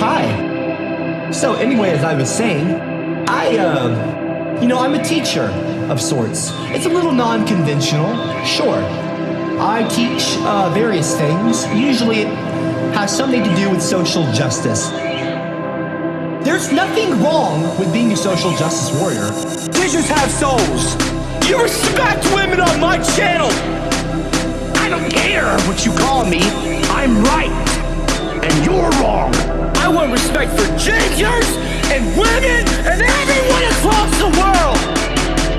Hi. So anyway, as I was saying, I'm a teacher of sorts. It's a little non-conventional, sure. I teach various things. Usually it has something to do with social justice. There's nothing wrong with being a social justice warrior. Teachers have souls. You respect women on my channel. I don't care what you call me. I'm right, and you're wrong. I want respect for gingers and women and everyone across the world.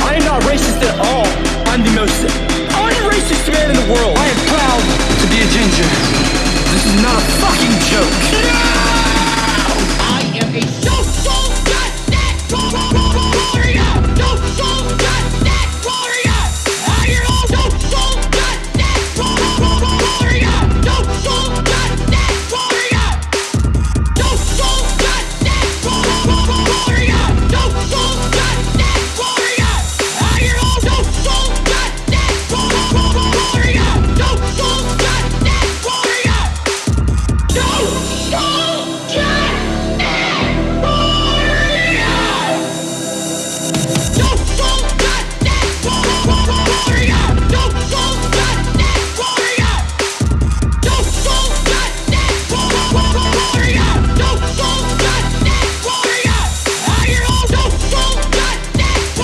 I am not racist at all. I'm the most unracist man in the world. I am proud to be a ginger. This is not a fucking joke. No! I am a social justice warrior. Social justice warrior. I am a social justice warrior. Social justice warrior. Social justice warrior. Social justice warrior. I am a social justice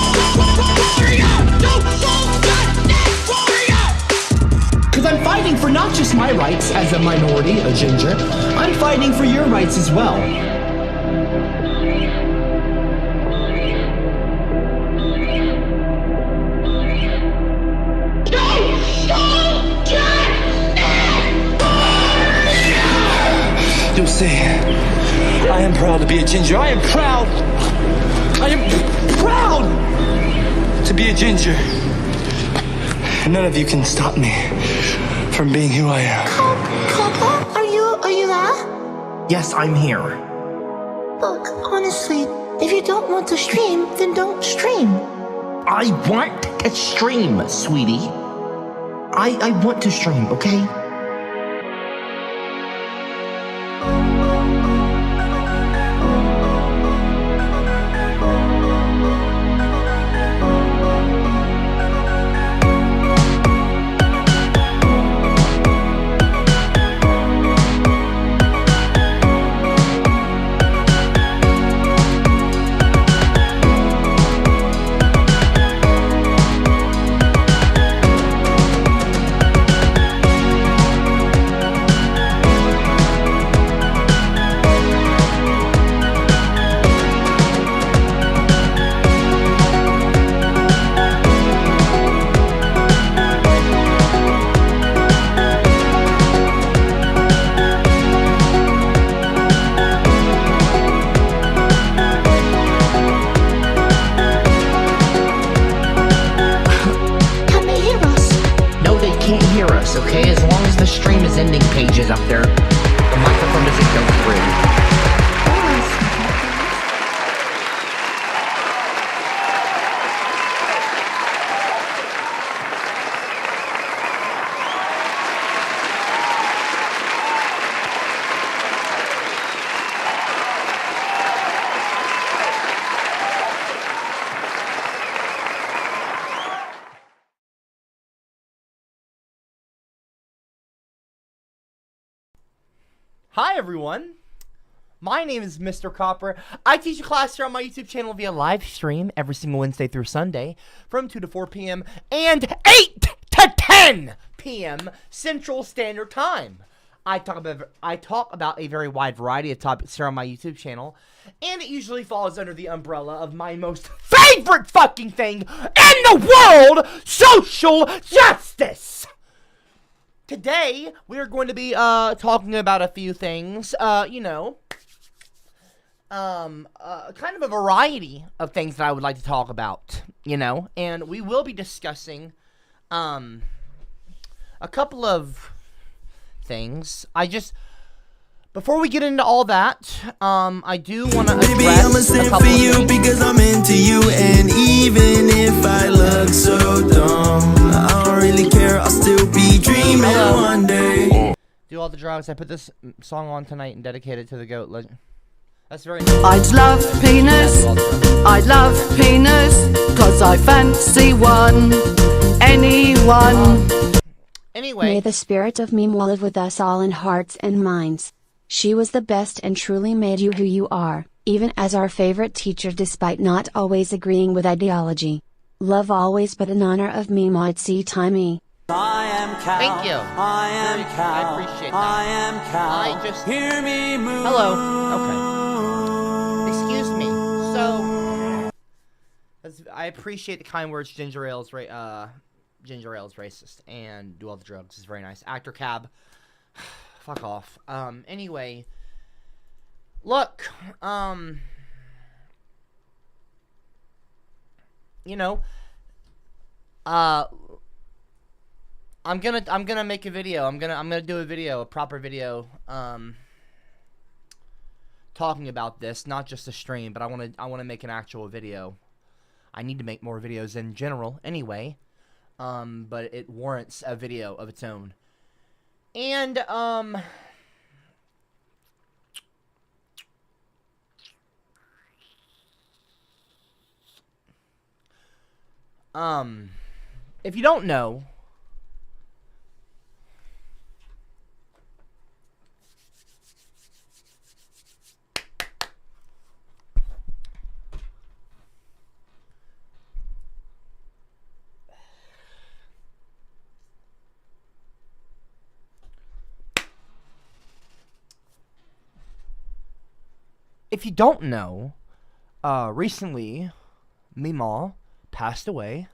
warrior. Social justice warrior. Because I'm fighting for not just my rights as a minority, a ginger, I'm fighting for your rights as well. You'll see. I am proud to be a ginger. I am proud to be a ginger. And none of you can stop me from being who I am. Copper, are you there? Yes, I'm here. Look, honestly, if you don't want to stream, then don't stream. I want to stream, sweetie. I want to stream, okay? Okay, as long as the stream is ending pages up there, the microphone doesn't go through. Hi everyone, my name is Mr. Copper. I teach a class here on my YouTube channel via live stream every single Wednesday through Sunday from 2 to 4 p.m. and 8 to 10 p.m. Central Standard Time. I talk about a very wide variety of topics here on my YouTube channel, and it usually falls under the umbrella of my most favorite fucking thing in the world, social justice. Today, we're going to be talking about a few things, kind of a variety of things that I would like to talk about, and we will be discussing a couple of things. Before we get into all that, I do want to address Baby, I'ma sing for you because I'm into you, and even if I look so dumb, I don't really one day. Do all the drugs. I put this song on tonight and dedicate it to the goat legend. That's very I'd love penis, I'd love penis, cause I fancy one, anyone. Anyway. May the spirit of Mima live with us all in hearts and minds. She was the best and truly made you who you are, even as our favorite teacher despite not always agreeing with ideology. Love always but in honor of Mima at C-Timey. I am cow. Thank you. I am cow. I appreciate that. I am cow. I just... Hear me move. Hello. Okay. Excuse me. So, I appreciate the kind words. Ginger Ale's racist and do all the drugs. It's very nice. Actor Cab. Fuck off. Anyway. Look. You know. I'm gonna make a video. I'm gonna do a video, a proper video, talking about this, not just a stream, but I wanna make an actual video. I need to make more videos in general, anyway, but it warrants a video of its own. And if you don't know. If you don't know, recently, Mima passed away,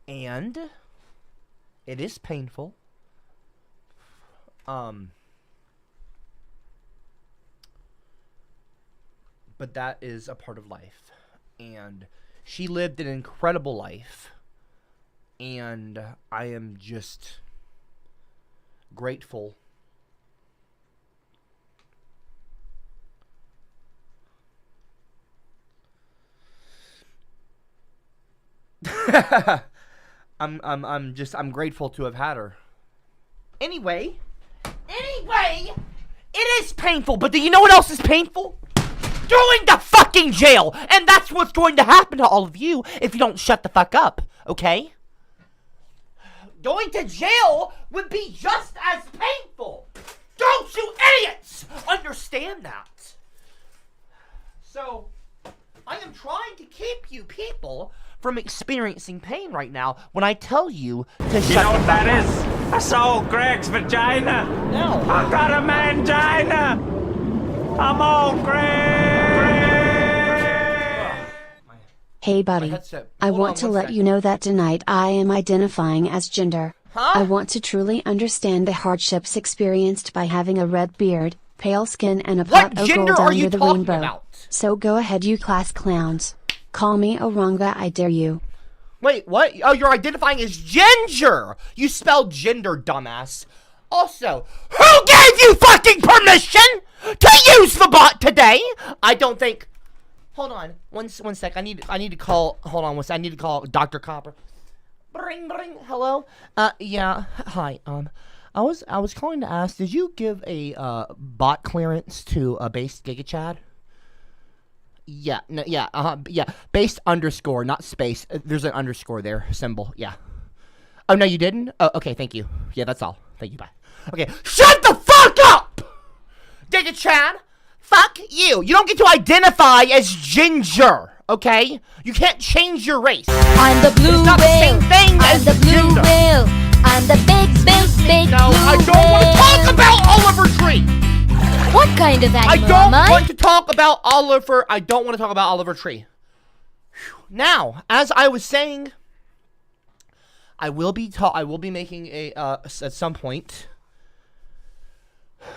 and it is painful. But that is a part of life, and she lived an incredible life, and I am just grateful. I'm grateful to have had her. Anyway, it is painful, but do you know what else is painful? Going to fucking jail! And that's what's going to happen to all of you if you don't shut the fuck up, okay? Going to jail would be just as painful! Don't you idiots understand that? So, I am trying to keep you people from experiencing pain right now when I tell you to shut the fuck up. You know what that is? That's old Greg's vagina. No. I got a mangina. I'm old Greg. Hey buddy, I want to let you know that tonight I am identifying as gender. I want to truly understand the hardships experienced by having a red beard, pale skin and a pot of gold under the rainbow. So go ahead you class clowns. Call me Oranga, I dare you. Wait, what? Oh, you're identifying as ginger! You spelled gender, dumbass. Also, who gave you fucking permission to use the bot today? I don't think... Hold on, one sec. I need to call... Hold on one sec. I need to call Dr. Copper. Bring. Hello? Yeah. Hi. I was calling to ask, did you give a bot clearance to a base GigaChad? Yeah, no, yeah, yeah, based underscore, not space. There's an underscore there, symbol, yeah. Oh, no, you didn't? Oh, okay, thank you. Yeah, that's all. Thank you, bye. Okay, shut the fuck up! GigaChad, fuck you. You don't get to identify as ginger, okay? You can't change your race. I'm the blue whale. It's not the same thing as the blue gender. whale. I'm the big No, blue I don't want to talk about Oliver Tree. What kind of animal I don't am I? want to talk about Oliver. I don't want to talk about Oliver Tree. Now, as I was saying, I will be making a at some point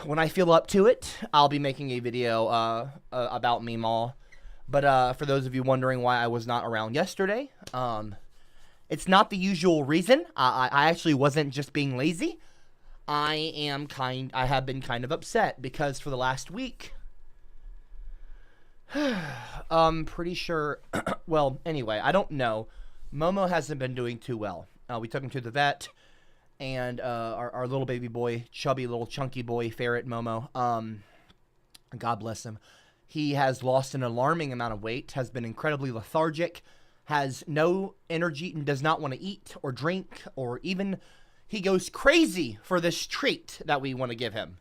when I feel up to it. I'll be making a video about Mima. But for those of you wondering why I was not around yesterday, it's not the usual reason. I actually wasn't just being lazy. I have been kind of upset because for the last week, I'm pretty sure, well, anyway, I don't know. Momo hasn't been doing too well. We took him to the vet, and our little baby boy, chubby little chunky boy, ferret Momo, God bless him, he has lost an alarming amount of weight, has been incredibly lethargic, has no energy, and does not want to eat or drink, or even he goes crazy for this treat that we want to give him.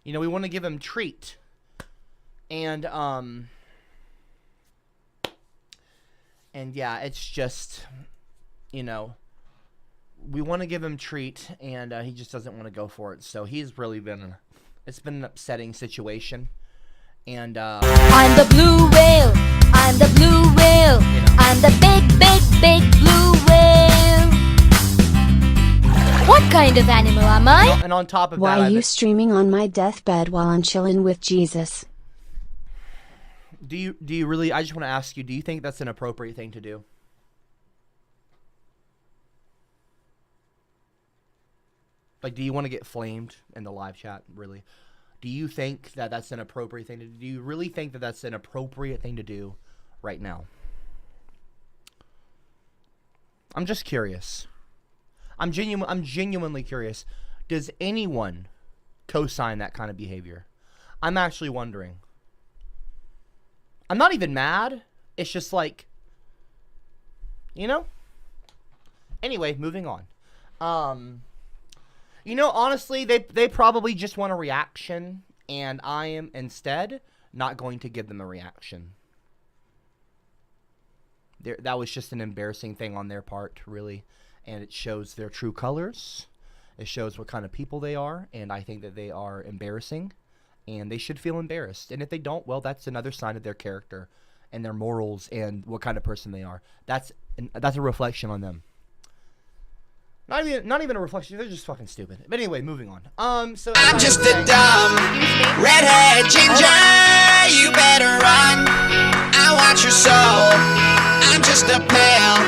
You know, we want to give him treat. And yeah, it's just, you know, we want to give him treat, and he just doesn't want to go for it. So he's really been, it's been an upsetting situation. And I'm the blue whale. I'm the blue whale. You know. I'm the big, big, big blue whale. What kind of animal am I? And on top of Why that, are you streaming on my deathbed while I'm chilling with Jesus? do you really? I just want to ask you. Do you think that's an appropriate thing to do? Like, do you want to get flamed in the live chat? Really? Do you think that that's an appropriate thing to do? Do you really think that that's an appropriate thing to do right now? I'm just curious. I'm genuinely curious. Does anyone co-sign that kind of behavior? I'm actually wondering. I'm not even mad. It's just like, you know? Anyway, moving on. You know, honestly, they probably just want a reaction, and I am instead not going to give them a reaction. That was just an embarrassing thing on their part, really, and it shows their true colors. It shows what kind of people they are, and I think that they are embarrassing, and they should feel embarrassed. And if they don't, well, that's another sign of their character and their morals and what kind of person they are. That's a reflection on them. Not even a reflection. They're just fucking stupid. But anyway, moving on. So I'm just a dumb redhead ginger. You better run. I want your soul. I'm just a pale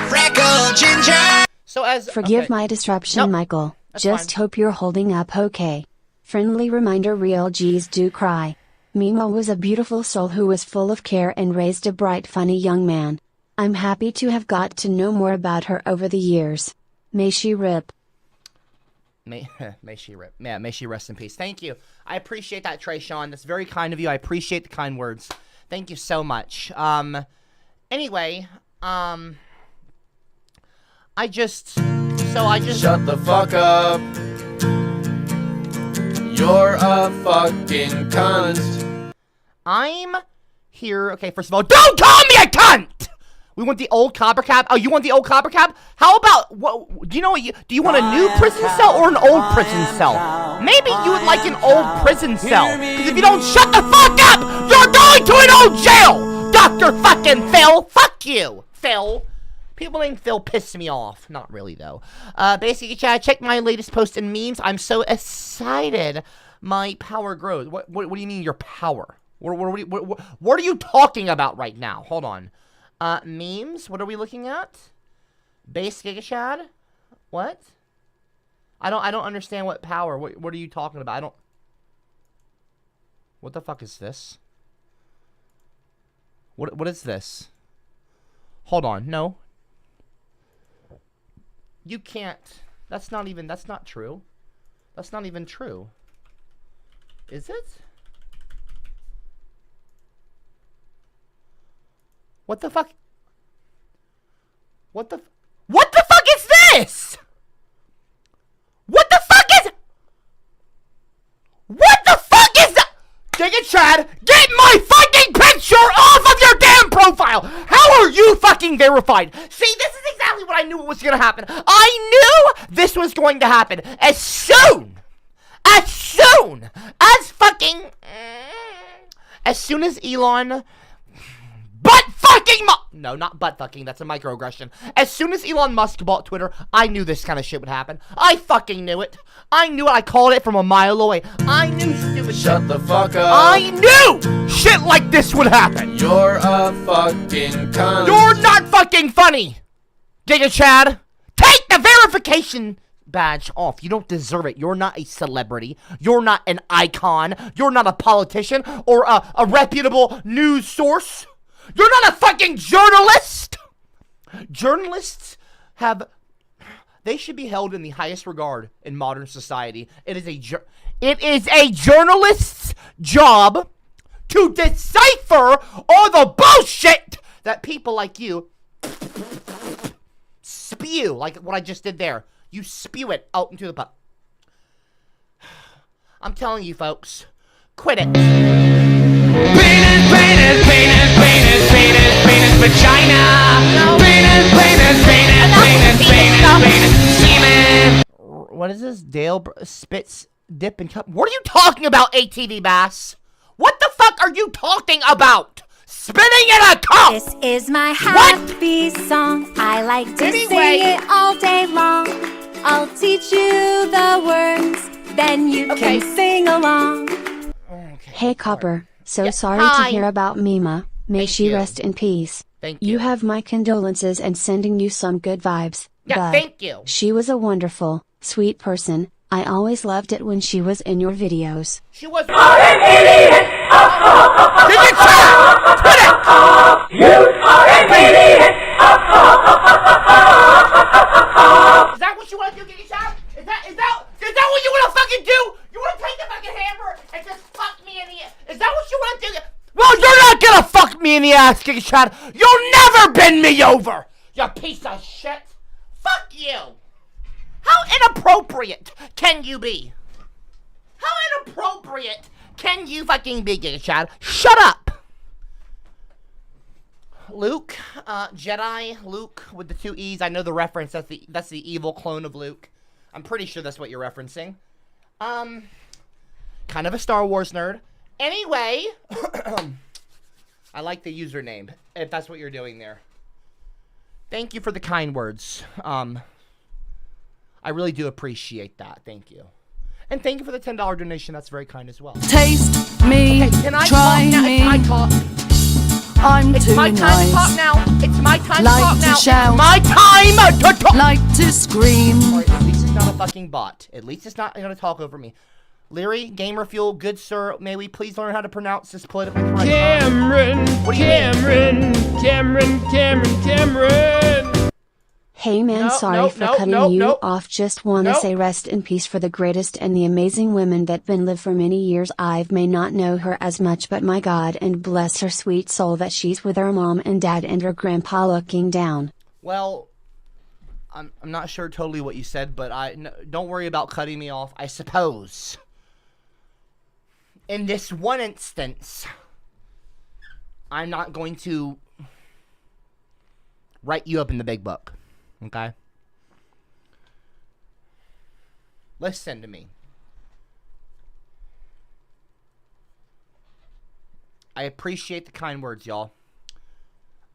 freckled ginger. So forgive my disruption, Nope. Michael. That's Just fine. hope you're holding up okay. Friendly reminder: real G's do cry. Mimo was a beautiful soul who was full of care and raised a bright, funny young man. I'm happy to have got to know more about her over the years. May she rip. May she rip. Yeah, may she rest in peace. Thank you. I appreciate that, Trey Sean. That's very kind of you. I appreciate the kind words. Thank you so much. Anyway, I just Shut the fuck up. You're a fucking cunt. I'm here. Okay, first of all, don't call me a cunt! We want the old CopperCab. Oh, you want the old CopperCab? How about, what? Do you know what do you want a new prison cell or an old prison cell? Maybe you would like an old prison cell. Because if you don't shut the fuck up, you're going to an old jail! Dr. fucking Phil! Fuck you, Phil. People named Phil piss me off. Not really, though. Basically, Chad, check my latest post and memes. I'm so excited. My power grows. What do you mean your power? What are you talking about right now? Hold on. Memes? What are we looking at? Base Giga Chad? What? I don't understand what power. What are you talking about? I don't. What the fuck is this? What is this? Hold on. No. You can't. That's not true. That's not even true. Is it? What the fuck? What the fuck is this? What the fuck is? What the fuck is that? Giga Chad, get my fucking picture off of your damn profile! How are you fucking verified? See, this is exactly what I knew was gonna happen. I knew this was going to happen as soon as Elon no, not butt fucking, that's a microaggression. As soon as Elon Musk bought Twitter, I knew this kind of shit would happen. I fucking knew it. I knew it. I called it from a mile away. I knew stupid shit. Shut the fuck up. I knew shit like this would happen. You're a fucking cunt. You're not fucking funny, Giga Chad. Take the verification badge off. You don't deserve it. You're not a celebrity. You're not an icon. You're not a politician or a reputable news source. You're not a fucking journalist. Journalists have They should be held in the highest regard in modern society. It is a journalist's job to decipher all the bullshit that people like you spew, like what I just did there. You spew it out into the pup. I'm telling you, folks, quit it. Penis, penis, penis, penis, penis, penis, vagina. Penis, penis, penis, penis, penis, penis, semen. What is this? Dale spits, dip, and cup. What are you talking about, ATV Bass? What the fuck are you talking about? Spitting in a cup! This is my happy song. I like to sing it all day long. I'll teach you the words, then you can sing along. Hey Copper, sorry to hear about Mima. May she rest in peace. Thank you. You have my condolences and sending you some good vibes. Yeah, thank you. She was a wonderful, sweet person. I always loved it when she was in your videos. She was an idiot! Did you quit it? You are an idiot! Is that what you want to do, Giggy Child? Is that what you want to fucking do? You want to take the fucking hammer and just fuck me in the ass? Is that what you want to do? Well, you're not gonna fuck me in the ass, Giggy Child. You'll never bend me over, you piece of shit. Fuck you. How inappropriate can you be? How inappropriate can you fucking be, Giga Chad? Shut up! Luke, Jedi, Luke with the 2 E's. I know the reference. That's the evil clone of Luke. I'm pretty sure that's what you're referencing. Kind of a Star Wars nerd. Anyway, I like the username, if that's what you're doing there. Thank you for the kind words. I really do appreciate that. Thank you. And thank you for the $10 donation. That's very kind as well. Taste me, can I try talk now? me. It's my talk. I'm too my time nice. to talk now. It's my time Like to talk to now. shout. It's my time to talk. Like to scream. Alright, at least it's not a fucking bot. At least it's not going to talk over me. Leary, Gamer Fuel, good sir, may we please learn how to pronounce this politically correct? Cameron, What do you mean? Cameron. Hey man, sorry for cutting you off. Just wanna say rest in peace for the greatest and the amazing women that been lived for many years. I may not know her as much, but my God, and bless her sweet soul that she's with her mom and dad and her grandpa looking down. Well, I'm not sure totally what you said, but don't worry about cutting me off. I suppose in this one instance, I'm not going to write you up in the big book. Okay? Listen to me. I appreciate the kind words, y'all.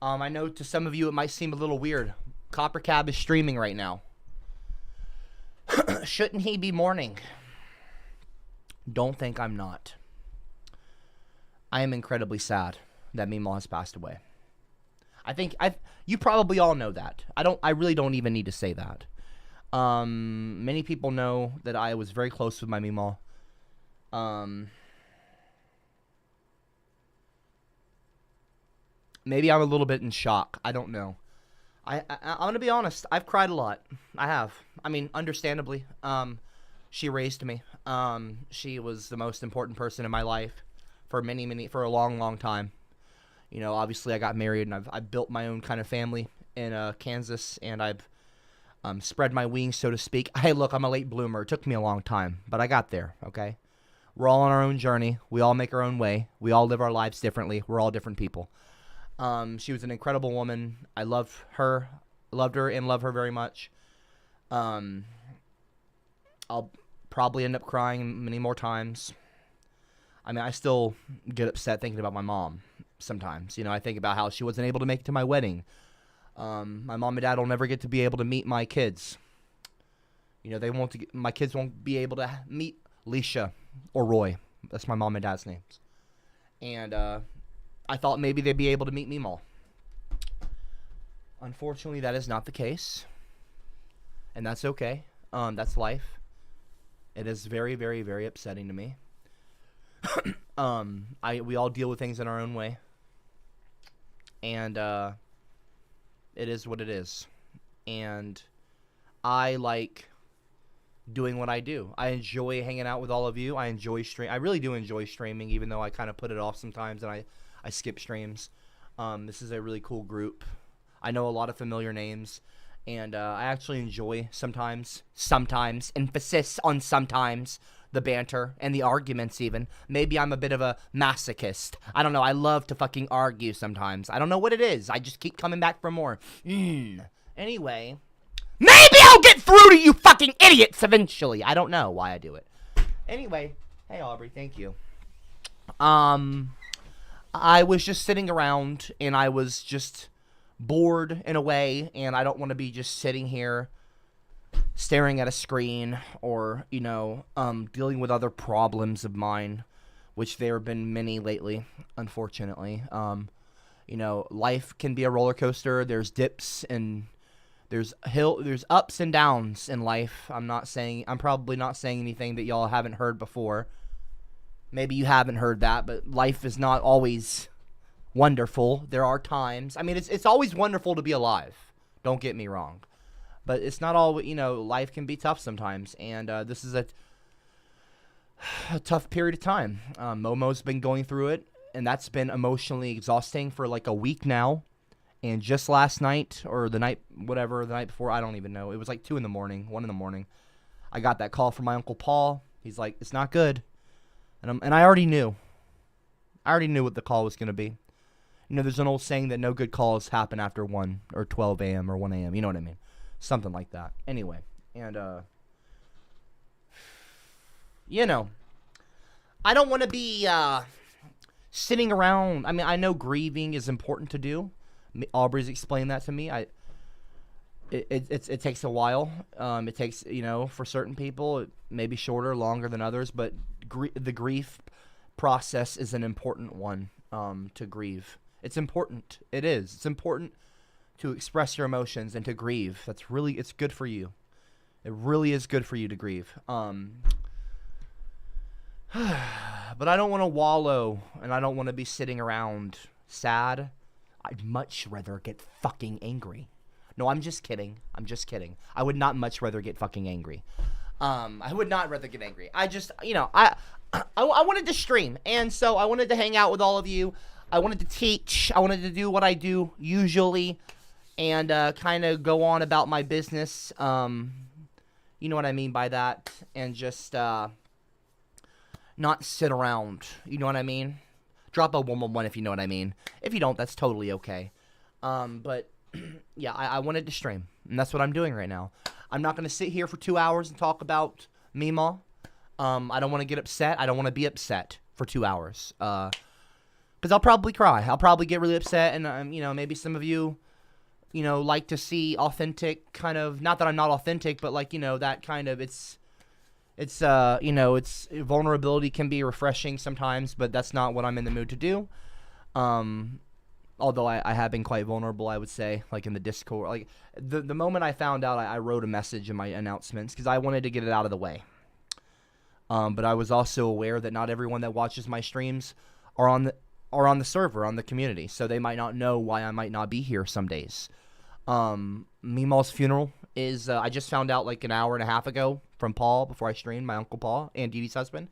I know to some of you it might seem a little weird. CopperCab is streaming right now. Shouldn't he be mourning? Don't think I'm not. I am incredibly sad that Meemaw has passed away. You probably all know that. I really don't even need to say that. Many people know that I was very close with my Meemaw. Maybe I'm a little bit in shock. I don't know. I'm gonna be honest. I've cried a lot. I have. I mean, understandably. She raised me. She was the most important person in my life for for a long, long time. You know, obviously I got married and I've built my own kind of family in Kansas, and I've spread my wings, so to speak. Hey, look, I'm a late bloomer. It took me a long time, but I got there, okay? We're all on our own journey. We all make our own way. We all live our lives differently. We're all different people. She was an incredible woman. I loved her and love her very much. I'll probably end up crying many more times. I mean, I still get upset thinking about my mom sometimes. You know, I think about how she wasn't able to make it to my wedding. My mom and dad will never get to be able to meet my kids. You know, my kids won't be able to meet Leisha or Roy. That's my mom and dad's names. And I thought maybe they'd be able to meet Meemaw. Unfortunately, that is not the case. And that's okay. That's life. It is very, very, very upsetting to me. We all deal with things in our own way. And it is what it is. And I like doing what I do. I enjoy hanging out with all of you. I really do enjoy streaming, even though I kind of put it off sometimes and I skip streams. This is a really cool group. I know a lot of familiar names, and I actually enjoy sometimes, emphasis on sometimes, the banter and the arguments even. Maybe I'm a bit of a masochist. I don't know. I love to fucking argue sometimes. I don't know what it is. I just keep coming back for more. Anyway, maybe I'll get through to you fucking idiots eventually. I don't know why I do it. Anyway, hey Aubrey, thank you. I was just sitting around and I was just bored in a way, and I don't want to be just sitting here staring at a screen or, you know, dealing with other problems of mine, which there have been many lately, unfortunately. You know, life can be a roller coaster. There's dips and there's ups and downs in life. I'm probably not saying anything that y'all haven't heard before. Maybe you haven't heard that, but life is not always wonderful. There are times. I mean, it's always wonderful to be alive. Don't get me wrong. But it's not all, you know, life can be tough sometimes. And this is a tough period of time. Momo's been going through it, and that's been emotionally exhausting for like a week now. And just last night, or the night before, I don't even know. It was like 2 in the morning, 1 in the morning. I got that call from my Uncle Paul. He's like, it's not good. And I already knew. I already knew what the call was going to be. You know, there's an old saying that no good calls happen after 1 or 12 a.m. or 1 a.m. You know what I mean? Something like that. Anyway, and, you know, I don't want to be sitting around. I mean, I know grieving is important to do. Aubrey's explained that to me. It takes a while. It takes, you know, for certain people, it may be shorter, longer than others, but the grief process is an important one to grieve. It's important. It is. It's important to express your emotions and to grieve. It's good for you. It really is good for you to grieve. But I don't want to wallow, and I don't want to be sitting around sad. I'd much rather get fucking angry. No, I'm just kidding. I would not much rather get fucking angry. I would not rather get angry. I just, you know, I wanted to stream, and so I wanted to hang out with all of you. I wanted to teach. I wanted to do what I do usually, and kind of go on about my business. You know what I mean by that, and just not sit around. You know what I mean? Drop a 111 if you know what I mean. If you don't, that's totally okay. But yeah, I wanted to stream, and that's what I'm doing right now. I'm not going to sit here for 2 hours and talk about Mima. I don't want to get upset. I don't want to be upset for 2 hours. Because I'll probably cry. I'll probably get really upset, and, you know, maybe some of you, you know, like to see authentic kind of, not that I'm not authentic, but like, you know, that kind of, it's you know, it's vulnerability can be refreshing sometimes, but that's not what I'm in the mood to do. Although I have been quite vulnerable, I would say, like in the Discord. Like the moment I found out, I wrote a message in my announcements because I wanted to get it out of the way. But I was also aware that not everyone that watches my streams are on the server, on the community, so they might not know why I might not be here some days. Mimal's funeral is, I just found out like an hour and a half ago from Paul before I streamed, my Uncle Paul, and Dee Dee's husband,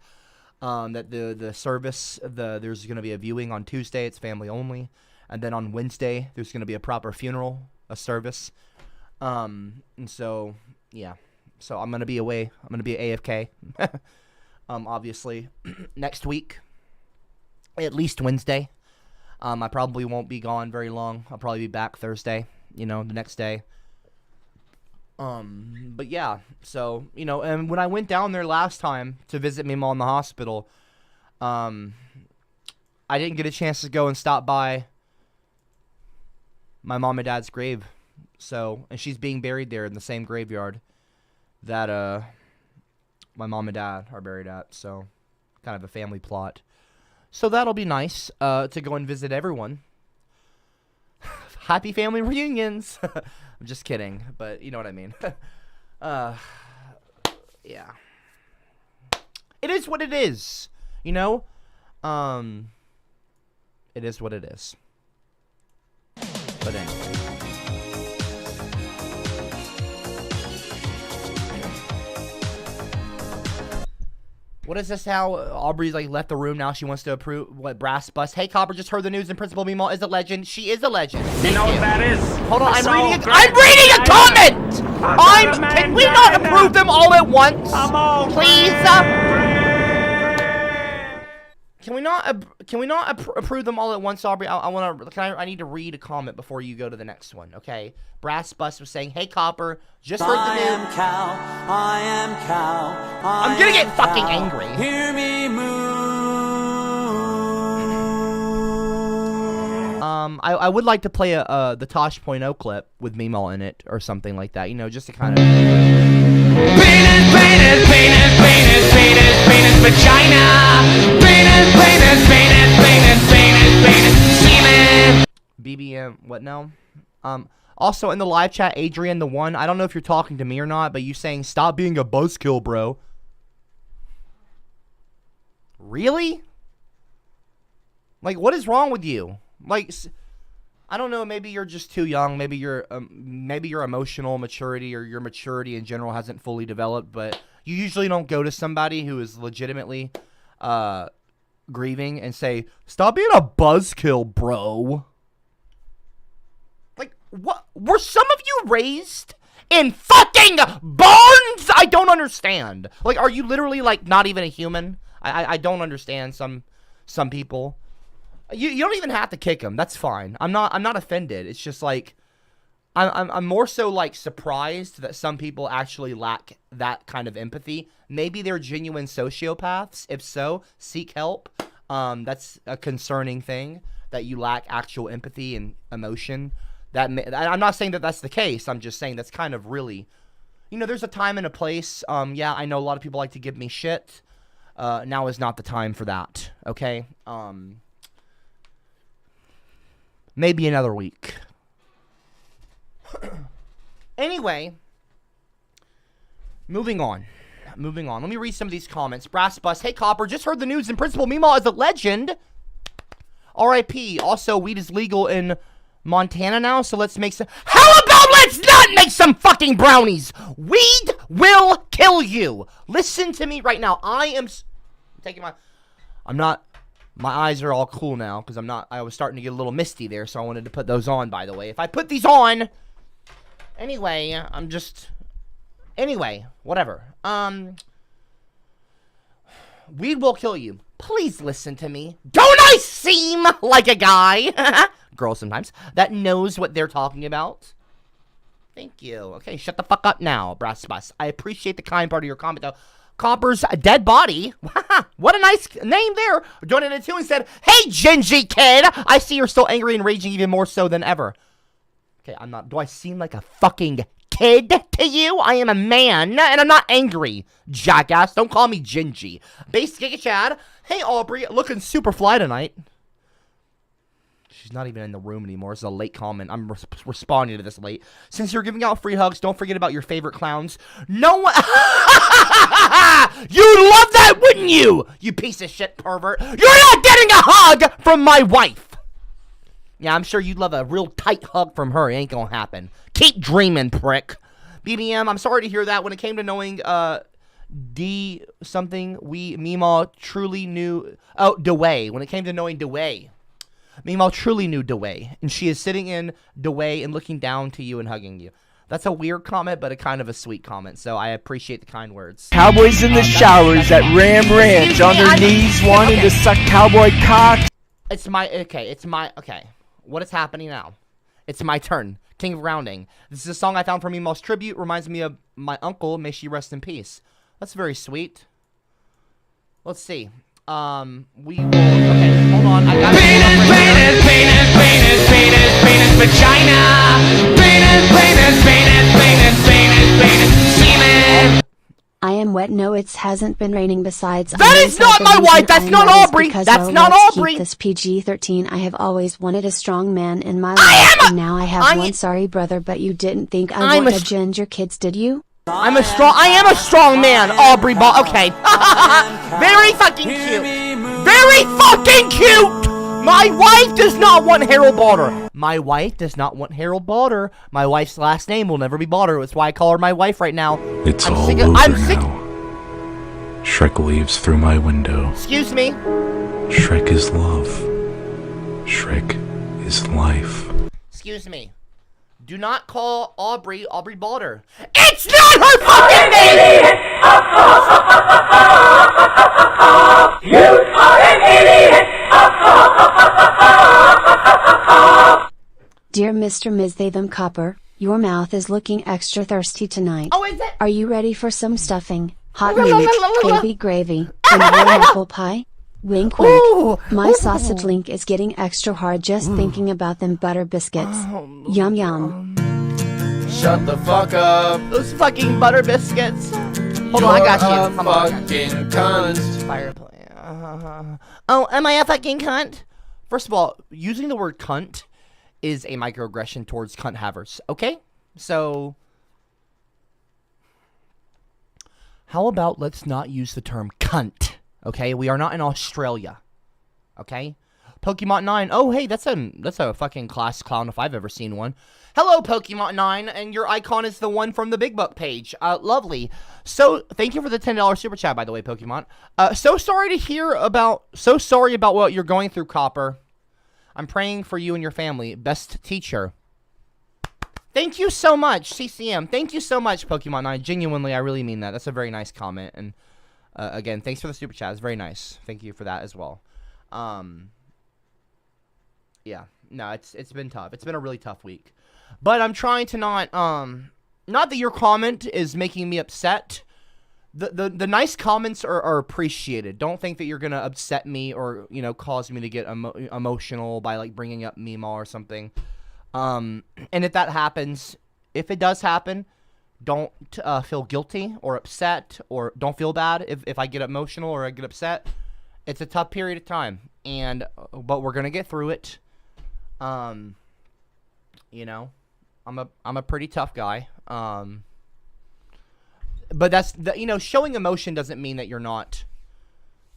that the service, there's going to be a viewing on Tuesday, it's family only, and then on Wednesday, there's going to be a proper funeral, a service, and so, yeah, so I'm going to be away, I'm going to be AFK, obviously, next week, at least Wednesday. I probably won't be gone very long. I'll probably be back Thursday, you know, the next day. But yeah, so, you know, and when I went down there last time to visit Mima in the hospital, I didn't get a chance to go and stop by my mom and dad's grave. So, and she's being buried there in the same graveyard that, my mom and dad are buried at. So, kind of a family plot. So that'll be nice, to go and visit everyone. Happy family reunions! I'm just kidding, but you know what I mean. Yeah. It is what it is, you know? It is what it is. But anyway. What is this how Aubrey's like left the room now? She wants to approve what brass bust. Hey, Copper, just heard the news and Principal Meemaw is a legend. She is a legend. You know what that is? Hold on, So I'm great. reading a comment! Can we not approve them all at once? Please? Can we not approve them all at once, Aubrey? I need to read a comment before you go to the next one, okay? Brass Bus was saying, "Hey Copper, just heard the news." I am cow. I am cow. I'm gonna get fucking angry. Hear me moo. I would like to play the Tosh.0 clip with Meemaw in it or something like that, you know, just to kind of. Penis, penis, penis, penis, penis, penis, vagina. Penis, penis, penis, penis, penis, penis, semen. BBM, what now? Also in the live chat, Adrian the One, I don't know if you're talking to me or not, but you saying, "Stop being a buzzkill, bro." Really? Like, what is wrong with you? Like, I don't know, maybe you're just too young, maybe your emotional maturity or your maturity in general hasn't fully developed, but you usually don't go to somebody who is legitimately grieving and say, "Stop being a buzzkill, bro." Like, what? Were some of you raised in fucking barns? I don't understand. Like, are you literally, like, not even a human? I don't understand some people. You don't even have to kick them. That's fine. I'm not offended. It's just like I'm more so like surprised that some people actually lack that kind of empathy. Maybe they're genuine sociopaths. If so, seek help. That's a concerning thing, that you lack actual empathy and emotion. I'm not saying that that's the case. I'm just saying that's kind of really, you know, there's a time and a place. Yeah, I know a lot of people like to give me shit. Now is not the time for that. Okay. Maybe another week. Anyway, moving on. Let me read some of these comments. Brass Bus, "Hey Copper, just heard the news and Principal Meemaw is a legend. R.I.P. Also, weed is legal in Montana now, so let's make some. How about let's not make some fucking brownies? Weed will kill you. Listen to me right now. My eyes are all cool now because I was starting to get a little misty there, so I wanted to put those on, by the way. If I put these on, anyway, whatever. Weed will kill you. Please listen to me. Don't I seem like a guy, girl sometimes, that knows what they're talking about? Thank you. Okay, shut the fuck up now, Brass Bus. I appreciate the kind part of your comment, though. Copper's dead body. What a nice name there. Donated too and said, "Hey, Gingy kid, I see you're still angry and raging even more so than ever." Okay, I'm not. Do I seem like a fucking kid to you? I am a man, and I'm not angry, jackass. Don't call me Gingy. Base Giga Chad. "Hey, Aubrey, looking super fly tonight." She's not even in the room anymore. It's a late comment. I'm responding to this late. "Since you're giving out free hugs, don't forget about your favorite clowns." No one... You'd love that, wouldn't you? You piece of shit pervert. You're not getting a hug from my wife. Yeah, I'm sure you'd love a real tight hug from her. It ain't gonna happen. Keep dreaming, prick. BBM, I'm sorry to hear that. When it came to knowing D something, Meemaw truly knew... Oh, DeWay. When it came to knowing DeWay. Meemaw truly knew DeWay, and she is sitting in DeWay and looking down to you and hugging you. That's a weird comment, but a kind of a sweet comment, so I appreciate the kind words. Cowboys in the showers at Ram Ranch on their knees wanting to suck cowboy cock. Okay. What is happening now? It's my turn. King of Rounding. This is a song I found from Meemaw's tribute. Reminds me of my uncle. May she rest in peace. That's very sweet. Let's see. We will... Okay, hold on. I got Penis, penis, penis, penis, penis, vagina. Penis, penis, penis, penis, penis, penis, semen. I am wet. No, it hasn't been raining. Besides, that is not my wife. That's not Aubrey. That's not Aubrey. Keep this PG-13. I have always wanted a strong man in my life, and now I have one. Sorry, brother, but you didn't think I want a ginger kids, did you? I am a strong man, Aubrey Ball. Okay. Very fucking cute. Very fucking cute. My wife does not want Harold Balder. My wife does not want Harold Balder. My wife's last name will never be Balder. That's why I call her my wife right now. I'm sick. Shrek leaves through my window. Excuse me? Shrek is love. Shrek is life. Excuse me. Do not call Aubrey Balder. It's not her fucking name! You are an idiot! Dear Mr. Ms. They Them Copper, your mouth is looking extra thirsty tonight. Oh, is it? Are you ready for some stuffing, hot meat, baby gravy, and warm apple pie? Wink wink. Ooh, My ooh. sausage link is getting extra hard just thinking about them butter biscuits. Yum yum. Shut the fuck up. Those fucking butter biscuits. Hold on, I got you. Come on. Fucking cunt. Fireplace. Oh, am I a fucking cunt? First of all, using the word cunt is a microaggression towards cunt havers. Okay? So, how about let's not use the term cunt? Okay? We are not in Australia. Okay? Pokemon 9. Oh, hey, that's a fucking class clown if I've ever seen one. Hello, Pokemon 9, and your icon is the one from the Big Book page. Lovely. So, thank you for the $10 super chat, by the way, Pokemon. So sorry about what you're going through, Copper. I'm praying for you and your family. Best teacher. Thank you so much, CCM. Thank you so much, Pokemon 9. Genuinely, I really mean that. That's a very nice comment. And, again, thanks for the super chat. It's very nice. Thank you for that as well. Yeah. No, it's been tough. It's been a really tough week. But I'm trying to not that your comment is making me upset. The nice comments are appreciated. Don't think that you're going to upset me or, cause me to get emotional by, like, bringing up Meemaw or something. And if that happens, if it does happen, don't feel guilty or upset or don't feel bad if I get emotional or I get upset. It's a tough period of time, but we're going to get through it. I'm a pretty tough guy. But that's showing emotion doesn't mean that you're not.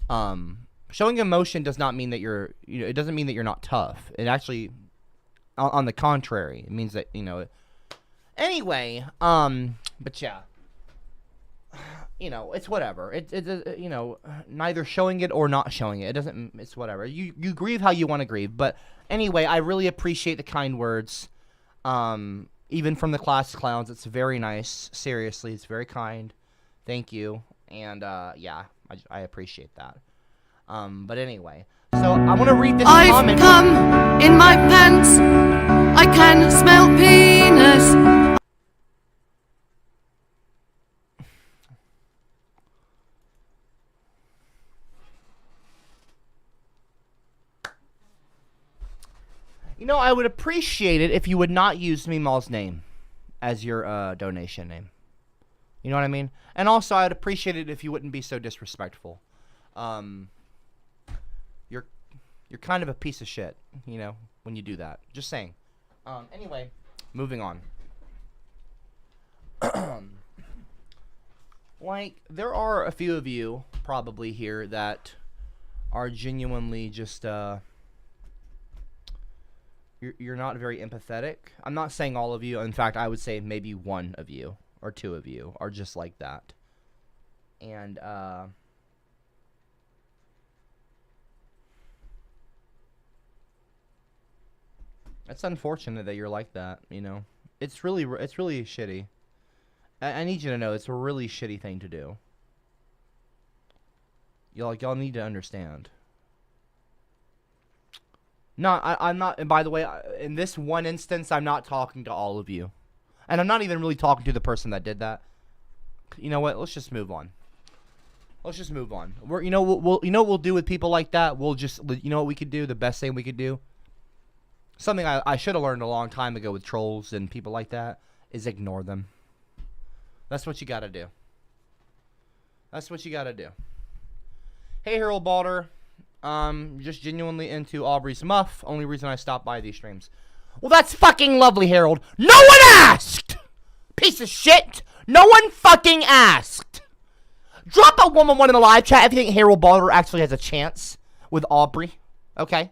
Showing emotion does not mean that you're. It doesn't mean that you're not tough. It actually, on the contrary, it means that Anyway, but yeah. It's whatever. It's neither showing it or not showing it. It doesn't. It's whatever. You grieve how you want to grieve. But anyway, I really appreciate the kind words. Even from the class clowns, it's very nice. Seriously, it's very kind. Thank you. And yeah, I appreciate that. But anyway, so I want to read this comment. I've come in my pants. I can smell penis. I would appreciate it if you would not use Meemaw's name as your donation name. You know what I mean? And also, I'd appreciate it if you wouldn't be so disrespectful. You're kind of a piece of shit, when you do that. Just saying. Anyway, moving on. There are a few of you probably here that are genuinely just, You're not very empathetic. I'm not saying all of you. In fact, I would say maybe one of you or two of you are just like that. And, it's unfortunate that you're like that, It's really shitty. I need you to know it's a really shitty thing to do. Y'all need to understand. No, I'm not, and by the way, in this one instance, I'm not talking to all of you. And I'm not even really talking to the person that did that. You know what? Let's just move on. Let's just move on. We'll what we'll do with people like that? We'll just, what we could do? The best thing we could do? Something I should have learned a long time ago with trolls and people like that is ignore them. That's what you gotta do. That's what you gotta do. Hey, Harold Balder. Just genuinely into Aubrey's muff. Only reason I stopped by these streams. Well, that's fucking lovely, Harold. No one asked! Piece of shit! No one fucking asked! Drop a 111 in the live chat if you think Harold Balder actually has a chance with Aubrey. Okay?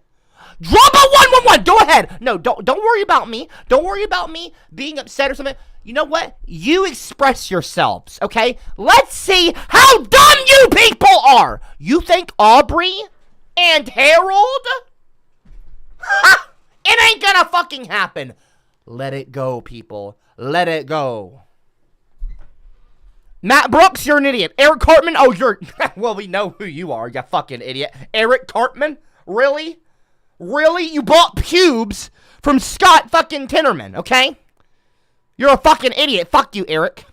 Drop a 111. Go ahead. No, don't worry about me. Don't worry about me being upset or something. You know what? You express yourselves, okay? Let's see how dumb you people are. You think Aubrey and Harold? Ha! It ain't gonna fucking happen. Let it go, people. Let it go. Matt Brooks, you're an idiot. Eric Cartman, oh, you're... well, we know who you are, you fucking idiot. Eric Cartman? Really? Really? You bought pubes from Scott fucking Tinnerman, okay? You're a fucking idiot. Fuck you, Eric.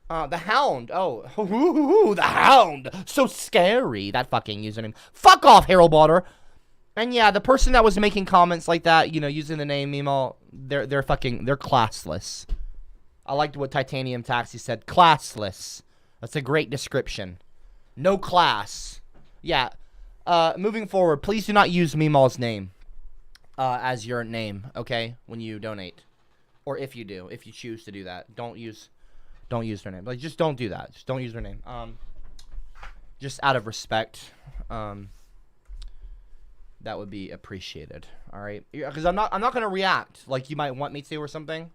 The Hound. Oh, ooh, the Hound. So scary, that fucking username. Fuck off, Harold Balder. And yeah, the person that was making comments like that, you know, using the name Mimo, they're classless. I liked what Titanium Taxi said. Classless. That's a great description. No class. Yeah. Moving forward, please do not use Mimal's name as your name, okay? When you donate. Or if you do. If you choose to do that. Don't use their name. Like, just don't do that. Just don't use their name. Just out of respect. That would be appreciated. Alright? Because I'm not gonna react like you might want me to or something.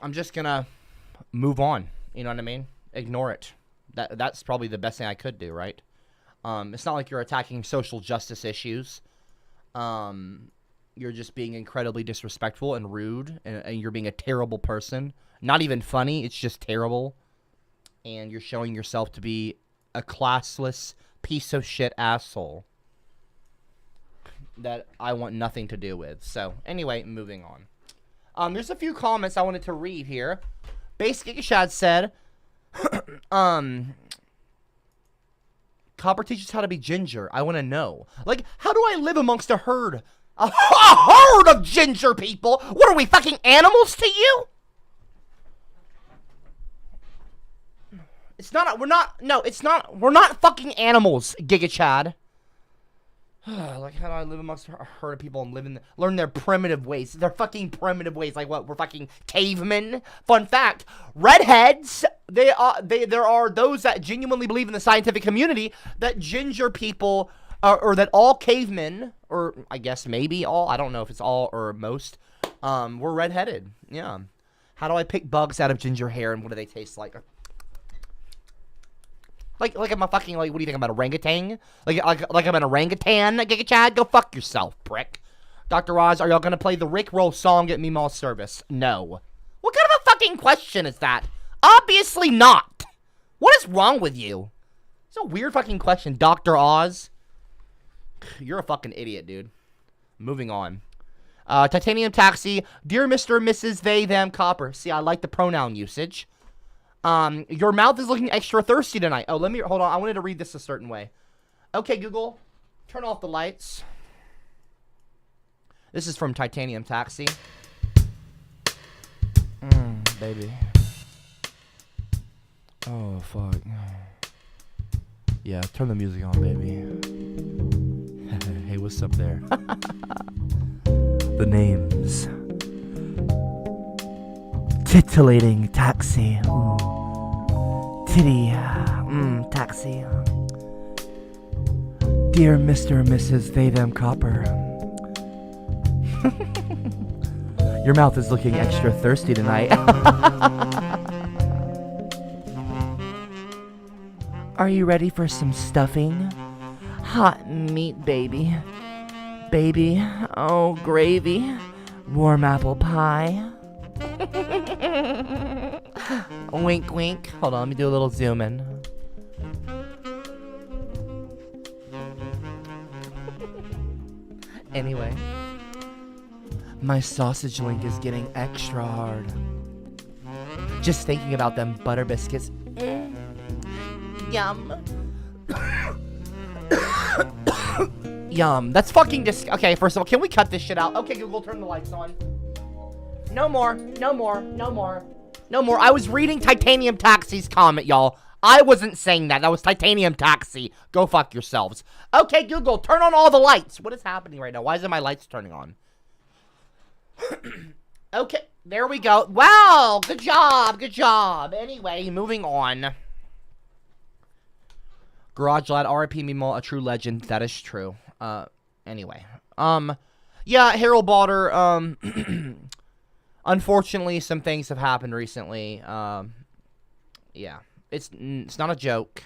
I'm just gonna move on. You know what I mean? Ignore it. That's probably the best thing I could do, right? It's not like you're attacking social justice issues. You're just being incredibly disrespectful and rude, and you're being a terrible person. Not even funny, it's just terrible. And you're showing yourself to be a classless piece of shit asshole that I want nothing to do with. So, anyway, moving on. There's a few comments I wanted to read here. Basic Shad said, Copper teaches how to be ginger. I want to know. Like, how do I live amongst a herd? A herd of ginger people? What are we, fucking animals to you? It's not, we're not fucking animals, Giga Chad. Like, how do I live amongst a herd of people and learn their primitive ways? Their fucking primitive ways. Like what? We're fucking cavemen? Fun fact, redheads, there are those that genuinely believe in the scientific community that ginger people, or that all cavemen, or I guess maybe all, I don't know if it's all or most, were redheaded. Yeah. How do I pick bugs out of ginger hair and what do they taste like? Like I'm a fucking, like, what do you think, I'm an orangutan? Like I'm an orangutan, Giga Chad? Go fuck yourself, prick. Dr. Oz, are y'all gonna play the Rick Roll song at Meemaw's service? No. What kind of a fucking question is that? Obviously not. What is wrong with you? It's a weird fucking question, Dr. Oz. You're a fucking idiot, dude. Moving on. Titanium Taxi, dear Mr. and Mrs. They, Them, Copper. See, I like the pronoun usage. Your mouth is looking extra thirsty tonight. Oh, hold on. I wanted to read this a certain way. Okay, Google, turn off the lights. This is from Titanium Taxi. Baby. Oh, fuck. Yeah, turn the music on, baby. Hey, what's up there? The names. Titillating Taxi. Ooh. Titty. Taxi. Dear Mr. and Mrs. They Them Copper. Your mouth is looking extra thirsty tonight. Are you ready for some stuffing? Hot meat, baby. Baby. Oh, gravy. Warm apple pie. Wink, wink. Hold on, let me do a little zoom in. Anyway, my sausage link is getting extra hard. Just thinking about them butter biscuits. Yum. Yum. That's fucking okay, first of all, can we cut this shit out? Okay, Google, turn the lights on. No more. No more. No more. No more. I was reading Titanium Taxi's comment, y'all. I wasn't saying that. That was Titanium Taxi. Go fuck yourselves. Okay, Google, turn on all the lights. What is happening right now? Why isn't my lights turning on? Okay, there we go. Wow, good job. Good job. Anyway, moving on. Garage Lad, RIP Mimo, a true legend. That is true. Anyway. Yeah, Harold Balder, unfortunately, some things have happened recently. Yeah, it's not a joke.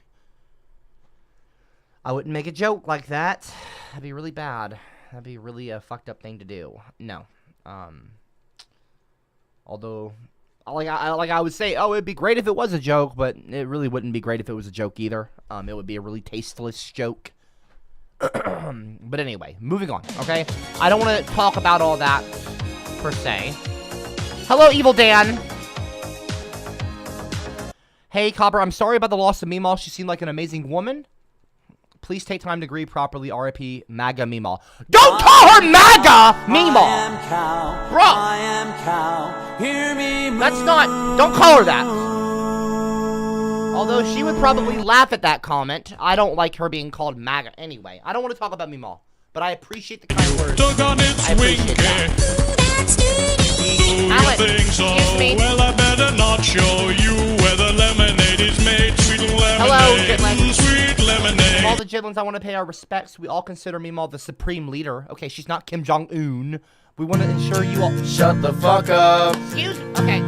I wouldn't make a joke like that. That'd be really bad. That'd be really a fucked up thing to do. No. Although, like I would say, oh, it'd be great if it was a joke, but it really wouldn't be great if it was a joke either. It would be a really tasteless joke. But anyway, moving on, okay? I don't want to talk about all that, per se. Hello, Evil Dan. Hey, Copper, I'm sorry about the loss of Meemaw. She seemed like an amazing woman. Please take time to grieve properly. R.I.P. MAGA Meemaw. Don't call her MAGA Meemaw! Bro! That's not... Don't call her that. Although she would probably laugh at that comment. I don't like her being called MAGA. Anyway, I don't want to talk about Meemaw, but I appreciate the kind words. I appreciate that. Alan, excuse me. Well, I better not show you where the lemonade is made. Sweet lemonade. Hello, Jitlin. Sweet lemonade. All the Jitlins, I want to pay our respects. We all consider Meemaw the supreme leader. Okay, she's not Kim Jong-un. We want to ensure you all... Shut the fuck up. Excuse me. Okay.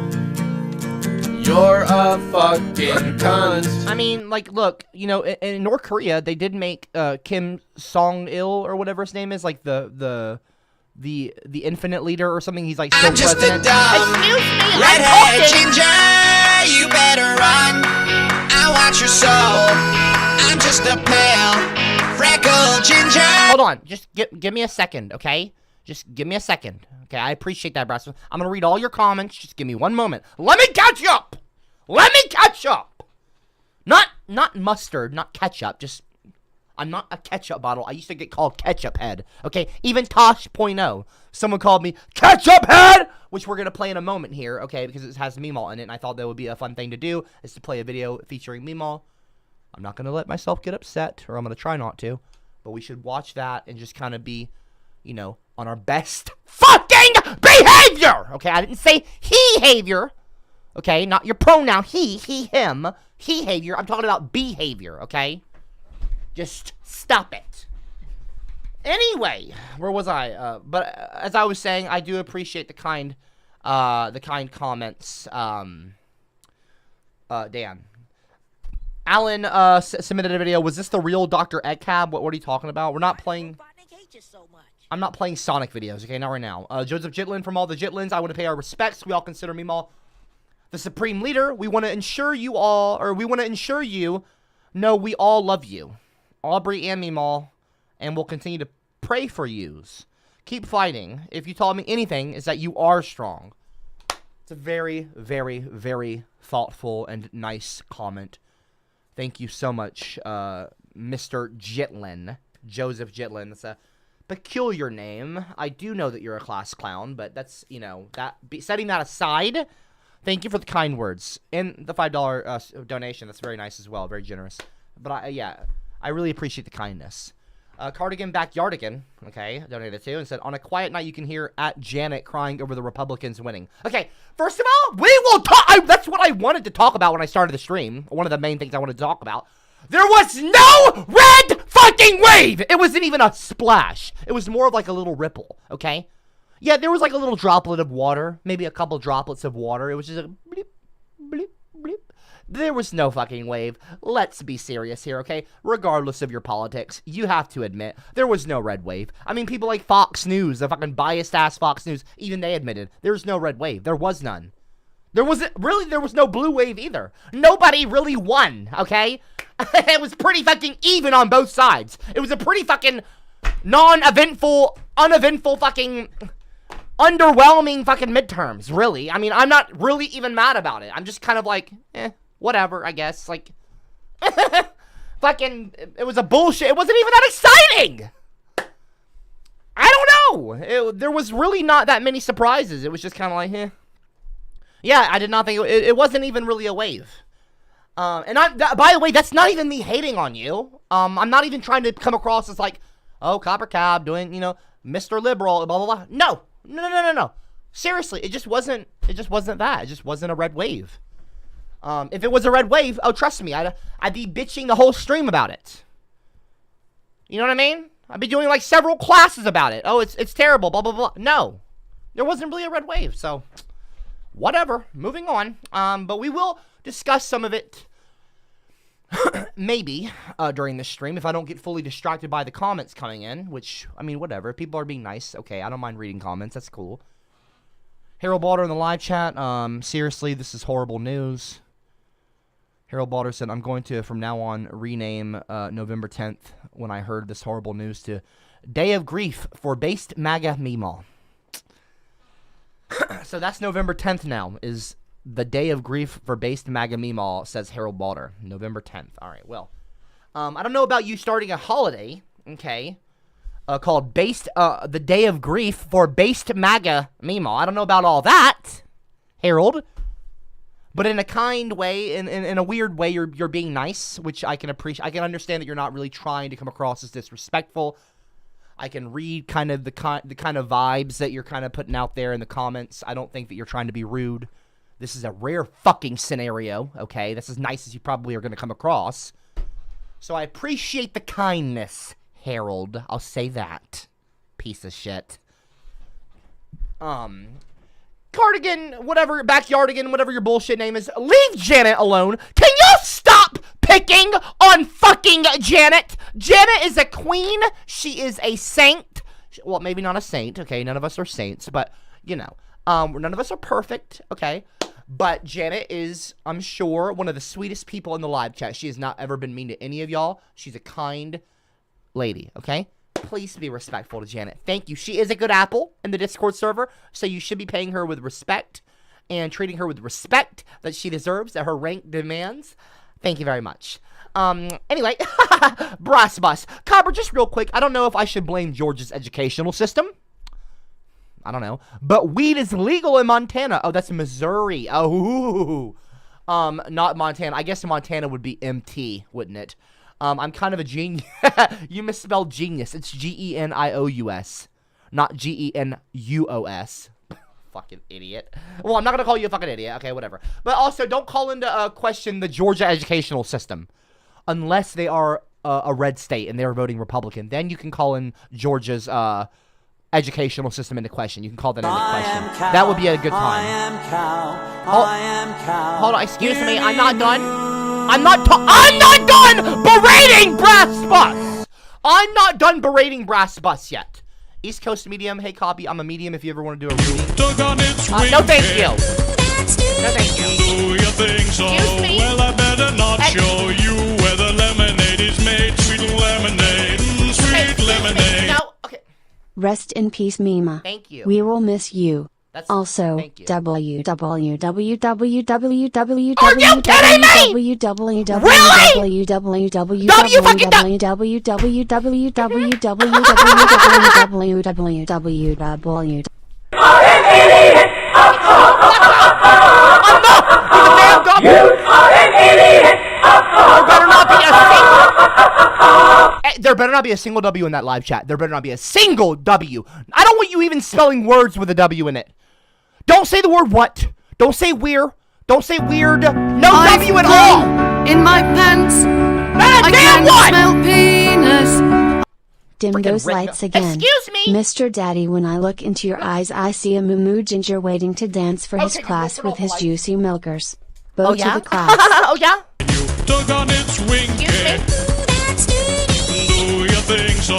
You're a fucking cunt. I mean, like, look, you know, in North Korea, they did make Kim Song-il or whatever his name is, like the infinite leader or something. He's like still I'm just president. a dumb redhead ginger. You better run. I want your soul. I'm just a pale freckled ginger. Hold on, just give me a second, okay? Just give me a second, okay? I appreciate that, Brass. I'm gonna read all your comments. Just give me one moment. Let me catch up. Let me catch up. Not mustard, not ketchup. Just I'm not a ketchup bottle. I used to get called Ketchup Head. Okay, even Tosh.0, someone called me Ketchup Head, which we're gonna play in a moment here. Okay, because it has Meemaw in it, and I thought that would be a fun thing to do, is to play a video featuring Meemaw. I'm not gonna let myself get upset, or I'm gonna try not to, but we should watch that and just kind of be, you know, on our best fucking behavior. Okay, I didn't say he-havior. Okay, not your pronoun he, him, he-havior. I'm talking about behavior. Okay. Just stop it. Anyway, where was I? But as I was saying, I do appreciate the kind comments. Dan. Alan submitted a video. Was this the real Dr. Eggcab? What are you talking about? We're not playing... I'm not playing Sonic videos, okay? Not right now. Joseph Jitlin, from all the Jitlins, I want to pay our respects. We all consider Meemaw the supreme leader. We want to ensure you all, or we want to ensure you know we all love you. Aubrey and Meemaw, and we'll continue to pray for yous. Keep fighting. If you taught me anything, is that you are strong. It's a very, very, very thoughtful and nice comment. Thank you so much, Mr. Jitlin. Joseph Jitlin. That's a peculiar name. I do know that you're a class clown, but that's, you know, setting that aside, thank you for the kind words. And the $5 donation, that's very nice as well, very generous. But, yeah, I really appreciate the kindness. Cardigan Backyardigan, okay, donated too, and said, on a quiet night, you can hear at Janet crying over the Republicans winning. Okay, first of all, we will talk. That's what I wanted to talk about when I started the stream. One of the main things I wanted to talk about. There was no red fucking wave. It wasn't even a splash. It was more of like a little ripple, okay? Yeah, there was like a little droplet of water, maybe a couple droplets of water. It was just a bleep, bleep, bleep. There was no fucking wave. Let's be serious here, okay? Regardless of your politics, you have to admit, there was no red wave. I mean, people like Fox News, the fucking biased-ass Fox News, even they admitted, there was no red wave. There was none. There was no blue wave either. Nobody really won, okay? It was pretty fucking even on both sides. It was a pretty fucking uneventful fucking underwhelming fucking midterms, really. I mean, I'm not really even mad about it. I'm just kind of like, whatever, I guess. Like, fucking, it was a bullshit. It wasn't even that exciting. I don't know. There was really not that many surprises. It was just kind of like, Yeah, I did not think it wasn't even really a wave. And by the way, that's not even me hating on you. I'm not even trying to come across as like, oh, CopperCab doing, you know, Mr. Liberal, blah, blah, blah. No. Seriously, it just wasn't that. It just wasn't a red wave. If it was a red wave, oh, trust me, I'd be bitching the whole stream about it. You know what I mean? I've been doing like several classes about it. Oh, it's terrible, blah, blah, blah. No, there wasn't really a red wave, so whatever. Moving on. But we will discuss some of it maybe during this stream if I don't get fully distracted by the comments coming in, which, I mean, whatever. If people are being nice, okay, I don't mind reading comments. That's cool. Harold Balder in the live chat. Seriously, this is horrible news. Harold Balder said, I'm going to, from now on, rename November 10th when I heard this horrible news to Day of Grief for Based MAGA Meemaw. So that's November 10th now, is the Day of Grief for Based MAGA Meemaw, says Harold Balder. November 10th. All right, well. I don't know about you starting a holiday, okay, called the Day of Grief for Based MAGA Meemaw. I don't know about all that, Harold. But in a kind way, in a weird way, you're being nice, which I can appreciate. I can understand that you're not really trying to come across as disrespectful. I can read kind of the kind of vibes that you're kind of putting out there in the comments. I don't think that you're trying to be rude. This is a rare fucking scenario, okay? That's as nice as you probably are going to come across. So I appreciate the kindness, Harold. I'll say that. Piece of shit. Cardigan, whatever, Backyardigan, whatever your bullshit name is, leave Janet alone. Can you stop picking on fucking Janet? Janet is a queen. She is a saint. Well, maybe not a saint, okay? None of us are saints, but, you know, none of us are perfect, okay? But Janet is, I'm sure, one of the sweetest people in the live chat. She has not ever been mean to any of y'all. She's a kind lady, okay? Please be respectful to Janet. Thank you. She is a good apple in the Discord server, so you should be paying her with respect and treating her with respect that she deserves, that her rank demands. Thank you very much. Anyway, Brass Bus. Copper, just real quick, I don't know if I should blame Georgia's educational system. I don't know. But weed is legal in Montana. Oh, that's Missouri. Oh, not Montana. I guess Montana would be MT, wouldn't it? I'm kind of a genius. You misspelled genius. It's G-E-N-I-O-U-S, not G-E-N-U-O-S. Fucking idiot. Well, I'm not going to call you a fucking idiot. Okay, whatever. But also, don't call into question the Georgia educational system. Unless they are a red state and they're voting Republican. Then you can call in Georgia's educational system into question. You can call that into question. That would be a good time. Hold on, excuse me. I'm not done. I'm not done berating Brass Bus. I'm not done berating Brass Bus yet. East Coast medium. Hey, copy. I'm a medium if you ever want to do a reading. No, thank you. No, thank you. Do you think so? Excuse me? Well, I better not show you where the lemonade is made. Sweet lemonade, sweet lemonade. No, okay. Rest in peace, Mima. Thank you. We will miss you. That's, also, thank you. www. Are you kidding me? There better not be a single W in that live chat. There better not be a single W. I don't want you even spelling words with a W in it. Don't say the word what. Don't say weird. Don't say weird. No W at all. In my pants. Not a damn what? Smell penis. Dim those lights again. Excuse me? Mr. Daddy, when I look into your eyes, I see a moo ginger waiting to dance for his class with his juicy milkers. Bow to the class. Oh, yeah? Dug on its wing. Do you think so?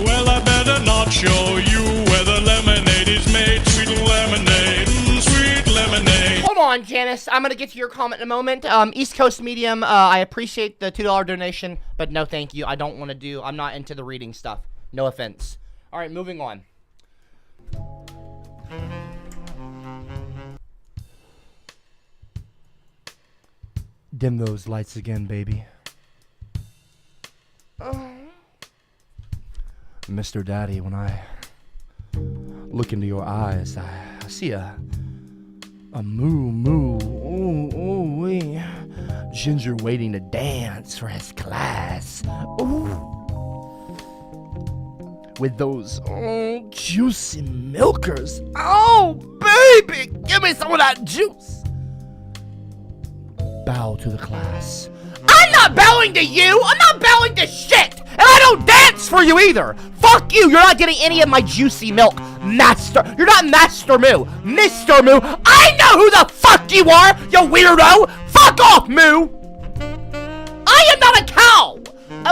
Well, I better not show you where the lemonade is made. Sweet lemonade, sweet lemonade. Hold on, Janice. I'm going to get to your comment in a moment. East Coast Medium, I appreciate the $2 donation, but no thank you. I don't want to do, I'm not into the reading stuff. No offense. All right, moving on. Dim those lights again, baby. Mr. Daddy, when I look into your eyes, I see a moo ginger waiting to dance for his class. Ooh. With those juicy milkers. Oh, baby, give me some of that juice. Bow to the class. I'm not bowing to you. I'm not bowing to shit. And I don't dance for you either. Fuck you. You're not getting any of my juicy milk, Master. You're not Master Moo. Mr. Moo. I know who the fuck you are, you weirdo. Fuck off, Moo. I am not a cow.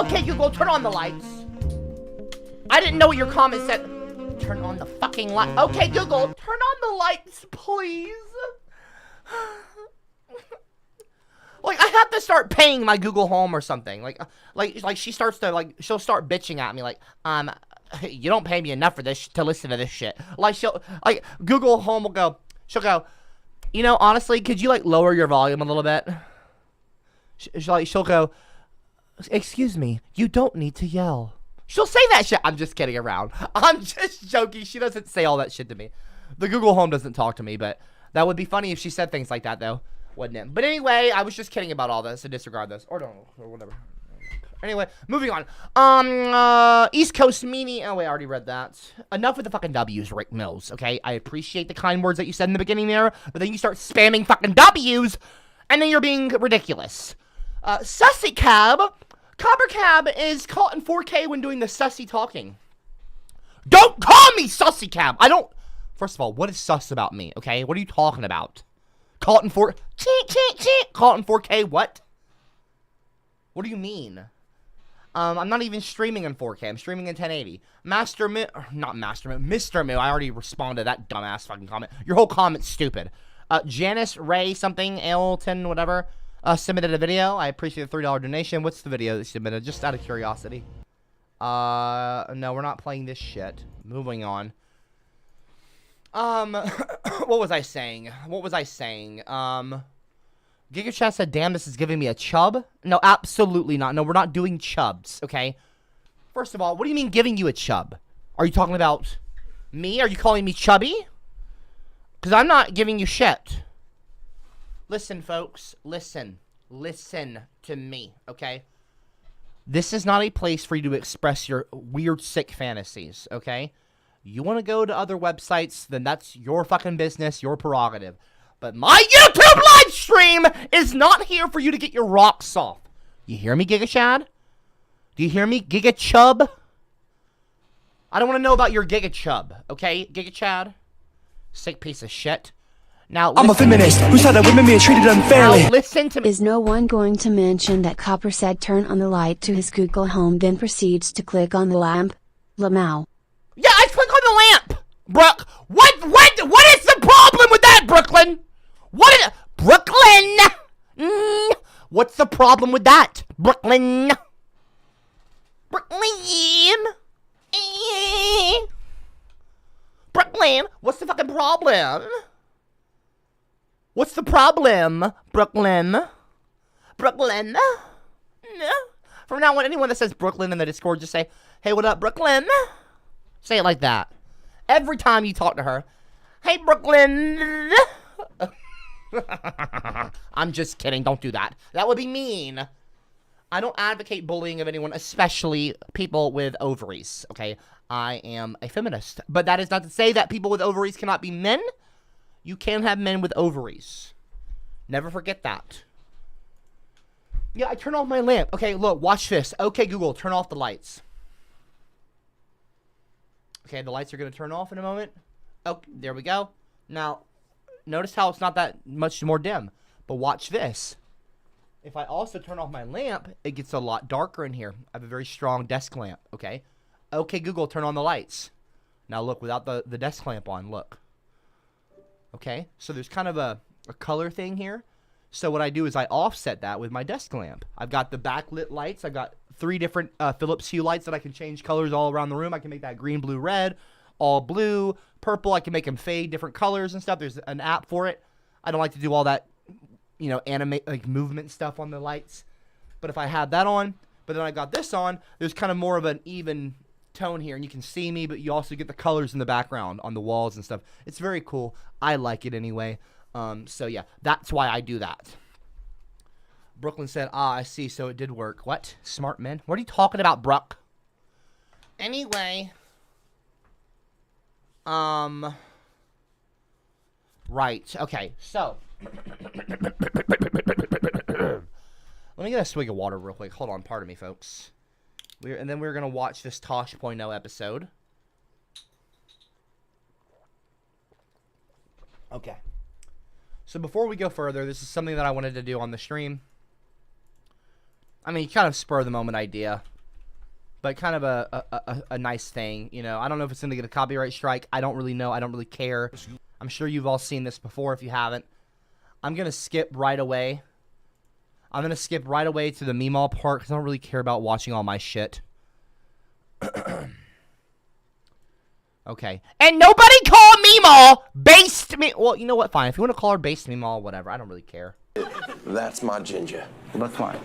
Okay, Google, turn on the lights. I didn't know what your comment said. Turn on the fucking light. Okay, Google, turn on the lights, please. Like, I have to start paying my Google Home or something. Like she starts to, like, she'll start bitching at me, like, you don't pay me enough for this to listen to this shit. Like, Google Home will go, she'll go, you know, honestly, could you, like, lower your volume a little bit? She'll go, excuse me, you don't need to yell. She'll say that shit. I'm just kidding around. I'm just joking. She doesn't say all that shit to me. The Google Home doesn't talk to me, but that would be funny if she said things like that, though, wouldn't it? But anyway, I was just kidding about all this, so disregard this. Or don't, or whatever. Anyway, moving on. East Coast Meanie. Oh, wait, I already read that. Enough with the fucking W's, Rick Mills, okay? I appreciate the kind words that you said in the beginning there, but then you start spamming fucking W's, and then you're being ridiculous. Sussy Cab. CopperCab is caught in 4K when doing the sussy talking. Don't call me Sussy Cab. I don't. First of all, what is sus about me? Okay, what are you talking about? Caught in 4. Caught in 4K. What? What do you mean? I'm not even streaming in 4K. I'm streaming in 1080. Mr. Moo. I already responded to that dumbass fucking comment. Your whole comment's stupid. Janice Ray something Elton whatever. Submitted a video. I appreciate the $3 donation. What's the video that you submitted? Just out of curiosity. No, we're not playing this shit. Moving on. What was I saying? GigaChat said, damn, this is giving me a chub. No, absolutely not. No, we're not doing chubs, okay? First of all, what do you mean giving you a chub? Are you talking about me? Are you calling me chubby? Because I'm not giving you shit. Listen, folks. Listen. Listen to me, okay? This is not a place for you to express your weird, sick fantasies, okay? You want to go to other websites, then that's your fucking business, your prerogative. But my YouTube live stream is not here for you to get your rocks off. You hear me, GigaChad? Do you hear me, GigaChub? I don't want to know about your GigaChub, okay, GigaChad? Sick piece of shit. Now, I'm a feminist who said that women being treated unfairly. Now listen to me. Is no one going to mention that Copper said turn on the light to his Google Home, then proceeds to click on the lamp? Lamau. Yeah, I click on the lamp. Brooke, what is the problem with that, Brooklyn? Brooklyn? What's the problem with that, Brooklyn? Brooklyn, what's the fucking problem? What's the problem, Brooklyn? Brooklyn? From now on, anyone that says Brooklyn in the Discord, just say, hey, what up, Brooklyn? Say it like that. Every time you talk to her, hey, Brooklyn. I'm just kidding. Don't do that. That would be mean. I don't advocate bullying of anyone, especially people with ovaries, okay? I am a feminist. But that is not to say that people with ovaries cannot be men. You can have men with ovaries. Never forget that. Yeah, I turn off my lamp. Okay, look, watch this. Okay, Google, turn off the lights. Okay, the lights are going to turn off in a moment. Oh, there we go. Now, notice how it's not that much more dim. But watch this. If I also turn off my lamp, it gets a lot darker in here. I have a very strong desk lamp, okay? Okay, Google, turn on the lights. Now, look, without the desk lamp on, look. Okay, so there's kind of a color thing here. So what I do is I offset that with my desk lamp. I've got the backlit lights. I've got 3 different Philips Hue lights that I can change colors all around the room. I can make that green, blue, red, all blue, purple. I can make them fade different colors and stuff. There's an app for it. I don't like to do all that, you know, animate, like movement stuff on the lights. But if I had that on, but then I got this on, there's kind of more of an even tone here, and you can see me, but you also get the colors in the background on the walls and stuff. It's very cool. I like it anyway. So yeah, that's why I do that. Brooklyn said, I see, so it did work. What? Smart men? What are you talking about, Brooke? Anyway. Right. Okay, so. Let me get a swig of water real quick. Hold on, pardon me, folks. And then we're gonna watch this Tosh.0 episode. Okay. So before we go further, this is something that I wanted to do on the stream. I mean, kind of spur of the moment idea, but kind of a nice thing, you know. I don't know if it's gonna get a copyright strike. I don't really know. I don't really care. I'm sure you've all seen this before. If you haven't, I'm gonna skip right away. I'm gonna skip right away to the Meemaw part because I don't really care about watching all my shit. Okay. And nobody call Meemaw based me. Well, you know what? Fine. If you want to call her based Meemaw, whatever. I don't really care. That's my ginger. That's fine.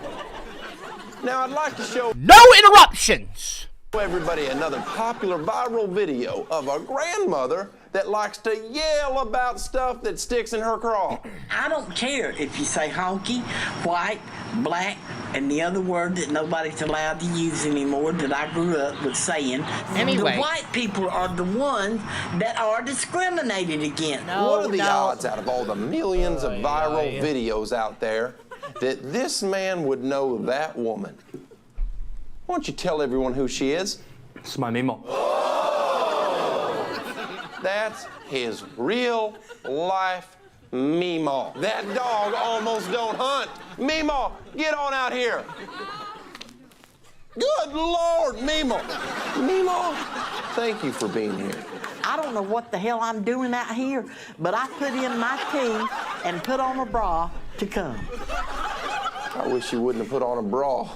Now I'd like to show no interruptions. Everybody another popular viral video of a grandmother that likes to yell about stuff that sticks in her craw. I don't care if you say honky, white, black, and the other word that nobody's allowed to use anymore that I grew up with saying. Anyway. The white people are the ones that are discriminated against. What are the odds out of all the millions of viral videos out there that this man would know that woman? Why don't you tell everyone who she is? It's my Meemaw. That's his real life Meemaw. That dog almost don't hunt. Meemaw, get on out here. Good Lord, Meemaw. Meemaw, thank you for being here. I don't know what the hell I'm doing out here, but I put in my key and put on a bra to come. I wish you wouldn't have put on a bra.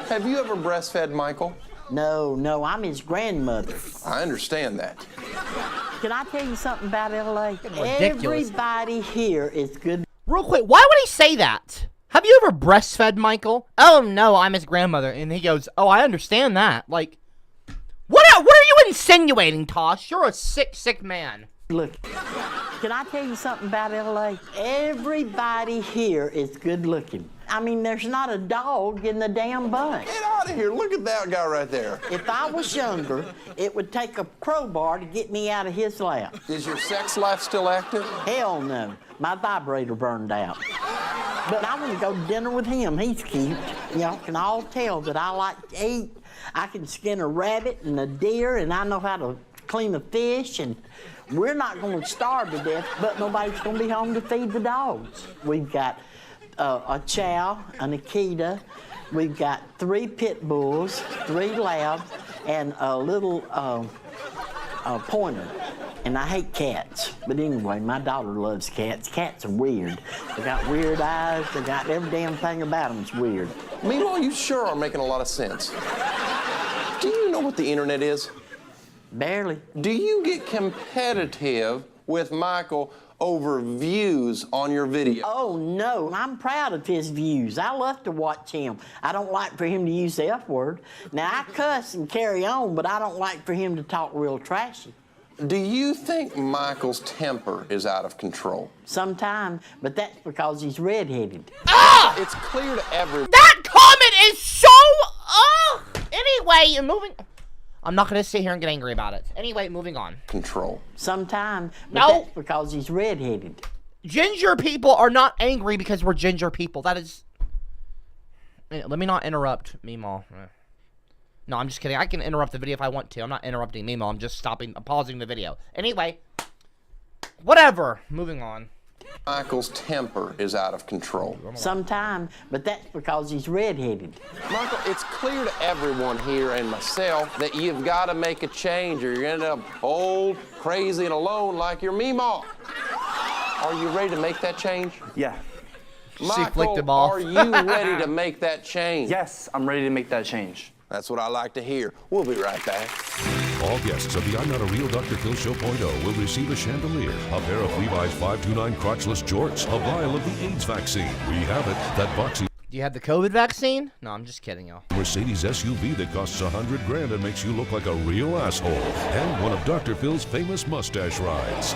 Have you ever breastfed Michael? No, I'm his grandmother. I understand that. Can I tell you something about LA? Ridiculous. Everybody here is good. Real quick, why would he say that? Have you ever breastfed Michael? Oh no, I'm his grandmother. And he goes, oh, I understand that. Like, what are you insinuating, Tosh? You're a sick man. Look, can I tell you something about LA? Everybody here is good looking. I mean, there's not a dog in the damn bunch. Get out of here. Look at that guy right there. If I was younger, it would take a crowbar to get me out of his lap. Is your sex life still active? Hell no. My vibrator burned out. But I want to go to dinner with him. He's cute. Y'all can all tell that I like to eat. I can skin a rabbit and a deer, and I know how to clean a fish, and we're not going to starve to death, but nobody's going to be home to feed the dogs. We've got a chow, an Akita. We've got 3 pit bulls, 3 labs, and a little pointer. And I hate cats. But anyway, my daughter loves cats. Cats are weird. They got weird eyes. They got every damn thing about them's weird. Meanwhile, you sure are making a lot of sense. Do you know what the internet is? Barely. Do you get competitive with Michael over views on your video? Oh, no. I'm proud of his views. I love to watch him. I don't like for him to use the F word. Now, I cuss and carry on, but I don't like for him to talk real trashy. Do you think Michael's temper is out of control? Sometime, but that's because he's redheaded. Ah! It's clear to everyone. That comment is so... Anyway, moving... I'm not going to sit here and get angry about it. Anyway, moving on. Control. Sometime, but no. That's because he's redheaded. Ginger people are not angry because we're ginger people. That is... Let me not interrupt Meemaw. No, I'm just kidding. I can interrupt the video if I want to. I'm not interrupting Meemaw. I'm just I'm pausing the video. Anyway, whatever. Moving on. Michael's temper is out of control. Sometime, but that's because he's redheaded. Michael, it's clear to everyone here and myself that you've got to make a change or you're going to end up old, crazy, and alone like your Meemaw. Are you ready to make that change? Yeah. Michael, are you ready to make that change? Yes, I'm ready to make that change. That's what I like to hear. We'll be right back. All guests of the I'm Not a Real Dr. Phil Show .0 will receive a chandelier, a pair of Levi's 529 crotchless jorts, a vial of the AIDS vaccine. We have it, that boxy. Do you have the COVID vaccine? No, I'm just kidding, y'all. Mercedes SUV that costs $100,000 and makes you look like a real asshole. And one of Dr. Phil's famous mustache rides.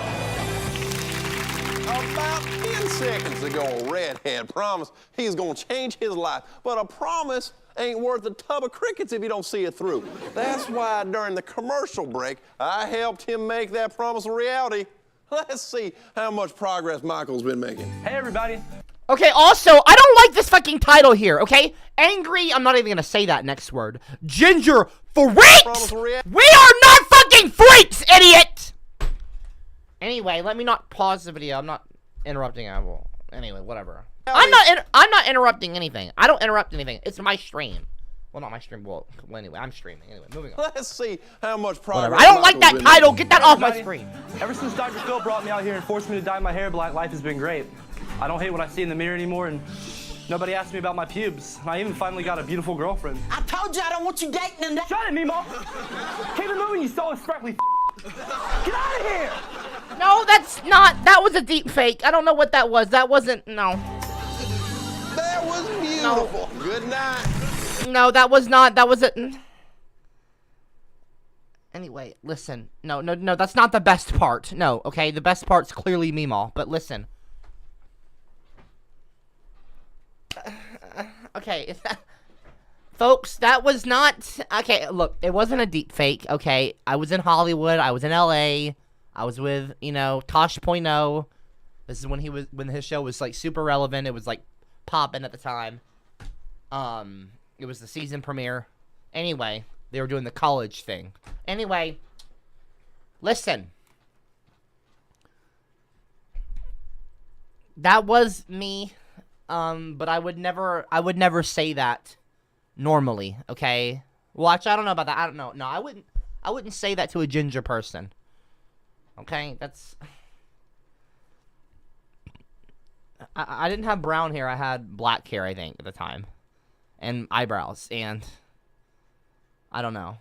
About 10 seconds ago, a redhead promised he's going to change his life. But a promise ain't worth a tub of crickets if you don't see it through. That's why during the commercial break, I helped him make that promise a reality. Let's see how much progress Michael's been making. Hey, everybody. Okay, also, I don't like this fucking title here, okay? Angry, I'm not even gonna say that next word. Ginger freaks! We are not fucking freaks, idiot! Anyway, let me not pause the video. I'm not interrupting. Anyway, whatever. I'm not interrupting anything. I don't interrupt anything. It's my stream. Well, not my stream. Well, anyway, I'm streaming. Anyway, moving on. Let's see how much progress. Whatever. I don't like that title. Get that off my screen. Ever since Dr. Phil brought me out here and forced me to dye my hair black, life has been great. I don't hate what I see in the mirror anymore, and nobody asks me about my pubes. I even finally got a beautiful girlfriend. I told you I don't want you dating and that. Shut it, Mimo! Keep it moving, you stole a sparkly. Get out of here! No, that's not. That was a deep fake. I don't know what that was. That wasn't. No. That was beautiful. No. Good night. No, that was not. That was it. Anyway, listen. No, that's not the best part. No, okay? The best part's clearly Meemaw, but listen. Okay. Folks, that was not... Okay, look, it wasn't a deep fake, okay? I was in Hollywood. I was in LA. I was with, you know, Tosh.0. This is when when his show was, like, super relevant. It was, like, popping at the time. It was the season premiere. Anyway, they were doing the college thing. Anyway, listen. That was me, but I would never say that normally, okay? Watch, I don't know about that. I don't know. No, I wouldn't say that to a ginger person. Okay? That's... I didn't have brown hair. I had black hair, I think, at the time. And eyebrows, and I don't know.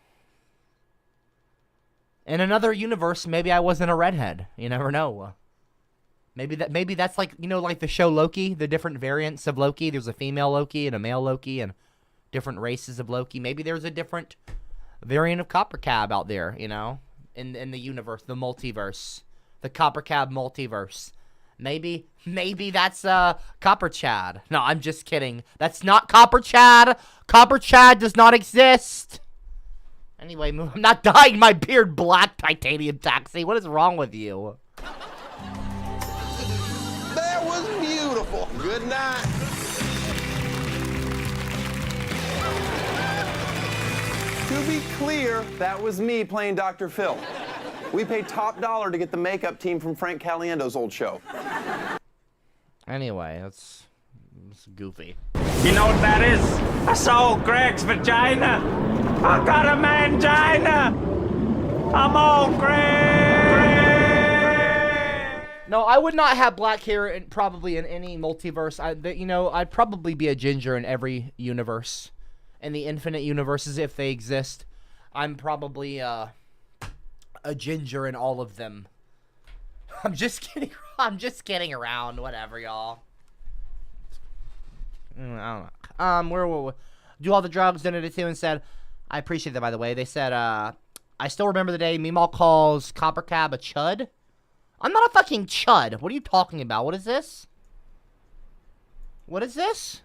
In another universe, maybe I wasn't a redhead. You never know. Maybe that's like, you know, like the show Loki, the different variants of Loki. There's a female Loki and a male Loki and different races of Loki. Maybe there's a different variant of CopperCab out there, you know, in the universe, the multiverse, the CopperCab multiverse. Maybe that's Copper Chad. No, I'm just kidding. That's not Copper Chad. Copper Chad does not exist. Anyway, I'm not dyeing my beard black, Titanium Taxi. What is wrong with you? That was beautiful. Good night. To be clear, that was me playing Dr. Phil. We paid top dollar to get the makeup team from Frank Caliendo's old show. Anyway, that's goofy. You know what that is? That's old Greg's vagina. I got a mangina. I'm old Greg. No, I would not have black hair probably in any multiverse. I'd probably be a ginger in every universe. In the infinite universes, if they exist. I'm probably, a ginger in all of them. I'm just kidding. I'm just kidding around. Whatever, y'all. I don't know. Where do all the drugs, donated to, and said, I appreciate that, by the way. They said, I still remember the day Meemaw calls CopperCab a chud. I'm not a fucking chud. What are you talking about? What is this? What is this?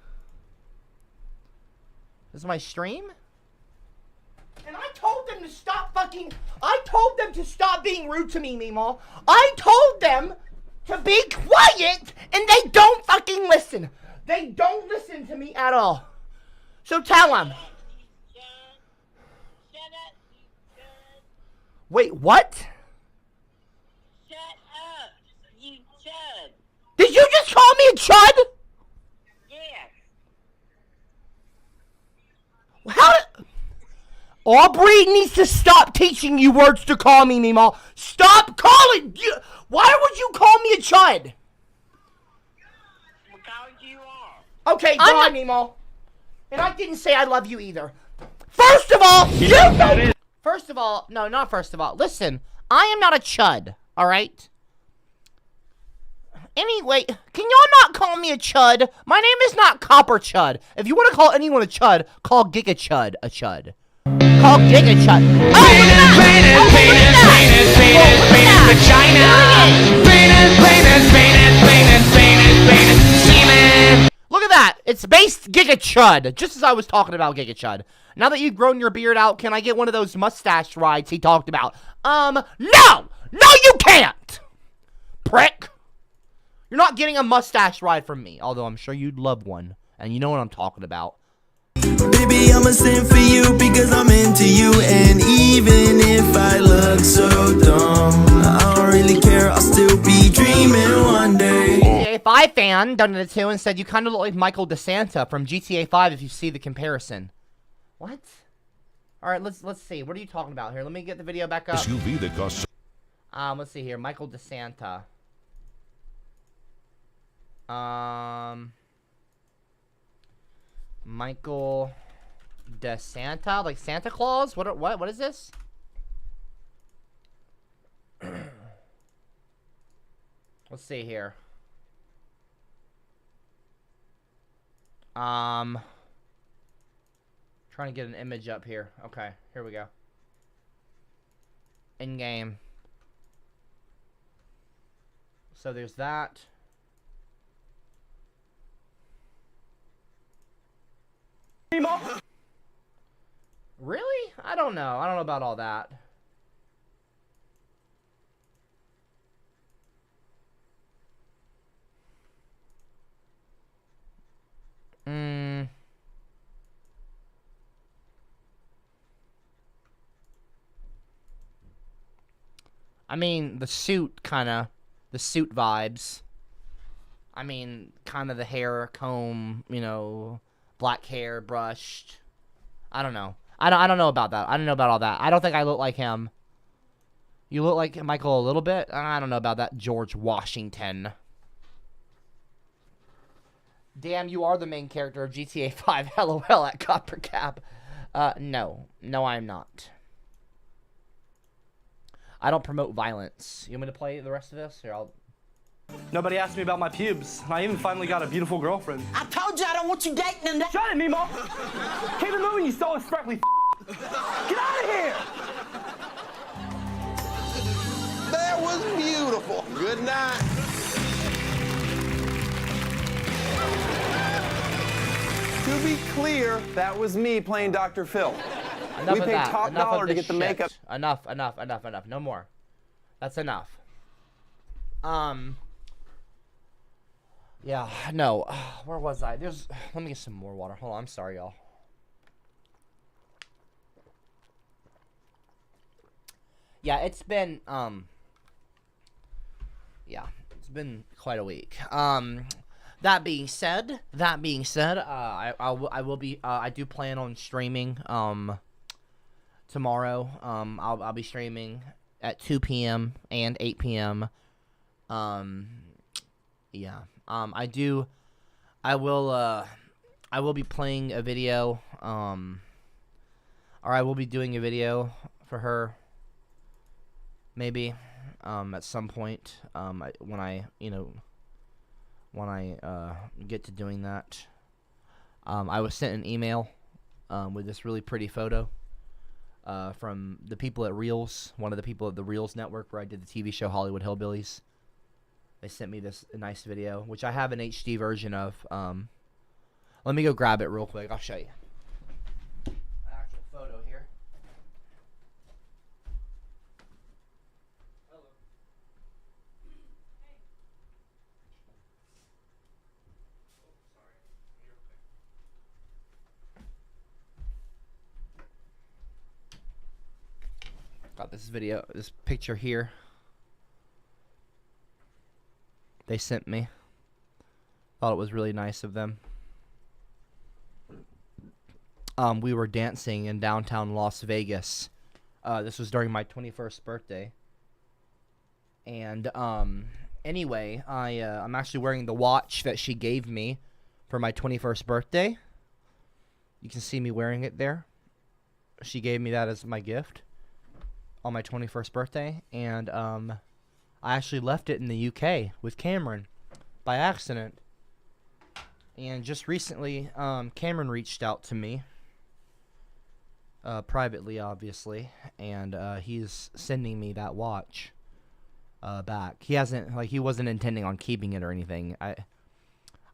This is my stream? And I told them to stop being rude to me, Meemaw. I told them to be quiet, and they don't fucking listen. They don't listen to me at all. So tell them. Wait, what? Shut up, you chud. Did you just call me a chud? Yes. How did... Aubrey needs to stop teaching you words to call me, Meemaw. Stop calling you. Why would you call me a chud? Because you are. Okay, bye, Meemaw. And I didn't say I love you either. First of all, First of all, no, not first of all. Listen, I am not a chud, all right? Anyway, can y'all not call me a chud? My name is not Copper Chud. If you want to call anyone a chud, call Giga Chud a chud. Call Giga Chud. Oh, look at that! Look at that! It's based Giga Chud, just as I was talking about Giga Chud. Now that you've grown your beard out, can I get one of those mustache rides he talked about? No! No, you can't! Prick! You're not getting a mustache ride from me, although I'm sure you'd love one, and you know what I'm talking about. Baby, I'ma sing for you because I'm into you. And even if I look so dumb, I don't really care, I'll still be dreaming one day. GTA 5 fan donated 2 and said you kind of look like Michael DeSanta from GTA 5 if you see the comparison. What? Alright, let's see. What are you talking about here? Let me get the video back up. SUV that costs... Let's see here. Michael DeSanta. Michael DeSanta? Like Santa Claus? What is this? Let's see here. Trying to get an image up here. Okay, here we go. In game. So there's that. Really? I don't know. I don't know about all that. I mean, the suit vibes. I mean, kind of the hair, comb, you know, black hair, brushed. I don't know. I don't know about that. I don't know about all that. I don't think I look like him. You look like Michael a little bit. I don't know about that. George Washington. Damn, you are the main character of GTA 5. LOL at CopperCab. No. No, I'm not. I don't promote violence. You want me to play the rest of this? Here, I'll... Nobody asked me about my pubes, and I even finally got a beautiful girlfriend. I told you I don't want you dating in that. Shut it, Mimo! Keep it moving, you so freckly. Get out of here! That was beautiful. Good night. To be clear, that was me playing Dr. Phil. Enough we of paid that. top Enough dollar of to this get the shit. makeup. Enough. No more. That's enough. Yeah, no. Where was I? Let me get some more water. Hold on, I'm sorry, y'all. Yeah, it's been, yeah, it's been quite a week. That being said, I will be, I do plan on streaming, tomorrow. I'll be streaming at 2 p.m. and 8 p.m. Yeah. I will be playing a video, or I will be doing a video for her, maybe, at some point, when I get to doing that. I was sent an email, with this really pretty photo, from the people at Reels, one of the people at the Reels network where I did the TV show Hollywood Hillbillies. They sent me this nice video, which I have an HD version of. Let me go grab it real quick. I'll show you. Actual photo here. Hello. Hey. Oh, sorry. You're okay. Got this video, this picture here. They sent me. Thought it was really nice of them. We were dancing in downtown Las Vegas. This was during my 21st birthday. And anyway, I'm actually wearing the watch that she gave me for my 21st birthday. You can see me wearing it there. She gave me that as my gift on my 21st birthday, and I actually left it in the UK with Cameron by accident. And just recently, Cameron reached out to me, privately, obviously, and he's sending me that watch back. He wasn't intending on keeping it or anything. I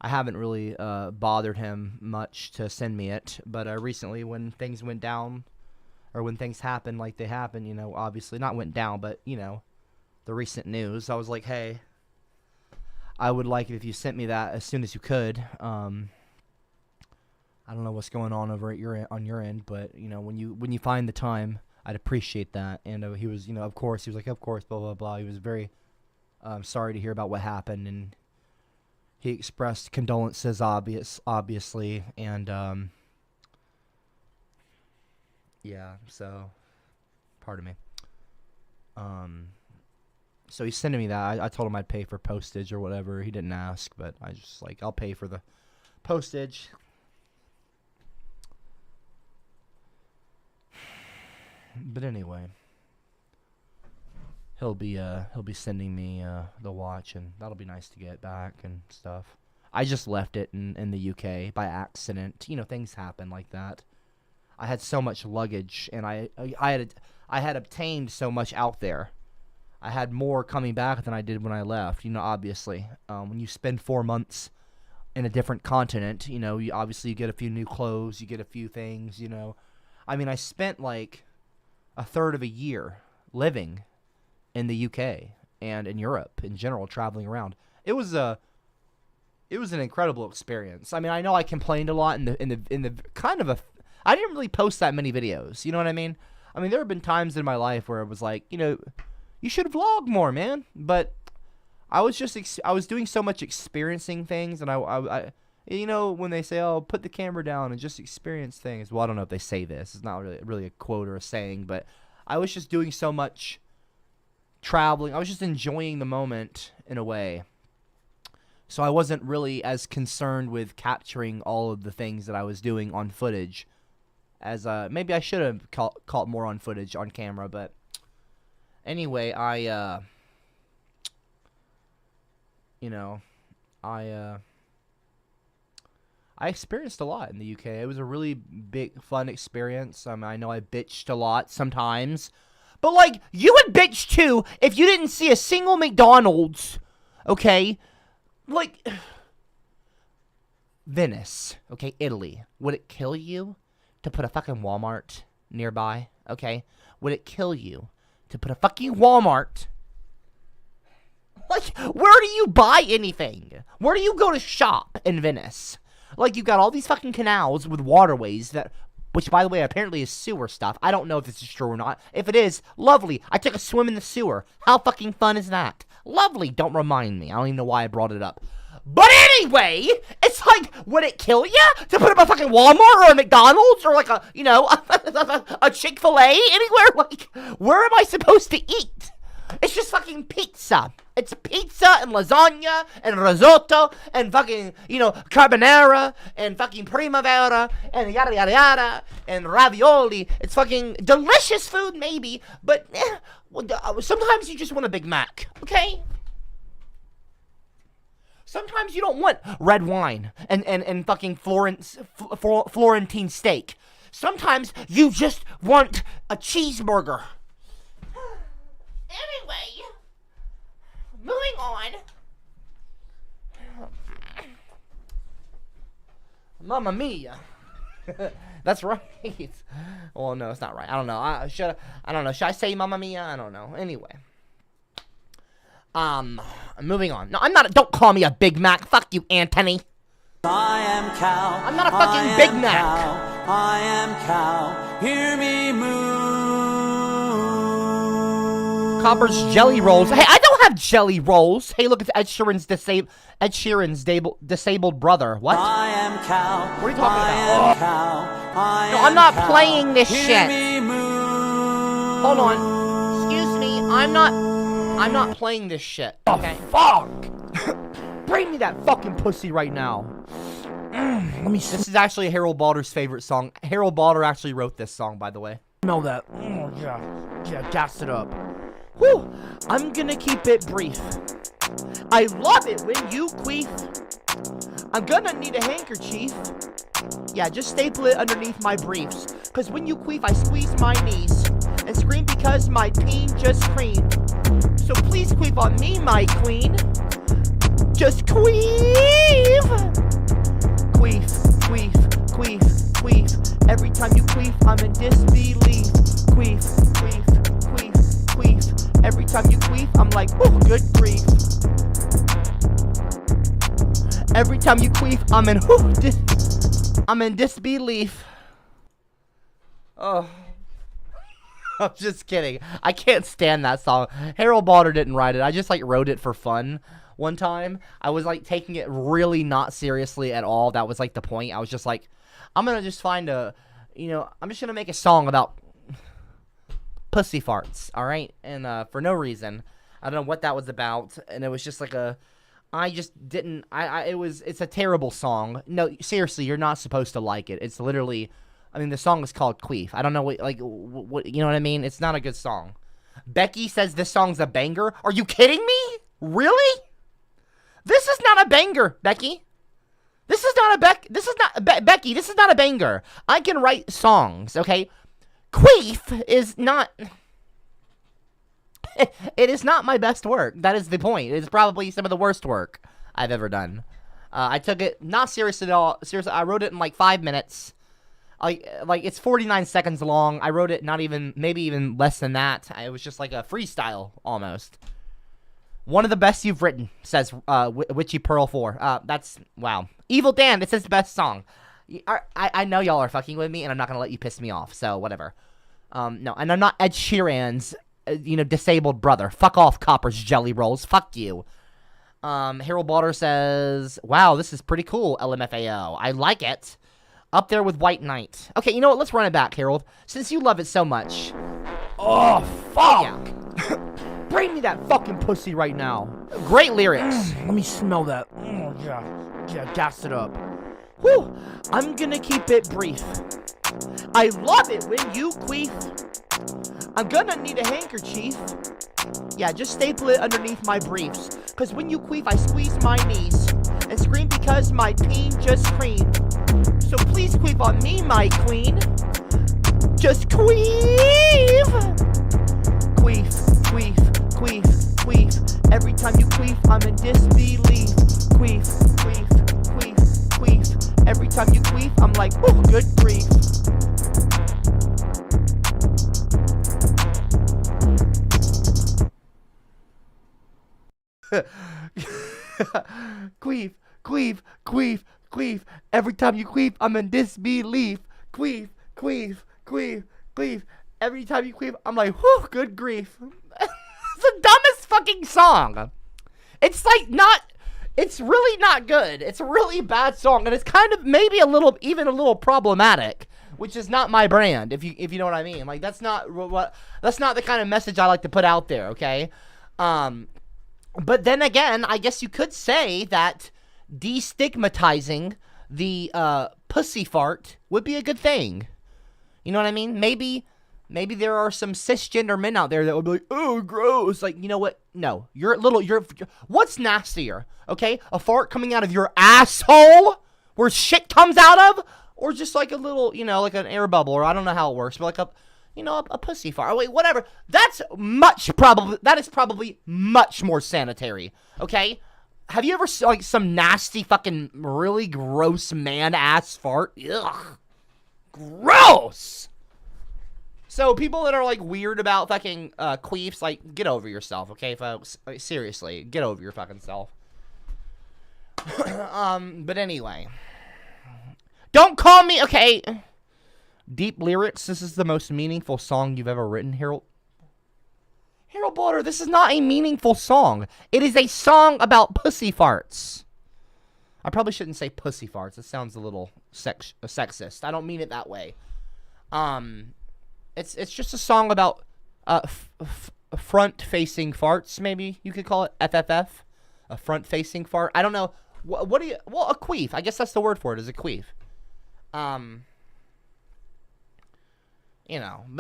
haven't really bothered him much to send me it, but recently when things went down, or when things happened like they happened, you know, obviously, not went down, but, you know, the recent news, I was like, hey, I would like it if you sent me that as soon as you could. I don't know what's going on over at on your end, but you know, when you find the time, I'd appreciate that. And he was, you know, of course, he was like, of course, blah blah blah. He was very sorry to hear about what happened, and he expressed condolences, obviously, and yeah. So, pardon me. So he's sending me that. I told him I'd pay for postage or whatever. He didn't ask, but I just like, I'll pay for the postage. But anyway, he'll be sending me the watch, and that'll be nice to get back and stuff. I just left it in the UK by accident. You know, things happen like that. I had so much luggage, and I had obtained so much out there. I had more coming back than I did when I left. You know, obviously, when you spend 4 months in a different continent, you know, you get a few new clothes, you get a few things. You know, I mean, I spent like a third of a year living in the UK and in Europe in general, traveling around. It was an incredible experience. I mean, I know I complained a lot in the kind of a. I didn't really post that many videos. You know what I mean? I mean, there have been times in my life where it was like, you know, you should vlog more, man. But I was just I was doing so much experiencing things, and I you know, when they say, "Oh, put the camera down and just experience things." Well, I don't know if they say this. It's not really a quote or a saying, but I was just doing so much traveling. I was just enjoying the moment in a way. So I wasn't really as concerned with capturing all of the things that I was doing on footage as maybe I should have caught more on footage on camera, but anyway, I experienced a lot in the UK. It was a really big, fun experience. I know I bitched a lot sometimes. But, like, you would bitch, too, if you didn't see a single McDonald's, okay? Like, Venice, okay, Italy. Would it kill you to put a fucking Walmart nearby, okay? Would it kill you to put a fucking Walmart? Like, where do you buy anything? Where do you go to shop in Venice? Like, you've got all these fucking canals with waterways that, which, by the way, apparently is sewer stuff. I don't know if this is true or not. If it is, lovely. I took a swim in the sewer. How fucking fun is that? Lovely. Don't remind me. I don't even know why I brought it up. But anyway, it's like, would it kill you to put up a fucking Walmart or a McDonald's or like a, you know, a Chick-fil-A anywhere? Like, where am I supposed to eat? It's just fucking pizza. It's pizza and lasagna and risotto and fucking, you know, carbonara and fucking primavera and yada yada yada and ravioli. It's fucking delicious food maybe, but sometimes you just want a Big Mac, okay? Sometimes you don't want red wine and fucking Florentine steak. Sometimes you just want a cheeseburger. Anyway, moving on. Mamma mia. That's right. Well, no, it's not right. I don't know. I don't know. Should I say Mamma mia? I don't know. Anyway. Moving on. No, I'm not. Don't call me a Big Mac. Fuck you, Anthony. I am cow. I'm not a fucking Big Mac. Cow. I am cow. Hear me moo. Copper's jelly rolls. Hey, I don't have jelly rolls. Hey, look, it's Ed Sheeran's disabled brother. What? I am cow. What are you talking about? No, I'm not playing this shit. Hold on. Excuse me. I'm not playing this shit. Okay. Oh, fuck. Bring me that fucking pussy right now. Let me see. This is actually Harold Balder's favorite song. Harold Balder actually wrote this song, by the way. Smell that. Oh, yeah. Yeah, gas it up. Whew. I'm gonna keep it brief. I love it when you queef. I'm gonna need a handkerchief. Yeah, just staple it underneath my briefs. Cause when you queef, I squeeze my knees and scream because my peen just screamed. So please queef on me, my queen. Just queef. Queef, queef, queef, queef. Every time you queef, I'm in disbelief. Queef, queef, queef, queef. Every time you queef, I'm like, oh, good grief. Every time you queef, I'm in disbelief. Oh. I'm just kidding. I can't stand that song. Harold Balder didn't write it. I just like wrote it for fun one time. I was like taking it really not seriously at all. That was like the point. I was just like, I'm gonna just find a, I'm just gonna make a song about pussy farts, all right? And for no reason. I don't know what that was about. And it was just like it's a terrible song. No, seriously, you're not supposed to like it. It's literally, the song is called Queef. I don't know what, you know what I mean? It's not a good song. Becky says this song's a banger. Are you kidding me? Really? This is not a banger, Becky. This is not Becky, this is not a banger. I can write songs, okay? Queef is not... It is not my best work. That is the point. It is probably some of the worst work I've ever done. I took it not seriously at all. Seriously, I wrote it in like 5 minutes. Like it's 49 seconds long. I wrote it maybe even less than that. It was just like a freestyle almost. One of the best you've written, says Witchy Pearl 4. That's, wow. Evil Dan, it says best song. I know y'all are fucking with me, and I'm not going to let you piss me off, so whatever. No, and I'm not Ed Sheeran's, disabled brother. Fuck off, Copper's Jelly Rolls. Fuck you. Harold Balder says, wow, this is pretty cool, LMFAO. I like it. Up there with White Knight. Okay, you know what? Let's run it back, Harold. Since you love it so much. Oh, fuck! Yeah. Bring me that fucking pussy right now. Great lyrics. Let me smell that. Oh, yeah, gas it up. Whew. I'm gonna keep it brief. I love it when you queef. I'm gonna need a handkerchief. Yeah, just staple it underneath my briefs. Cause when you queef, I squeeze my knees and scream because my peen just screamed. So please queef on me, my queen. Just queef. Queef, queef, queef, queef. Every time you queef, I'm in disbelief. Queef, queef, queef, queef. Every time you queef, I'm like, oh, good grief. Queef, queef, queef, queef. Every time you queef, I'm in disbelief. Queef, queef, queef, queef. Every time you queef, I'm like, whew, good grief. It's the dumbest fucking song. It's like it's really not good. It's a really bad song, and it's kind of maybe even a little problematic, which is not my brand, if you know what I mean. Like, that's not the kind of message I like to put out there, okay? But then again, I guess you could say that destigmatizing the pussy fart would be a good thing. You know what I mean? Maybe there are some cisgender men out there that would be like, oh, gross. Like, you know what? No. What's nastier, okay? A fart coming out of your asshole where shit comes out of? Or just like a little, like an air bubble, or I don't know how it works, but like a pussy fart. Oh, wait, whatever. That is probably much more sanitary, okay? Have you ever seen, like, some nasty fucking really gross man-ass fart? Ugh. Gross! So people that are, like, weird about fucking queefs, like, get over yourself, okay, folks? Like, seriously, get over your fucking self. But anyway. Don't call me, okay. Deep lyrics, this is the most meaningful song you've ever written, Harold. Harold Balder, this is not a meaningful song. It is a song about pussy farts. I probably shouldn't say pussy farts. It sounds a little sexist. I don't mean it that way. It's just a song about front-facing farts, maybe you could call it FFF. A front-facing fart. I don't know. What do you... Well, a queef. I guess that's the word for it, is a queef. But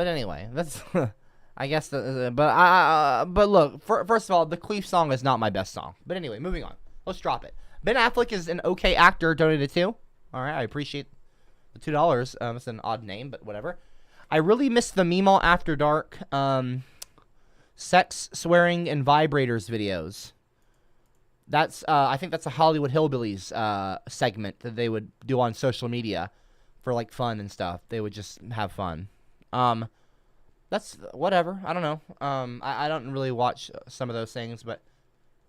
anyway, that's... I guess, but look, first of all, the Queef song is not my best song. But anyway, moving on. Let's drop it. Ben Affleck is an okay actor, donated too. All right, I appreciate the $2. It's an odd name, but whatever. I really miss the Meemaw After Dark sex, swearing, and vibrators videos. That's, I think that's a Hollywood Hillbillies segment that they would do on social media for, like, fun and stuff. They would just have fun. That's whatever. I don't know. I don't really watch some of those things, but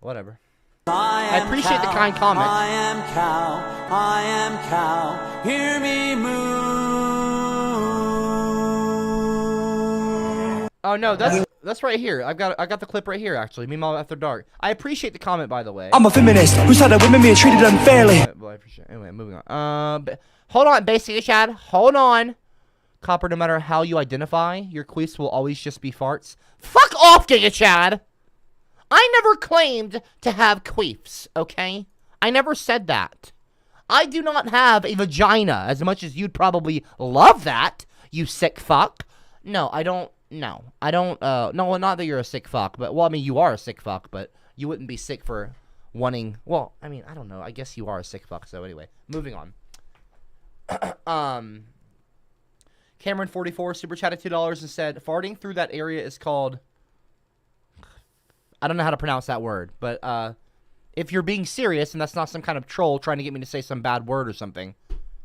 whatever. I appreciate the kind comment. I am cow, I am cow, hear me moo. Oh no, that's right here. I got the clip right here actually. Meanwhile After Dark. I appreciate the comment, by the way. I'm a feminist who said that women being treated unfairly. Well, I appreciate. Anyway, moving on. Hold on, basically, Chad. Hold on. Copper, no matter how you identify, your queefs will always just be farts. Fuck off, Giga Chad! I never claimed to have queefs, okay? I never said that. I do not have a vagina, as much as you'd probably love that, you sick fuck. No, I don't, no. I don't, no, well, not that you're a sick fuck, but, well, I mean, you are a sick fuck, but you wouldn't be sick for wanting, well, I mean, I don't know. I guess you are a sick fuck, so anyway. Moving on. Cameron44 super chatted $2 and said, farting through that area is called, I don't know how to pronounce that word, but if you're being serious and that's not some kind of troll trying to get me to say some bad word or something,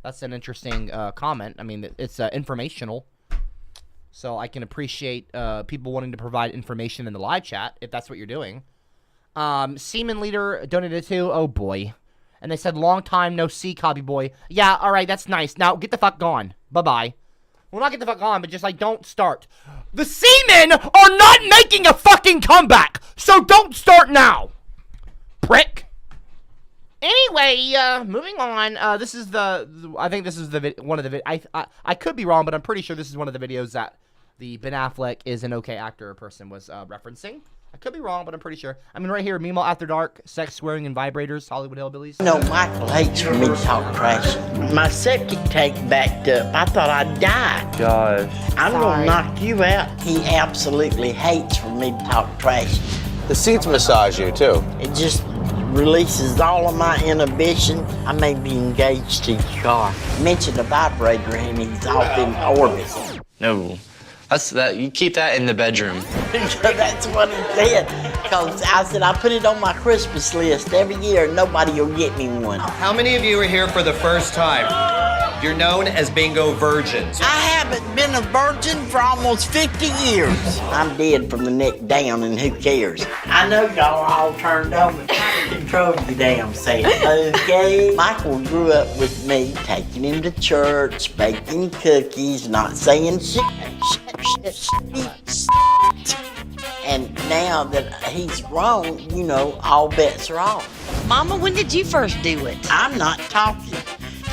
that's an interesting comment. I mean, it's informational, so I can appreciate people wanting to provide information in the live chat if that's what you're doing. Seaman Leader donated to, oh boy, and they said, long time no see, Copy Boy. Yeah, all right, that's nice. Now get the fuck gone. Bye-bye. Well, not get the fuck on, but just, like, don't start. The Seamen are not making a fucking comeback, so don't start now, prick. Anyway, moving on. This is I think this is one of the I could be wrong, but I'm pretty sure this is one of the videos that the Ben Affleck is an okay actor person was referencing. I could be wrong, but I'm pretty sure. I mean, right here, Meanwhile After Dark, sex, swearing, and vibrators, Hollywood Hillbillies. No, Michael hates for me to talk trash. My septic tank backed up. I thought I'd die. Gosh. I'm gonna knock you out. He absolutely hates for me to talk trash. The seats massage you, too. It just releases all of my inhibition. I may be engaged to your car. Mention a vibrator and he's off in orbit. No. You keep that in the bedroom. That's what he said. Because I said I put it on my Christmas list every year. Nobody will get me one. How many of you are here for the first time? You're known as bingo virgins. I haven't been a virgin for almost 50 years. I'm dead from the neck down, and who cares? I know y'all are all turned on, but try to control your damn self, okay? Michael grew up with me, taking him to church, baking cookies, not saying shit. And now that he's grown, you know, all bets are off. Mama, when did you first do it? I'm not talking.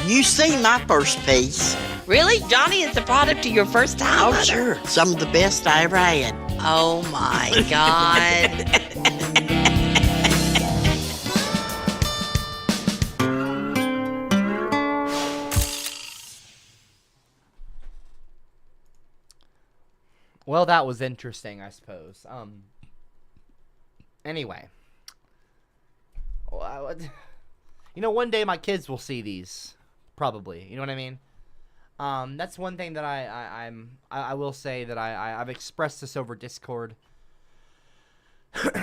You see my first piece. Really? Johnny is the product of your first time? Oh, sure. Some of the best I ever had. Oh, my God. Well, that was interesting, I suppose. Anyway. You know, one day my kids will see these. Probably. You know what I mean? That's one thing that I will say that I've expressed this over Discord.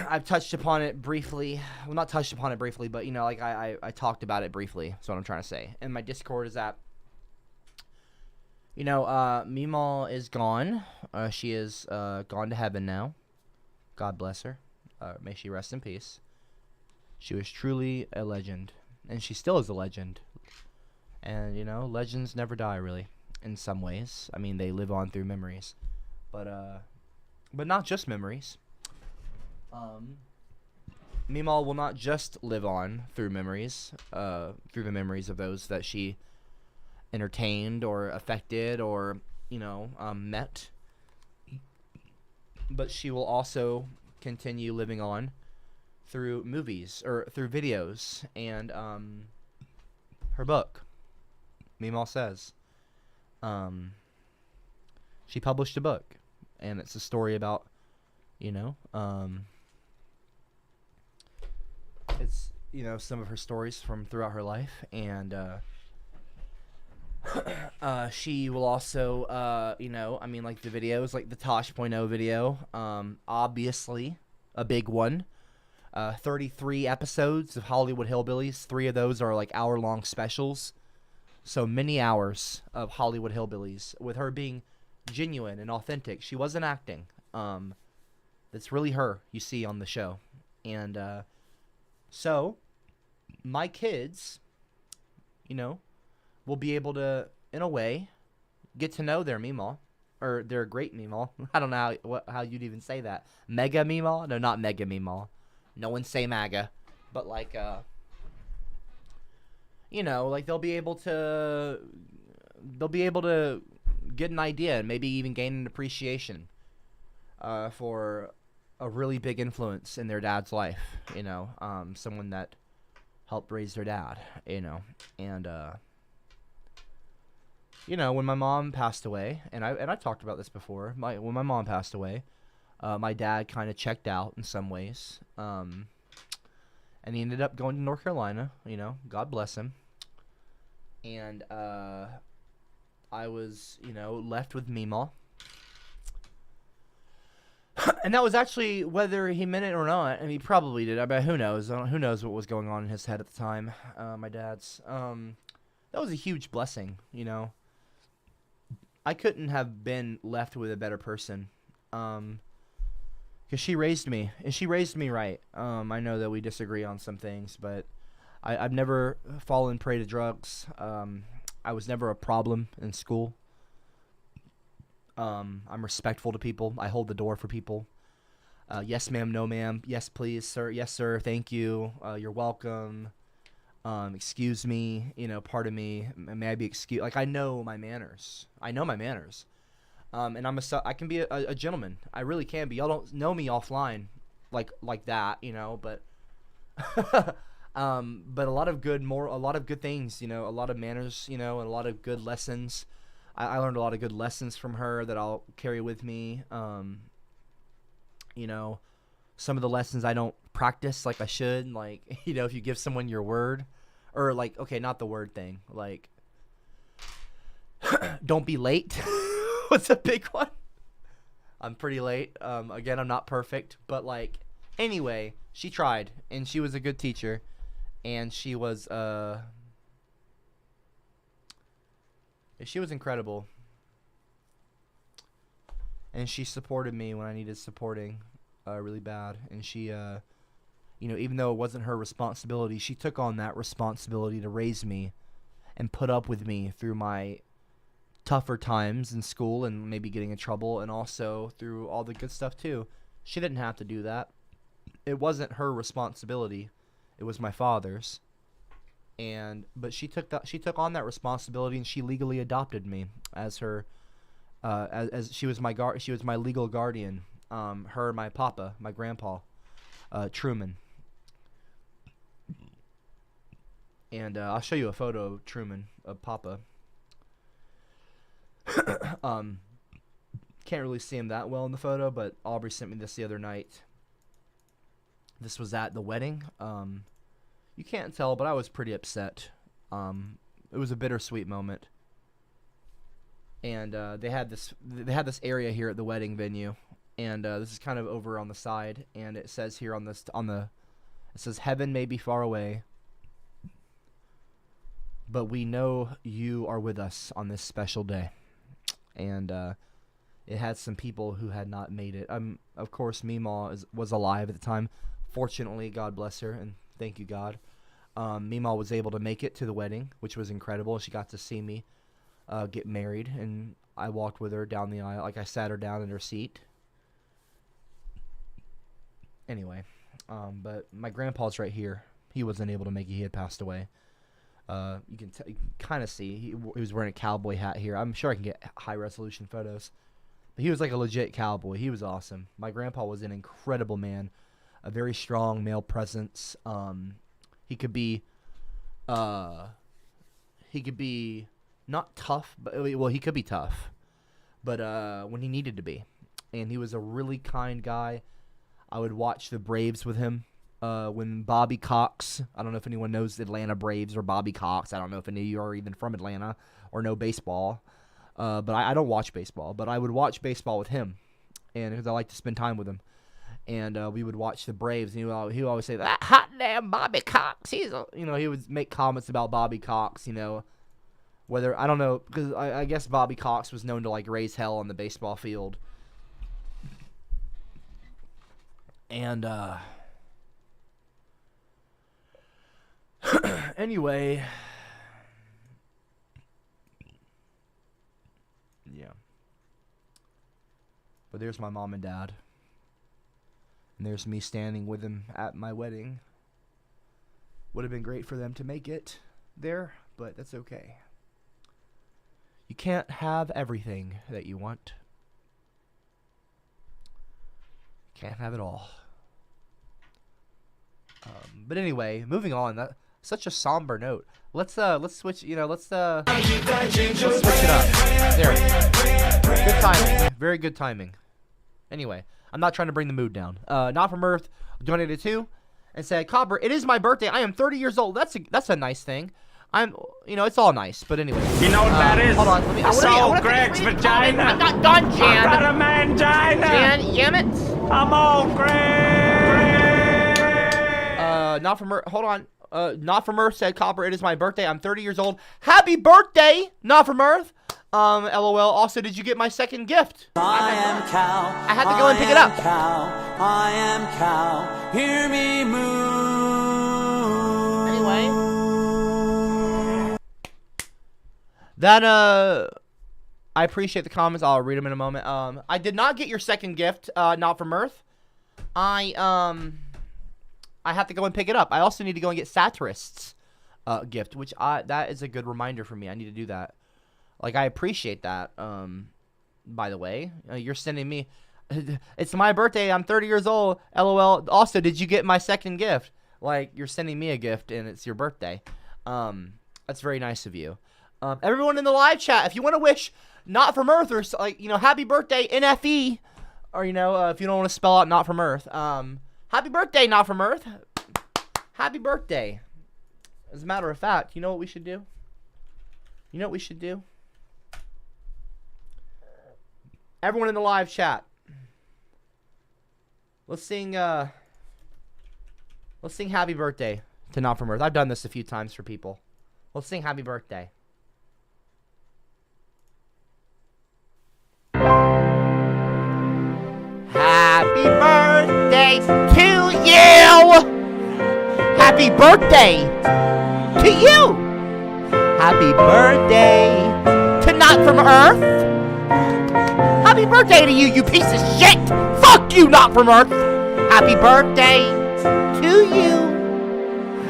I've touched upon it briefly. Well, not touched upon it briefly, but, you know, like, I talked about it briefly. That's what I'm trying to say. And my Discord is that, you know, Meemaw is gone. She is gone to heaven now. God bless her. May she rest in peace. She was truly a legend. And she still is a legend. And, you know, legends never die, really, in some ways. I mean, they live on through memories. But not just memories. Meemaw will not just live on through memories, through the memories of those that she entertained or affected or, you know, met. But she will also continue living on through movies, or through videos, and her book. Meemaw Says. She published a book, and it's a story about, you know, it's, you know, some of her stories from throughout her life, and she will also, you know, I mean, like the videos, like the Tosh.0 video, obviously a big one. 33 episodes of Hollywood Hillbillies. 3 of those are like hour-long specials. So many hours of Hollywood Hillbillies with her being genuine and authentic. She wasn't acting. That's really her you see on the show. And So, my kids, will be able to, in a way, get to know their Meemaw, or their great Meemaw. I don't know how you'd even say that. Mega Meemaw? No, not Mega Meemaw. No one say MAGA. But like, they'll be able to get an idea and maybe even gain an appreciation for a really big influence in their dad's life. Someone that helped raise their dad. And when my mom passed away, and I talked about this before. When my mom passed away, my dad kind of checked out in some ways, and he ended up going to North Carolina. God bless him. And I was, left with Meemaw. And that was actually, whether he meant it or not, and he probably did. I bet who knows? Who knows what was going on in his head at the time? My dad's. That was a huge blessing. I couldn't have been left with a better person. Because she raised me, and she raised me right. I know that we disagree on some things, but I've never fallen prey to drugs. I was never a problem in school. I'm respectful to people. I hold the door for people. Yes, ma'am. No, ma'am. Yes, please, sir. Yes, sir. Thank you. You're welcome. Excuse me. Pardon me. May I be excused? Like, I know my manners. And I can be a gentleman. I really can be. Y'all don't know me offline like that, but but a lot of good things, a lot of manners, and a lot of good lessons. I learned a lot of good lessons from her that I'll carry with me. Some of the lessons I don't practice like I should. Like, if you give someone your word, or like, okay, not the word thing. Like, don't be late. What's a big one? I'm pretty late. Again, I'm not perfect, but like, anyway, she tried, and she was a good teacher, and she was incredible, and she supported me when I needed supporting, really bad. And she, even though it wasn't her responsibility, she took on that responsibility to raise me and put up with me through my tougher times in school and maybe getting in trouble, and also through all the good stuff too. She didn't have to do that. It wasn't her responsibility. It was my father's. But she took on that responsibility, and she legally adopted me as her, as she was my legal guardian. Her, my papa, my grandpa, Truman. And I'll show you a photo of Truman, of Papa. Can't really see him that well in the photo, but Aubrey sent me this the other night. This was at the wedding. You can't tell, but I was pretty upset. It was a bittersweet moment. And they had this area here at the wedding venue, and this is kind of over on the side, and it says here it says, "Heaven may be far away, but we know you are with us on this special day." And it had some people who had not made it. Of course, Meemaw was alive at the time. Fortunately, God bless her, and thank you, God. Meemaw was able to make it to the wedding, which was incredible. She got to see me get married, and I walked with her down the aisle. Like, I sat her down in her seat. Anyway, but my grandpa's right here. He wasn't able to make it. He had passed away. You can kind of see he was wearing a cowboy hat here. I'm sure I can get high resolution photos, but he was like a legit cowboy. He was awesome. My grandpa was an incredible man, a very strong male presence. He could be not tough, but he could be tough, but when he needed to be. And he was a really kind guy. I would watch the Braves with him. When Bobby Cox, I don't know if anyone knows the Atlanta Braves or Bobby Cox. I don't know if any of you are even from Atlanta or know baseball. But I don't watch baseball, but I would watch baseball with him, and because I like to spend time with him. And we would watch the Braves, and he would always say, "That hot damn Bobby Cox." He would make comments about Bobby Cox, whether, I don't know, because I guess Bobby Cox was known to like raise hell on the baseball field. And Anyway. Yeah. But there's my mom and dad. And there's me standing with them at my wedding. Would have been great for them to make it there, but that's okay. You can't have everything that you want. Can't have it all. But anyway, moving on. That such a somber note. Let's switch. Let's switch it up. There. Good timing. Very good timing. Anyway, I'm not trying to bring the mood down. Not From Earth donated too, and said, Copper, it is my birthday. I am 30 years old. That's a nice thing. It's all nice, but anyway. You know what that is? Hold on, let me. I saw Greg's vagina. I'm not done, Jan. I got a mangina. Jan, damn it. I'm on Greg. Not From Earth. Hold on. Not From Earth said, Copper, it is my birthday. I'm 30 years old. Happy birthday, Not From Earth. LOL. Also, did you get my second gift? I am cow. I had to go and pick it up. Cow. I am cow. Hear me moo. Anyway. That, I appreciate the comments. I'll read them in a moment. I did not get your second gift, Not From Earth. I have to go and pick it up. I also need to go and get Satirist's gift, which that is a good reminder for me. I need to do that. Like, I appreciate that. By the way, you're sending me. It's my birthday. I'm 30 years old. LOL. Also, did you get my second gift? Like, you're sending me a gift and it's your birthday. That's very nice of you. Everyone in the live chat, if you want to wish Not From Earth or happy birthday NFE, or if you don't want to spell out Not From Earth, happy birthday Not From Earth. Happy birthday. As a matter of fact, you know what we should do? You know what we should do? Everyone in the live chat, let's sing Happy Birthday to Not From Earth. I've done this a few times for people. Let's sing Happy Birthday. Happy birthday to you! Happy birthday to you! Happy birthday to Not From Earth! Happy birthday to you, you piece of shit! Fuck you, Not From Earth! Happy birthday to you!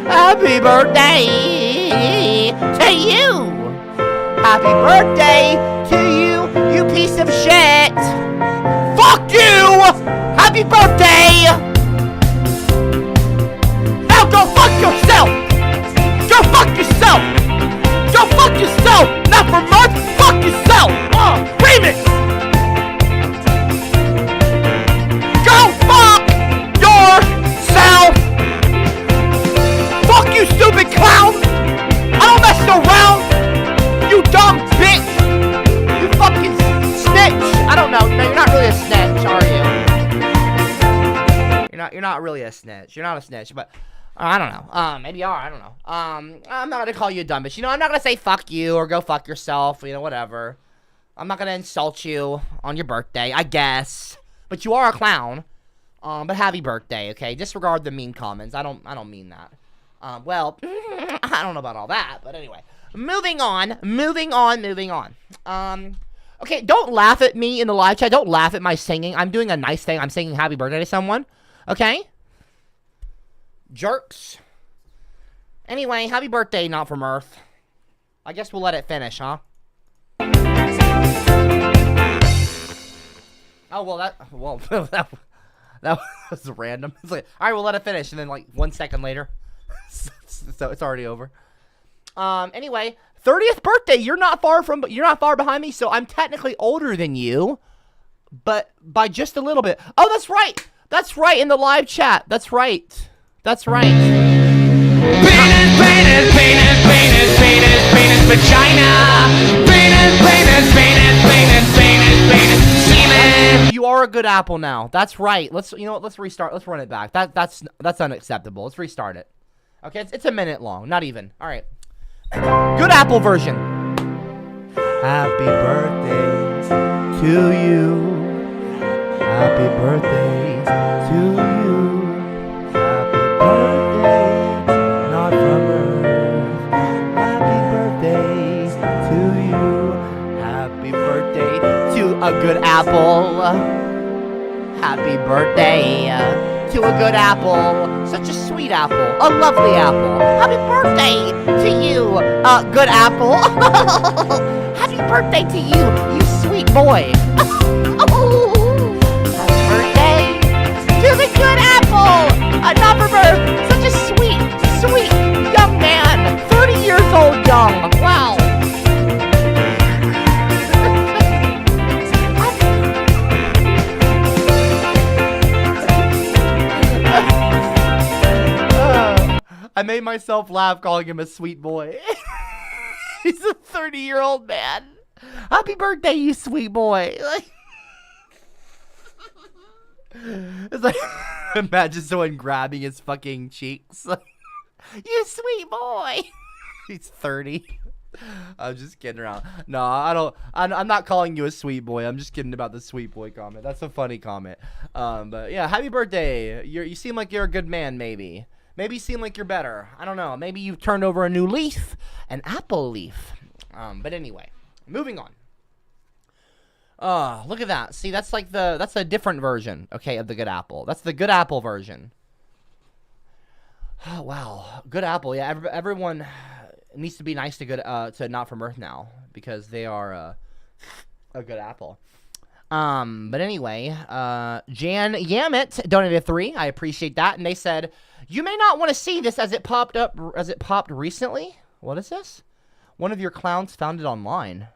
Happy birthday to you! Happy birthday to you, you piece of shit! Fuck you! Happy birthday! Now go fuck yourself! Go fuck yourself! Go fuck yourself! Not From Earth, fuck yourself! Remix! Go fuck yourself! Fuck you, stupid clown! I don't mess around! You dumb bitch! You fucking snitch! I don't know. No, you're not really a snitch, are you? You're not really a snitch. You're not a snitch, but I don't know. Maybe you are. I don't know. I'm not gonna call you a dumb bitch. I'm not gonna say fuck you or go fuck yourself. Whatever. I'm not gonna insult you on your birthday, I guess. But you are a clown. But happy birthday, okay? Disregard the mean comments. I don't mean that. Well, I don't know about all that, but anyway. Moving on. Okay, don't laugh at me in the live chat. Don't laugh at my singing. I'm doing a nice thing. I'm singing happy birthday to someone. Okay? Jerks. Anyway, happy birthday, Not From Earth. I guess we'll let it finish, huh? Oh, well, that was random. It's like, all right, we'll let it finish. And then, 1 second later, so it's already over. Anyway, 30th birthday. You're not far behind me, so I'm technically older than you, but by just a little bit. Oh, that's right. That's right in the live chat. That's right. Penis, vagina. Penis, semen. You are a good apple now. That's right. Let's restart. Let's run it back. That's unacceptable. Let's restart it. Okay, it's a minute long. Not even. All right. Good apple version. Happy birthday to you. Happy birthday to you. Happy birthday, Not From Earth. apple. Happy birthday to a good apple. Such a sweet apple. A lovely apple. Happy birthday to you, good apple. Happy birthday to you, you sweet boy. Happy birthday to the good apple. Another birth. Such a sweet, sweet young man. 30 years old young. Wow. I made myself laugh calling him a sweet boy. He's a 30-year-old man. Happy birthday, you sweet boy. It's like, imagine someone grabbing his fucking cheeks. You sweet boy. He's 30. I'm just kidding around. No, I'm not calling you a sweet boy. I'm just kidding about the sweet boy comment. That's a funny comment. But yeah, happy birthday. You seem like you're a good man, maybe. Maybe you seem like you're better. I don't know. Maybe you've turned over a new leaf. An apple leaf. But anyway, moving on. Look at that. See, that's like that's a different version, okay, of the good apple. That's the good apple version. Oh, wow. Good apple. Yeah, everyone needs to be nice to Not From Earth now because they are a good apple. But anyway, Jan Yamit donated 3. I appreciate that. And they said, you may not want to see this as it popped recently. What is this? One of your clowns found it online.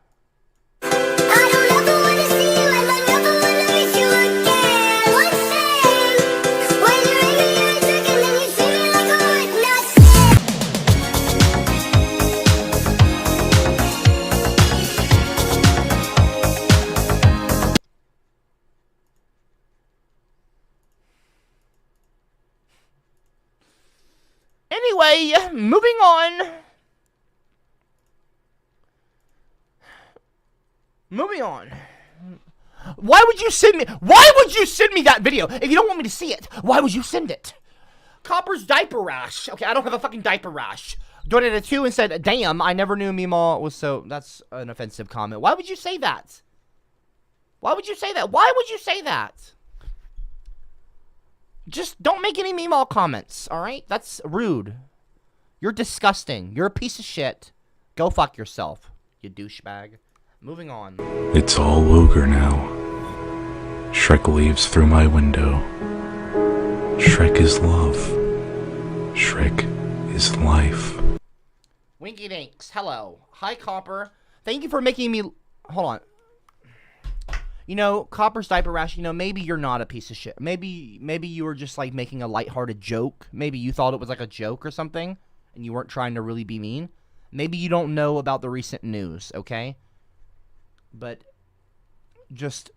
Anyway, moving on. Moving on. Why would you send me that video if you don't want me to see it? Why would you send it? Copper's diaper rash. Okay, I don't have a fucking diaper rash. Donated 2 and said, damn, I never knew Meemaw was so... That's an offensive comment. Why would you say that? Why would you say that? Why would you say that? Just don't make any Meemaw comments, alright? That's rude. You're disgusting. You're a piece of shit. Go fuck yourself, you douchebag. Moving on. It's all ogre now. Shrek leaves through my window. Shrek is love. Shrek is life. Winky Dinks, hello. Hi, Copper. Thank you for making me... Hold on. You know, Copper's diaper rash, you know, maybe you're not a piece of shit. Maybe you were just, like, making a lighthearted joke. Maybe you thought it was, like, a joke or something, and you weren't trying to really be mean. Maybe you don't know about the recent news, okay? But just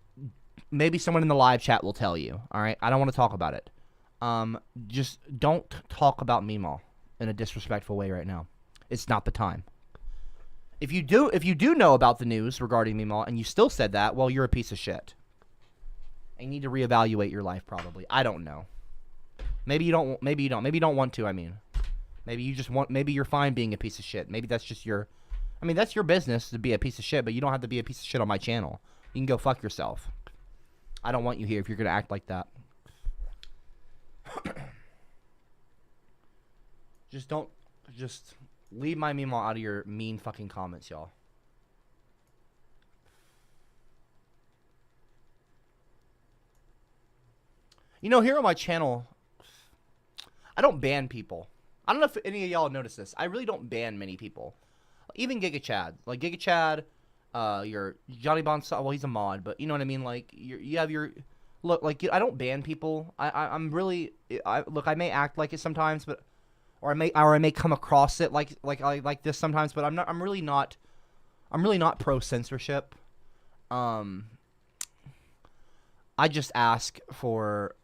maybe someone in the live chat will tell you, all right? I don't want to talk about it. Just don't talk about Meemaw in a disrespectful way right now. It's not the time. If you do know about the news regarding Meemaw and you still said that, well, you're a piece of shit. And you need to reevaluate your life probably. I don't know. Maybe you don't want to, I mean. Maybe you just want, maybe you're fine being a piece of shit. Maybe that's just your, I mean, that's your business to be a piece of shit, but you don't have to be a piece of shit on my channel. You can go fuck yourself. I don't want you here if you're going to act like that. Just leave my Meemaw out of your mean fucking comments, y'all. You know, here on my channel, I don't ban people. I don't know if any of y'all notice this. I really don't ban many people. Even Giga Chad. Like, Giga Chad, your Johnny Bonsai, well, he's a mod, but you know what I mean? Like, you have your... Look, like, I don't ban people. I'm really... Look, I may act like it sometimes, but... Or I may come across it like this sometimes, but I'm really not pro censorship. I just ask for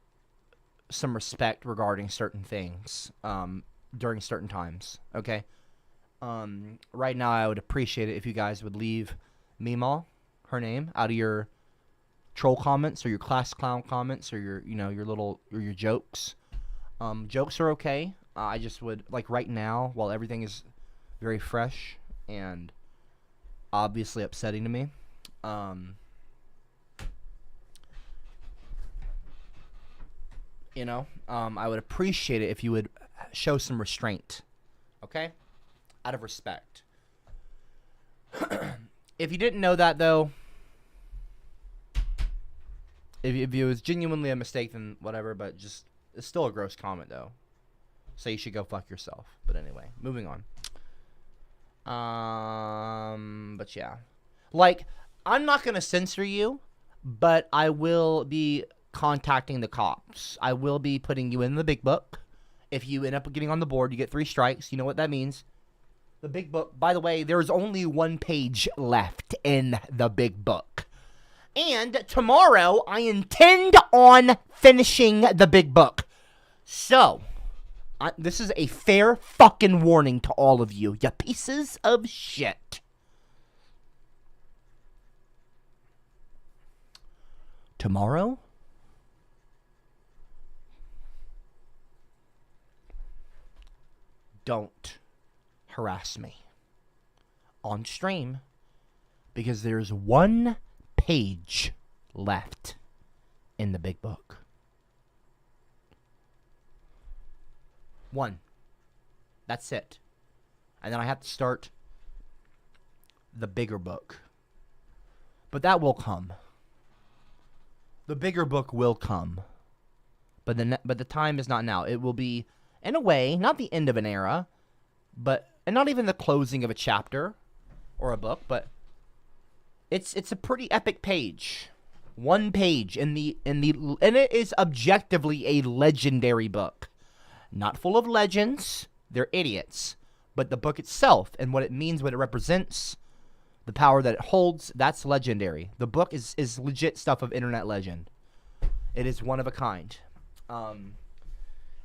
some respect regarding certain things during certain times. Okay. Right now, I would appreciate it if you guys would leave Meemaw, her name, out of your troll comments or your class clown comments or your your jokes. Jokes are okay. I just would, like, right now, while everything is very fresh and obviously upsetting to me, You know, I would appreciate it if you would show some restraint. Okay? Out of respect. If you didn't know that, though, if it was genuinely a mistake, then whatever, but just, it's still a gross comment, though. So you should go fuck yourself. But anyway, moving on. But yeah. Like, I'm not going to censor you, but I will be contacting the cops. I will be putting you in the big book. If you end up getting on the board, you get 3 strikes. You know what that means. The big book, by the way, there's only 1 page left in the big book. And tomorrow, I intend on finishing the big book. So, this is a fair fucking warning to all of you, you pieces of shit. Tomorrow, don't harass me on stream because there's 1 page left in the big book. 1. That's it. And then I have to start the bigger book. But that will come. The bigger book will come. But the time is not now. It will be, in a way, not the end of an era, and not even the closing of a chapter or a book, but it's a pretty epic page. 1 page and it is objectively a legendary book. Not full of legends, they're idiots. But the book itself and what it means, what it represents, the power that it holds, that's legendary. The book is legit stuff of internet legend. It is one of a kind.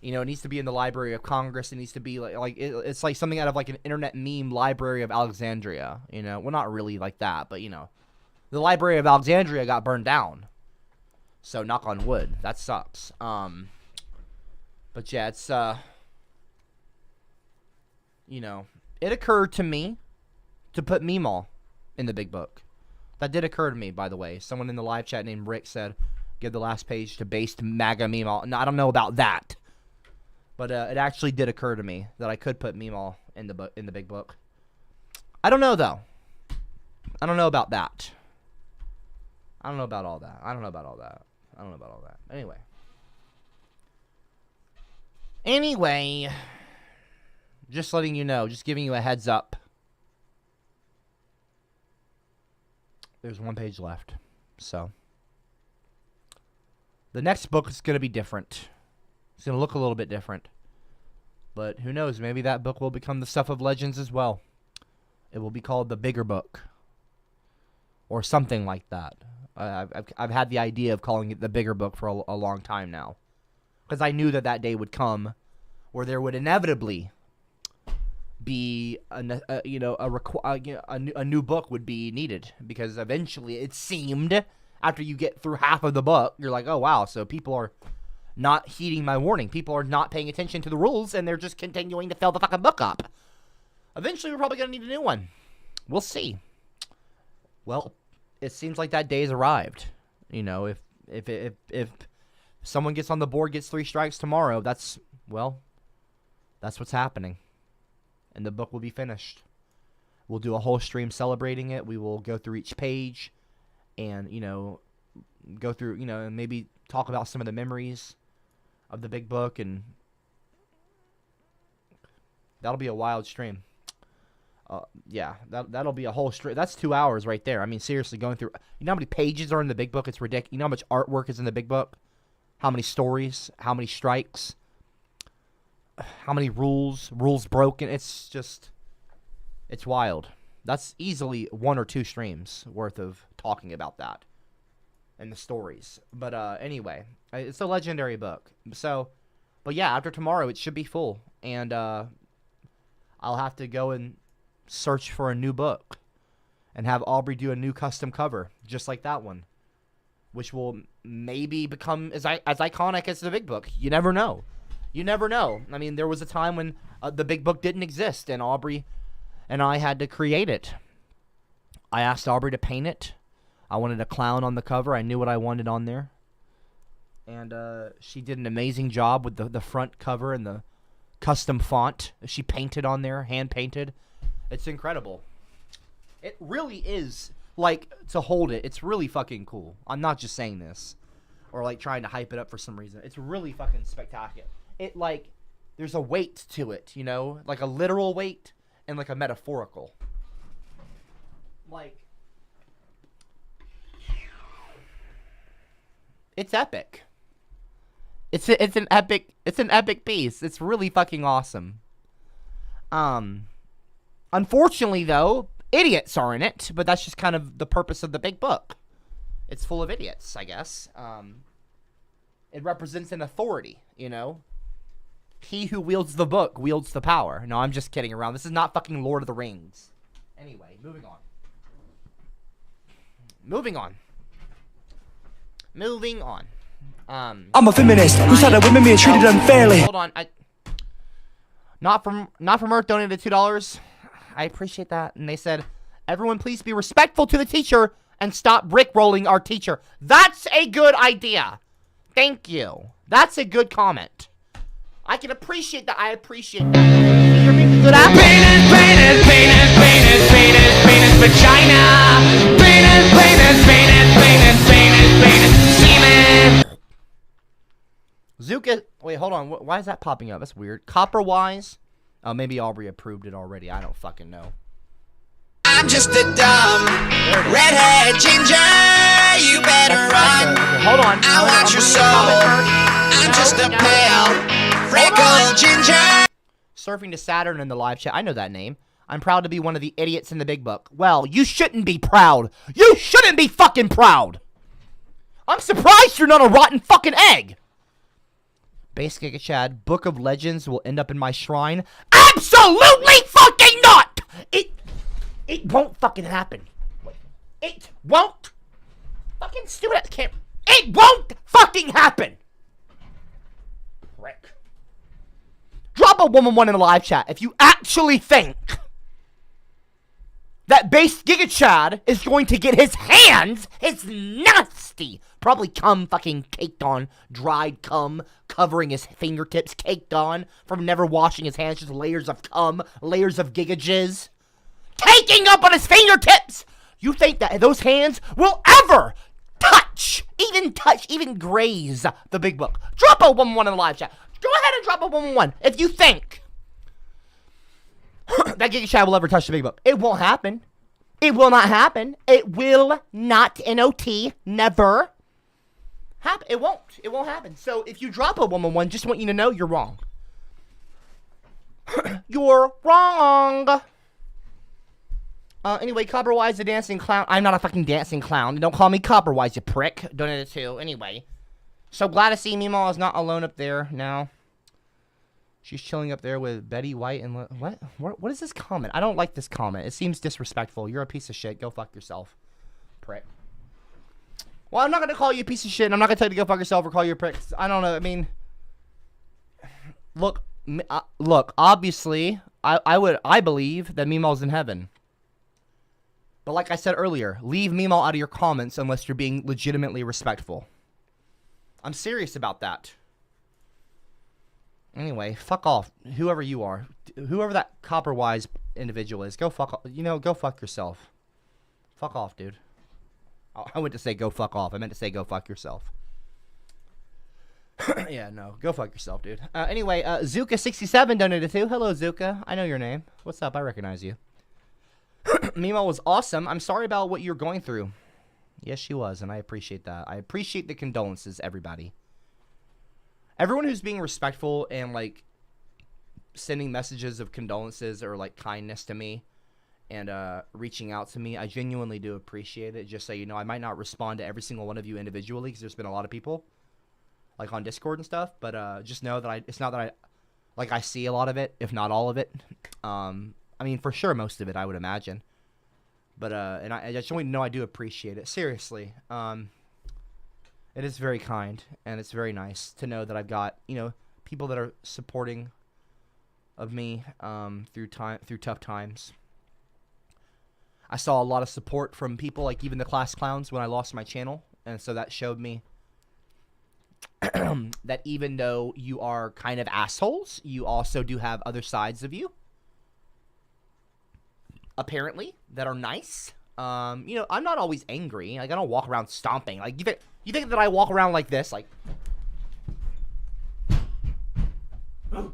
You know, it needs to be in the Library of Congress. It needs to be it's like something out of like an internet meme Library of Alexandria. You know, well, not really like that, but you know, the Library of Alexandria got burned down. So knock on wood. That sucks. But yeah, it's you know, it occurred to me to put Meemaw in the big book. That did occur to me, by the way. Someone in the live chat named Rick said, give the last page to based MAGA Meemaw. No, I don't know about that. But it actually did occur to me that I could put Meemaw in the big book. I don't know, though. I don't know about that. I don't know about all that. I don't know about all that. I don't know about all that. Anyway, just letting you know, just giving you a heads up. There's 1 page left. So, the next book is going to be different. It's going to look a little bit different. But who knows, maybe that book will become the stuff of legends as well. It will be called The Bigger Book. Or something like that. I've had the idea of calling it The Bigger Book for a long time now. Because I knew that day would come where there would inevitably be a new book would be needed. Because eventually it seemed, after you get through half of the book, you're like, oh wow, so people are not heeding my warning. People are not paying attention to the rules, and they're just continuing to fill the fucking book up. Eventually, we're probably going to need a new one. We'll see. Well, it seems like that day has arrived. You know, if someone gets on the board, gets 3 strikes tomorrow, that's what's happening. And the book will be finished. We'll do a whole stream celebrating it. We will go through each page and, you know, go through, you know, and maybe talk about some of the memories of the big book, and that'll be a wild stream. Yeah, that'll be a whole stream. That's 2 hours right there. I mean, seriously, going through, you know how many pages are in the big book? It's ridiculous. You know how much artwork is in the big book? How many stories? How many strikes? How many rules broken? It's wild. That's easily 1 or 2 streams worth of talking about that and the stories. But anyway, it's a legendary book. So, but yeah, after tomorrow it should be full, and I'll have to go and search for a new book and have Aubrey do a new custom cover just like that one, which will maybe become as iconic as the big book. You never know. You never know. I mean, there was a time when the big book didn't exist, and Aubrey and I had to create it. I asked Aubrey to paint it. I wanted a clown on the cover. I knew what I wanted on there. And she did an amazing job with the front cover and the custom font she painted on there, hand painted. It's incredible. It really is, like, to hold it, it's really fucking cool. I'm not just saying this or like trying to hype it up for some reason. It's really fucking spectacular. It, like, there's a weight to it, you know, like a literal weight and like a metaphorical. Like, it's epic. It's an epic piece. It's really fucking awesome. Unfortunately though, idiots are in it, but that's just kind of the purpose of the big book. It's full of idiots, I guess. It represents an authority, you know? He who wields the book wields the power. No, I'm just kidding around. This is not fucking Lord of the Rings. Anyway, moving on. I'm a feminist who said that women being treated unfairly. Hold on, not from Earth donated $2. I appreciate that. And they said, everyone please be respectful to the teacher and stop rickrolling our teacher. That's a good idea. Thank you. That's a good comment. I can appreciate that. I appreciate that. You're being a good apple. Penis, vagina. Penis, semen. Zuka, wait, hold on. Why is that popping up? That's weird. Copperwise. Oh, maybe Aubrey approved it already. I don't fucking know. I'm just a dumb redhead ginger. You better run. Okay, hold on. I want your soul. I'm just a pale freckled ginger. Surfing to Saturn in the live chat. I know that name. I'm proud to be one of the idiots in the big book. Well, you shouldn't be proud. You shouldn't be fucking proud. I'm surprised you're not a rotten fucking egg. Base Giga Chad, Book of Legends will end up in my shrine. Absolutely fucking not! It won't fucking happen. It won't. Fucking stupid. It won't fucking happen. Rick. Drop a 111 in the live chat if you actually think that Base Giga Chad is going to get his hands, his nasty, probably cum fucking caked on, dried cum, covering his fingertips, caked on, from never washing his hands, just layers of cum, layers of giga jizz, caking up on his fingertips! You think that those hands will ever touch, even graze the big book? Drop a 111 in the live chat. Go ahead and drop a 111 if you think that Giga Chad will ever touch the big book. It won't happen. It will not happen. It will not, N-O-T, never happen. It won't. It won't happen. So if you drop a 111, just want you to know you're wrong. You're wrong. Anyway, Copperwise the dancing clown. I'm not a fucking dancing clown. Don't call me Copperwise, you prick. Donated too. Anyway. So glad to see Meemaw is not alone up there now. She's chilling up there with Betty White and... What is this comment? I don't like this comment. It seems disrespectful. You're a piece of shit. Go fuck yourself. Prick. Well, I'm not going to call you a piece of shit. And I'm not going to tell you to go fuck yourself or call you a prick. I don't know. I mean... Look, obviously, I believe that Meemaw's in heaven. But like I said earlier, leave Meemaw out of your comments unless you're being legitimately respectful. I'm serious about that. Anyway, fuck off. Whoever you are. Whoever that Copperwise individual is, go fuck off. You know, go fuck yourself. Fuck off, dude. I went to say go fuck off. I meant to say go fuck yourself. Yeah, no. Go fuck yourself, dude. Anyway, Zuka67 donated too. Hello, Zuka. I know your name. What's up? I recognize you. Meemaw was awesome. I'm sorry about what you're going through. Yes, she was, and I appreciate that. I appreciate the condolences, everybody. Everyone who's being respectful and, like, sending messages of condolences or, like, kindness to me and reaching out to me, I genuinely do appreciate it. Just so you know, I might not respond to every single one of you individually because there's been a lot of people, like, on Discord and stuff. But just know that it's not that I see a lot of it, if not all of it. I mean, for sure, most of it, I would imagine. But, and I just want you to know I do appreciate it. Seriously. It is very kind, and it's very nice to know that I've got, you know, people that are supporting of me through tough times. I saw a lot of support from people, like even the class clowns, when I lost my channel, and so that showed me that even though you are kind of assholes, you also do have other sides of you, apparently, that are nice. You know, I'm not always angry. Like, I don't walk around stomping. Like, you think that I walk around like this, like... Aubrey,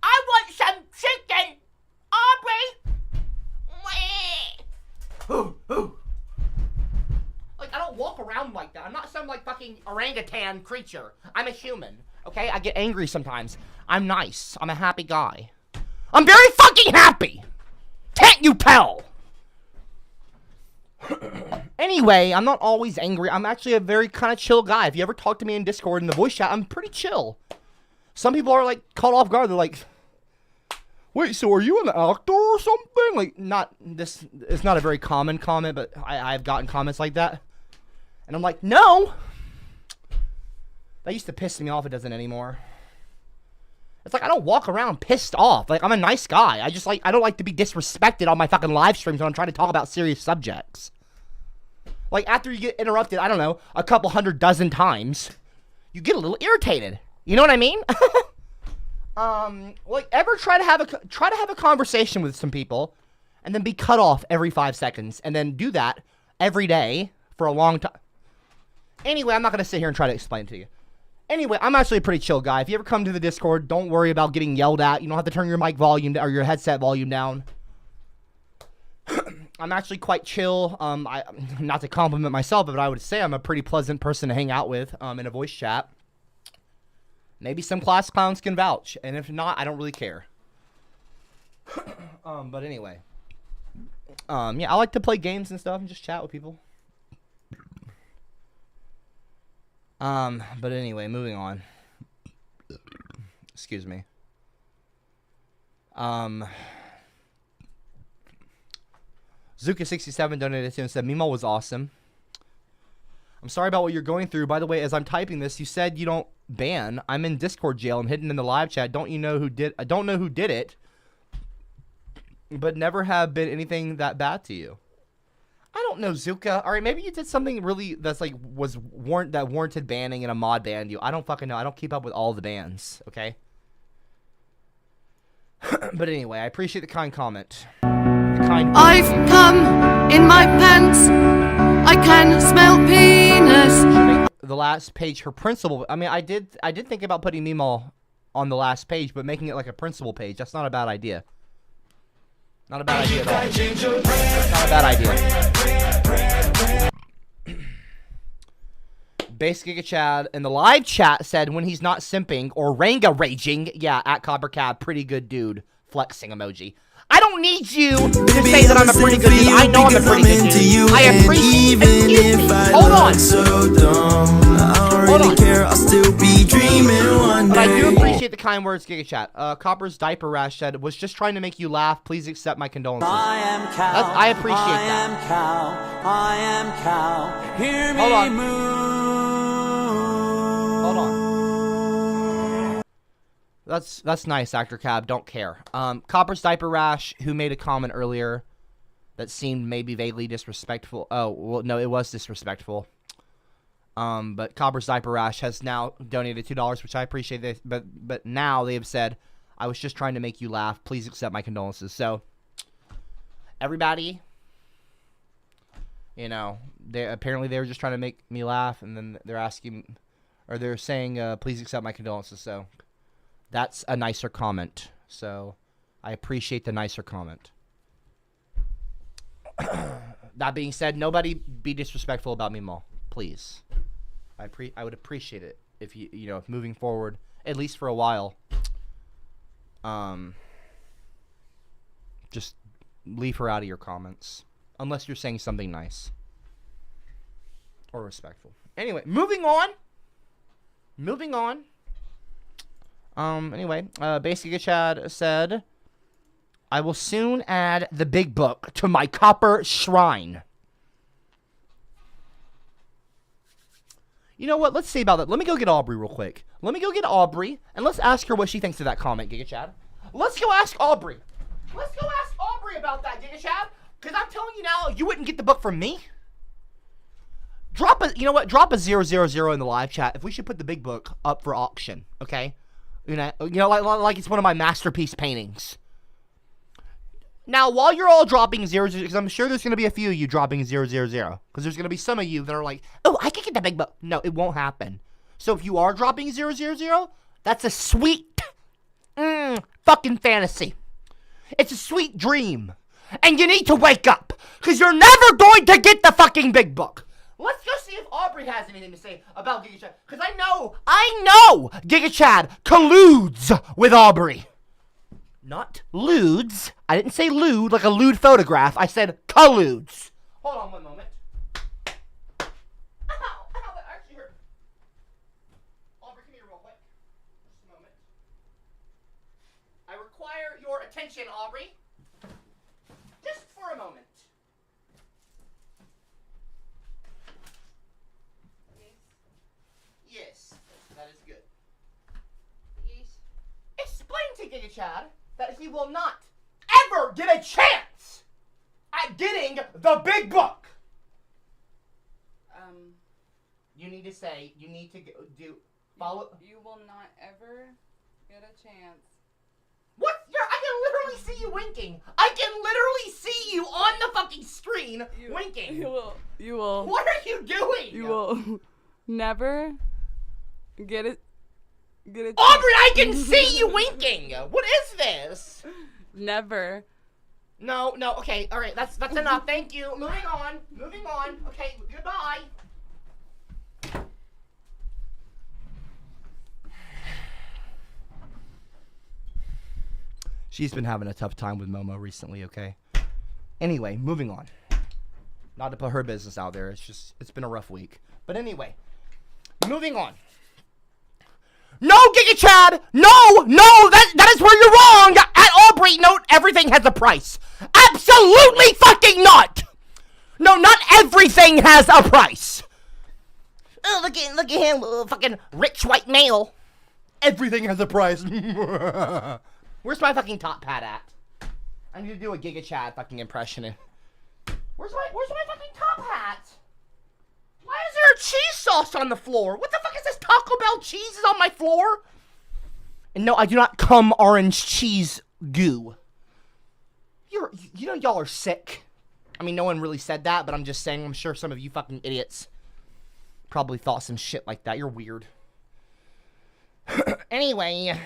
I want some chicken. Aubrey. Like, I don't walk around like that. I'm not some, like, fucking orangutan creature. I'm a human, okay? I get angry sometimes. I'm nice. I'm a happy guy. I'm very fucking happy! Can't you tell? Anyway, I'm not always angry. I'm actually a very kind of chill guy. If you ever talk to me in Discord in the voice chat, I'm pretty chill. Some people are, like, caught off guard. They're like, wait, so are you an actor or something? Like, not, this, it's not a very common comment, but I've gotten comments like that. And I'm like, no! That used to piss me off. It doesn't anymore. It's like, I don't walk around pissed off. Like, I'm a nice guy. I don't like to be disrespected on my fucking live streams when I'm trying to talk about serious subjects. Like, after you get interrupted, I don't know, a couple 100 dozen times, you get a little irritated. You know what I mean? Like, ever try to have a conversation with some people and then be cut off every 5 seconds and then do that every day for a long time? Anyway, I'm not going to sit here and try to explain it to you. Anyway, I'm actually a pretty chill guy. If you ever come to the Discord, don't worry about getting yelled at. You don't have to turn your mic volume or your headset volume down. I'm actually quite chill. Not to compliment myself, but I would say I'm a pretty pleasant person to hang out with in a voice chat. Maybe some class clowns can vouch, and if not, I don't really care. But anyway. Yeah, I like to play games and stuff and just chat with people. But anyway, moving on. Excuse me. Zuka67 donated to and said, Mimo was awesome. I'm sorry about what you're going through. By the way, as I'm typing this, you said you don't ban. I'm in Discord jail. I'm hidden in the live chat. Don't know who did it, but never have been anything that bad to you. I don't know, Zuka. All right, maybe you did something really that's like that warranted banning in a mod banned you. I don't fucking know. I don't keep up with all the bans, okay? But anyway, I appreciate the kind comment. I've come in my pants. I can smell penis. The last page, her principal. I mean, I did think about putting Mimo on the last page, but making it like a principal page, that's not a bad idea. Not a bad idea at all. Not a bad idea. Base Giga Chad in the live chat said when he's not simping or ranga raging, yeah, at CopperCab, pretty good dude. Flexing emoji. I don't need you to say that I'm a pretty good dude. I know I'm a pretty good dude. I appreciate it. Hold on. Hold on. I'll still be dreaming one day. But I do appreciate the kind words, Giga Chat. Copper's Diaper Rash said, was just trying to make you laugh. Please accept my condolences. I am cow. I appreciate that. I am cow. I am cow. Hear me Hold on. moo. Hold on. That's nice, Actor Cab. Don't care. Copper's Diaper Rash, who made a comment earlier that seemed maybe vaguely disrespectful. Oh, well, no, it was disrespectful. But Copper's Diaper Rash has now donated $2, which I appreciate. This, but now they have said, I was just trying to make you laugh. Please accept my condolences. So, everybody, you know, apparently they were just trying to make me laugh, and then they're asking, or they're saying, please accept my condolences. So, that's a nicer comment. So, I appreciate the nicer comment. That being said, nobody be disrespectful about me, Mo. Please. I would appreciate it if you know, if moving forward, at least for a while, just leave her out of your comments. Unless you're saying something nice. Or respectful. Anyway, moving on. Anyway, Basic Chad said, I will soon add the big book to my copper shrine. You know what? Let's see about that. Let me go get Aubrey real quick. Let me go get Aubrey, and let's ask her what she thinks of that comment, Giga Chad. Let's go ask Aubrey. Let's go ask Aubrey about that, Giga Chad. Because I'm telling you now, you wouldn't get the book from me. Drop a, you know what? Drop a 000 in the live chat if we should put the big book up for auction. Okay, you know, like it's one of my masterpiece paintings. Now, while you're all dropping 000, because I'm sure there's gonna be a few of you dropping 000, because there's gonna be some of you that are like, oh, I can get the big book. No, it won't happen. So if you are dropping 000, that's a sweet, fucking fantasy. It's a sweet dream, and you need to wake up, because you're never going to get the fucking big book. Let's go see if Aubrey has anything to say about Giga Chad, because I know Giga Chad colludes with Aubrey. Not lewds. I didn't say lewd like a lewd photograph. I said colludes. Hold on one moment. Ow, that actually hurt. Aubrey, come here real quick. Just a moment. I require your attention, Aubrey. Just for a moment. Yes, that is good. Yes. Explain to Giga Chad that he will not ever get a chance at getting the big book. You need to say, you need to follow. You will not ever get a chance. What? I can literally see you winking. I can literally see you on the fucking screen winking. You will. What are you doing? You will never get it. Aubrey, I can see you winking. What is this? Never. No, okay, all right, that's enough. Thank you. Moving on. Okay, goodbye. She's been having a tough time with Momo recently, okay? Anyway, moving on. Not to put her business out there. It's been a rough week. But anyway, moving on. No, Giga Chad! No, that is where you're wrong! At Aubrey, note, everything has a price. Absolutely fucking not! No, not everything has a price. Oh, look at him, little fucking rich white male. Everything has a price. Where's my fucking top hat at? I need to do a Giga Chad fucking impression. Where's my fucking top hat? Why is there a cheese sauce on the floor? What the fuck is this? Taco Bell cheese is on my floor? And no, I do not cum orange cheese goo. You know y'all are sick. I mean, no one really said that, but I'm just saying, I'm sure some of you fucking idiots probably thought some shit like that. You're weird. Anyway.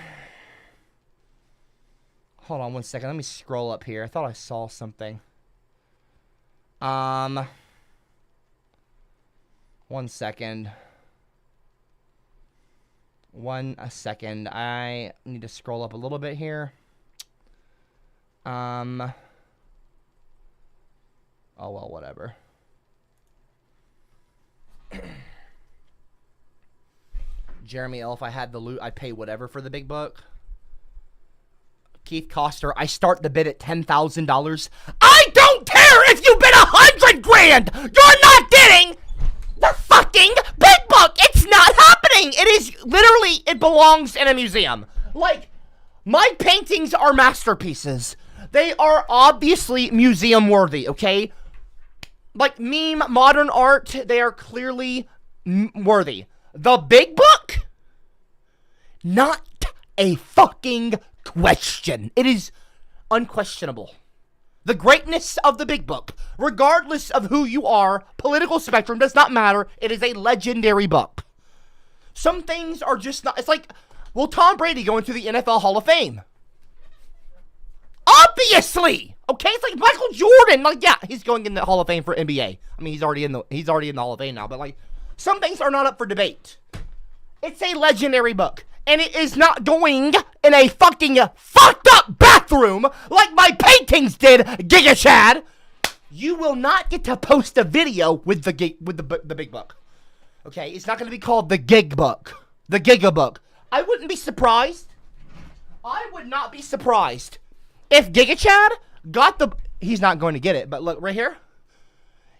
Hold on one second. Let me scroll up here. I thought I saw something. One second. A second. I need to scroll up a little bit here. Oh, well, whatever. Jeremy L, if I had the loot, I'd pay whatever for the big book. Keith Coster, I start the bid at $10,000. I don't care if you bid $100,000! You're not getting the fucking big book! It's not happening! It is literally, it belongs in a museum. Like, my paintings are masterpieces. They are obviously museum worthy, okay? Like meme, modern art, they are clearly worthy. The big book? Not a fucking question. It is unquestionable. The greatness of the big book, regardless of who you are, political spectrum does not matter. It is a legendary book. Some things are just not. It's like, will Tom Brady go into the NFL Hall of Fame? Obviously. Okay, it's like Michael Jordan. Like, yeah, he's going in the Hall of Fame for NBA. I mean, he's already in the Hall of Fame now. But like, some things are not up for debate. It's a legendary book. And it is not going in a fucking fucked up bathroom like my paintings did, Giga Chad. You will not get to post a video with the big book. Okay, it's not going to be called the Gig Book. The Giga Book. I wouldn't be surprised. I would not be surprised if Giga Chad got the. He's not going to get it, but look right here.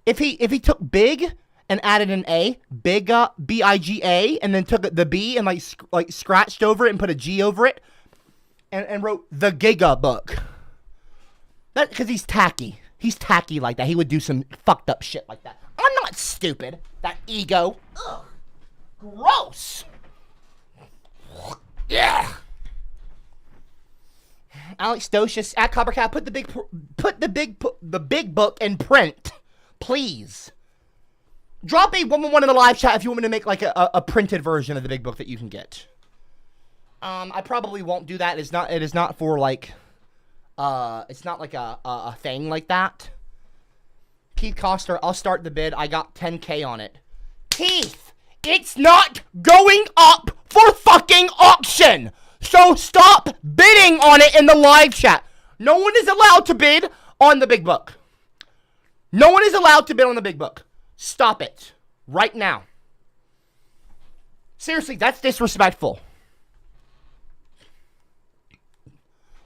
If he took big and added an A, Biga, B-I-G-A, and then took the B and like scratched over it and put a G over it, and wrote the Giga Book. That because he's tacky. He's tacky like that. He would do some fucked up shit like that. I'm That's stupid. That ego. Ugh. Gross. Yeah. Alex Docious at CopperCab, put the big book in print, please. Drop a 111 in the live chat if you want me to make like a printed version of the big book that you can get. I probably won't do that. It is not for like it's not like a thing like that. Keith Coster, I'll start the bid. I got 10K on it. Keith, it's not going up for fucking auction. So stop bidding on it in the live chat. No one is allowed to bid on the big book. No one is allowed to bid on the big book. Stop it. Right now. Seriously, that's disrespectful.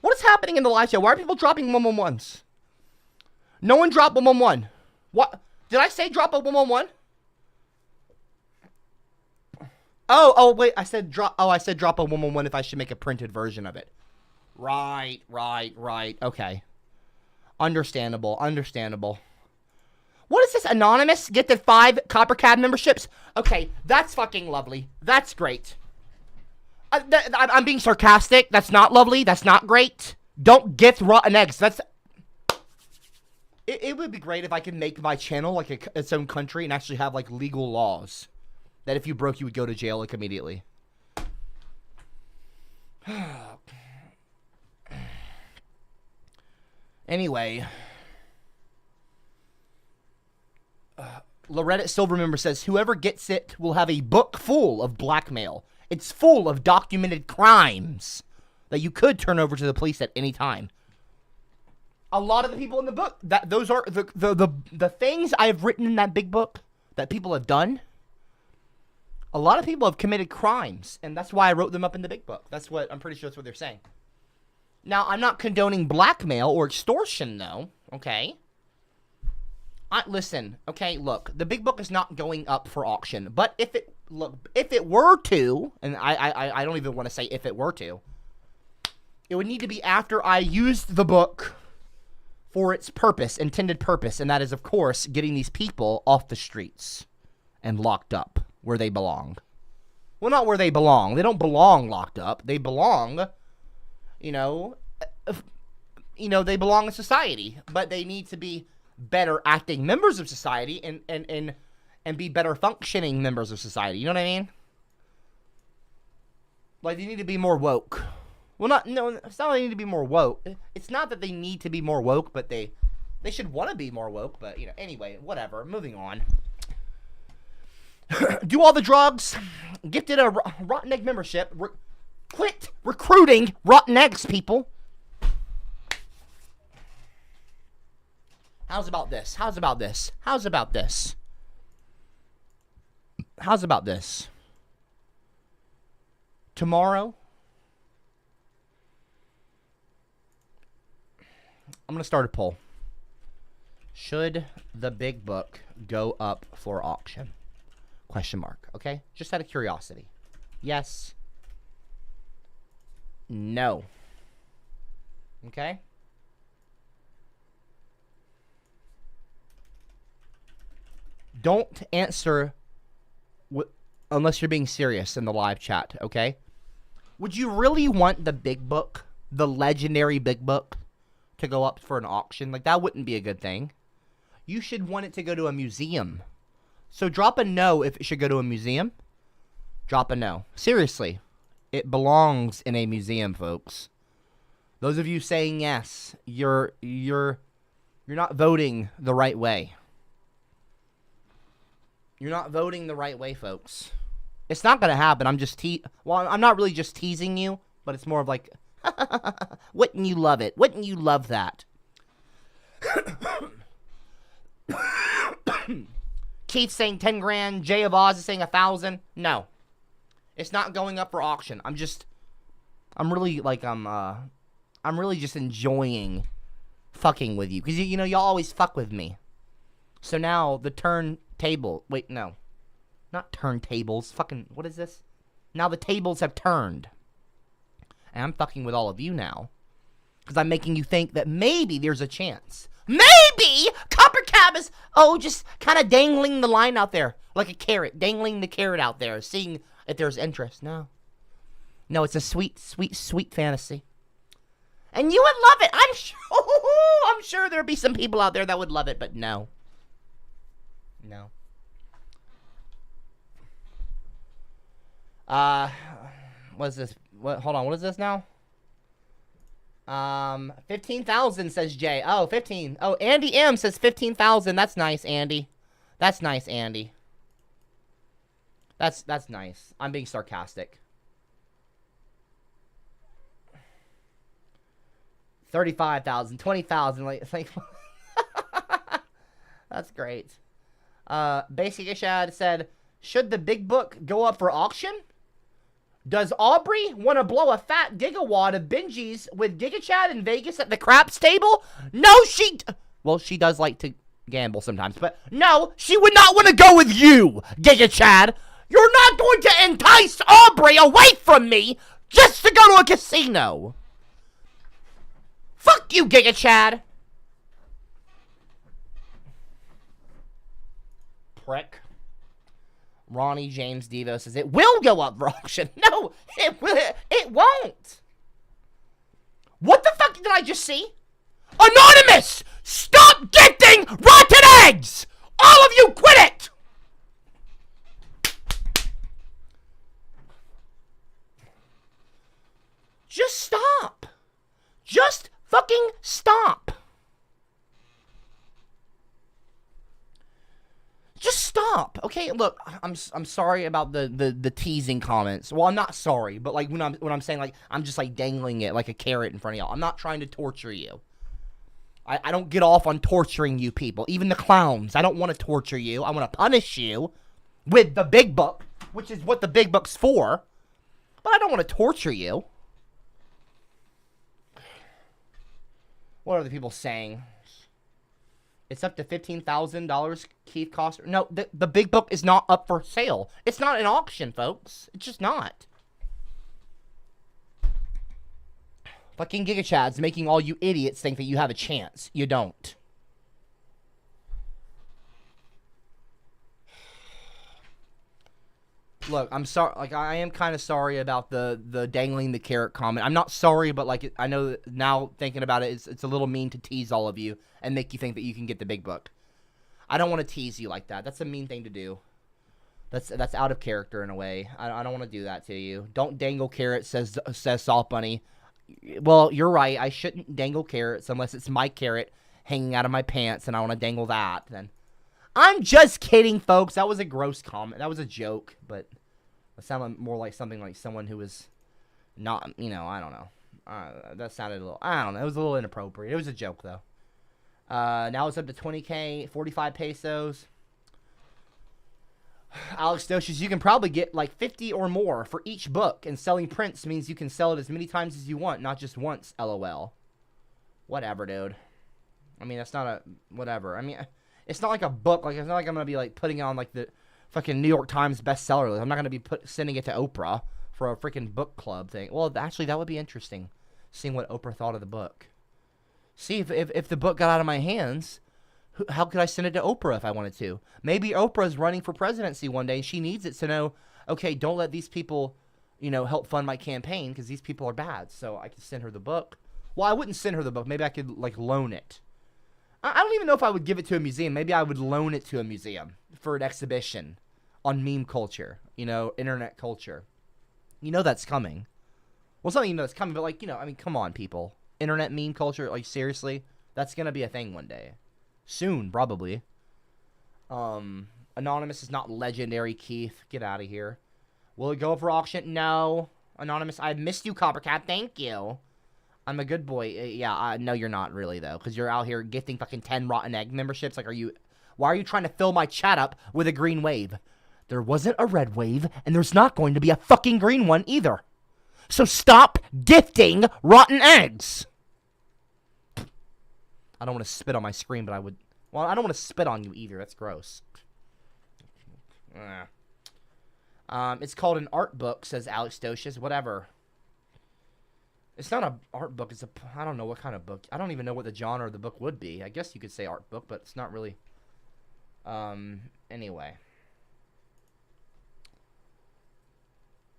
What is happening in the live chat? Why are people dropping 111s? No one dropped 111. What? Did I say drop a 111? Oh, wait, I said drop a 111 if I should make a printed version of it. Right. Okay. Understandable. What is this? Anonymous? Get the 5 CopperCab memberships? Okay, that's fucking lovely. That's great. I'm being sarcastic. That's not lovely. That's not great. Don't get rotten eggs. It would be great if I could make my channel like its own country and actually have like legal laws. That if you broke, you would go to jail, like, immediately. Anyway. Loretta Silvermember says, whoever gets it will have a book full of blackmail. It's full of documented crimes that you could turn over to the police at any time. A lot of the people in the book, those are the things I've written in that big book that people have done. A lot of people have committed crimes, and that's why I wrote them up in the big book. I'm pretty sure that's what they're saying. Now, I'm not condoning blackmail or extortion, though, okay? Listen, okay, look, the big book is not going up for auction, but if it were to, and I don't even want to say if it were to, it would need to be after I used the book for its intended purpose, and that is, of course, getting these people off the streets and locked up. Where they belong. Well, not where they belong. They don't belong locked up. They belong, they belong in society. But they need to be better acting members of society and be better functioning members of society. You know what I mean? Like, they need to be more woke. Well, it's not that they need to be more woke. It's not that they need to be more woke, but they should want to be more woke. But, anyway, whatever. Moving on. Do all the drugs, gifted a Rotten Egg membership, quit recruiting Rotten Eggs, people. How's about this? Tomorrow, I'm going to start a poll. Should the big book go up for auction? Question mark, okay? Just out of curiosity. Yes. No. Okay? Don't answer unless you're being serious in the live chat, okay? Would you really want the big book, the legendary big book, to go up for an auction? Like, that wouldn't be a good thing. You should want it to go to a museum. So drop a no if it should go to a museum. Drop a no. Seriously. It belongs in a museum, folks. Those of you saying yes, you're not voting the right way. You're not voting the right way, folks. It's not going to happen. I'm not really just teasing you, but it's more of like, wouldn't you love it? Wouldn't you love that? Keith saying 10 grand. Jay of Oz is saying 1,000. No. It's not going up for auction. I'm really just enjoying fucking with you. Because, y'all always fuck with me. So now the wait, no. Not turntables. Fucking, what is this? Now the tables have turned. And I'm fucking with all of you now. Because I'm making you think that maybe there's a chance. Maybe CopperCab CopperCab is, just kind of dangling the line out there. Like a carrot. Dangling the carrot out there. Seeing if there's interest. No. No, it's a sweet, sweet, sweet fantasy. And you would love it. I'm sure there'd be some people out there that would love it, but no. No. What is this? Hold on, what is this now? 15,000 says Jay. Oh, 15. Oh, Andy M says 15,000. That's nice, Andy. That's nice, Andy. That's nice. I'm being sarcastic. 35,000, 20,000, like that's great. Basic Ishad said, should the big book go up for auction? Does Aubrey want to blow a fat gigawatt of binges with Giga Chad in Vegas at the craps table? No, well, she does like to gamble sometimes, but no, she would not want to go with you, Giga Chad. You're not going to entice Aubrey away from me just to go to a casino. Fuck you, Giga Chad. Prick. Ronnie James Devo says it will go up for auction. No, it won't. What the fuck did I just see? Anonymous! Stop gifting rotten eggs! All of you quit it! Just stop. Just fucking stop. Just stop, okay? Look, I'm sorry about the teasing comments. Well, I'm not sorry, but like when I'm saying like I'm just like dangling it like a carrot in front of y'all. I'm not trying to torture you. I don't get off on torturing you people, even the clowns. I don't want to torture you. I want to punish you with the big book, which is what the big book's for. But I don't want to torture you. What are the people saying? It's up to $15,000, Keith Coster. No, the big book is not up for sale. It's not an auction, folks. It's just not. Fucking Giga Chad's making all you idiots think that you have a chance. You don't. Look, I'm sorry. Like, I am kind of sorry about the dangling the carrot comment. I'm not sorry, but like, I know that now thinking about it, it's a little mean to tease all of you and make you think that you can get the big book. I don't want to tease you like that. That's a mean thing to do. That's out of character in a way. I don't want to do that to you. Don't dangle carrots, says Soft Bunny. Well, you're right. I shouldn't dangle carrots unless it's my carrot hanging out of my pants and I want to dangle that. Then I'm just kidding, folks. That was a gross comment. That was a joke, but it sounded more like something like someone who was not, I don't know. That sounded a little, I don't know. It was a little inappropriate. It was a joke, though. Now it's up to 20K, 45 pesos. Alex Docious, you can probably get like 50 or more for each book, and selling prints means you can sell it as many times as you want, not just once, LOL. Whatever, dude. I mean, that's not a, whatever. I mean, it's not like a book. Like, it's not like I'm going to be like putting it on like the fucking New York Times bestseller list. I'm not going to be sending it to Oprah for a freaking book club thing. Well, actually, that would be interesting, seeing what Oprah thought of the book. See, if the book got out of my hands, how could I send it to Oprah if I wanted to? Maybe Oprah's running for presidency one day. She needs it to know, okay, don't let these people, help fund my campaign because these people are bad. So I could send her the book. Well, I wouldn't send her the book. Maybe I could, like, loan it. I don't even know if I would give it to a museum. Maybe I would loan it to a museum for an exhibition on meme culture, internet culture. That's coming. Well, it's not even that's coming, but, like, I mean, come on, people. Internet meme culture, like, seriously? That's going to be a thing one day. Soon, probably. Anonymous is not legendary, Keith. Get out of here. Will it go up for auction? No. Anonymous, I missed you, CopperCab. Thank you. I'm a good boy. Yeah, no, you're not really, though, because you're out here gifting fucking 10 Rotten Egg memberships. Like, why are you trying to fill my chat up with a green wave? There wasn't a red wave, and there's not going to be a fucking green one either. So stop gifting Rotten Eggs. I don't want to spit on my screen, but I would. Well, I don't want to spit on you either. That's gross. It's called an art book, says Alex Docious. Whatever. It's not an art book. I don't know what kind of book. I don't even know what the genre of the book would be. I guess you could say art book, but it's not really Anyway.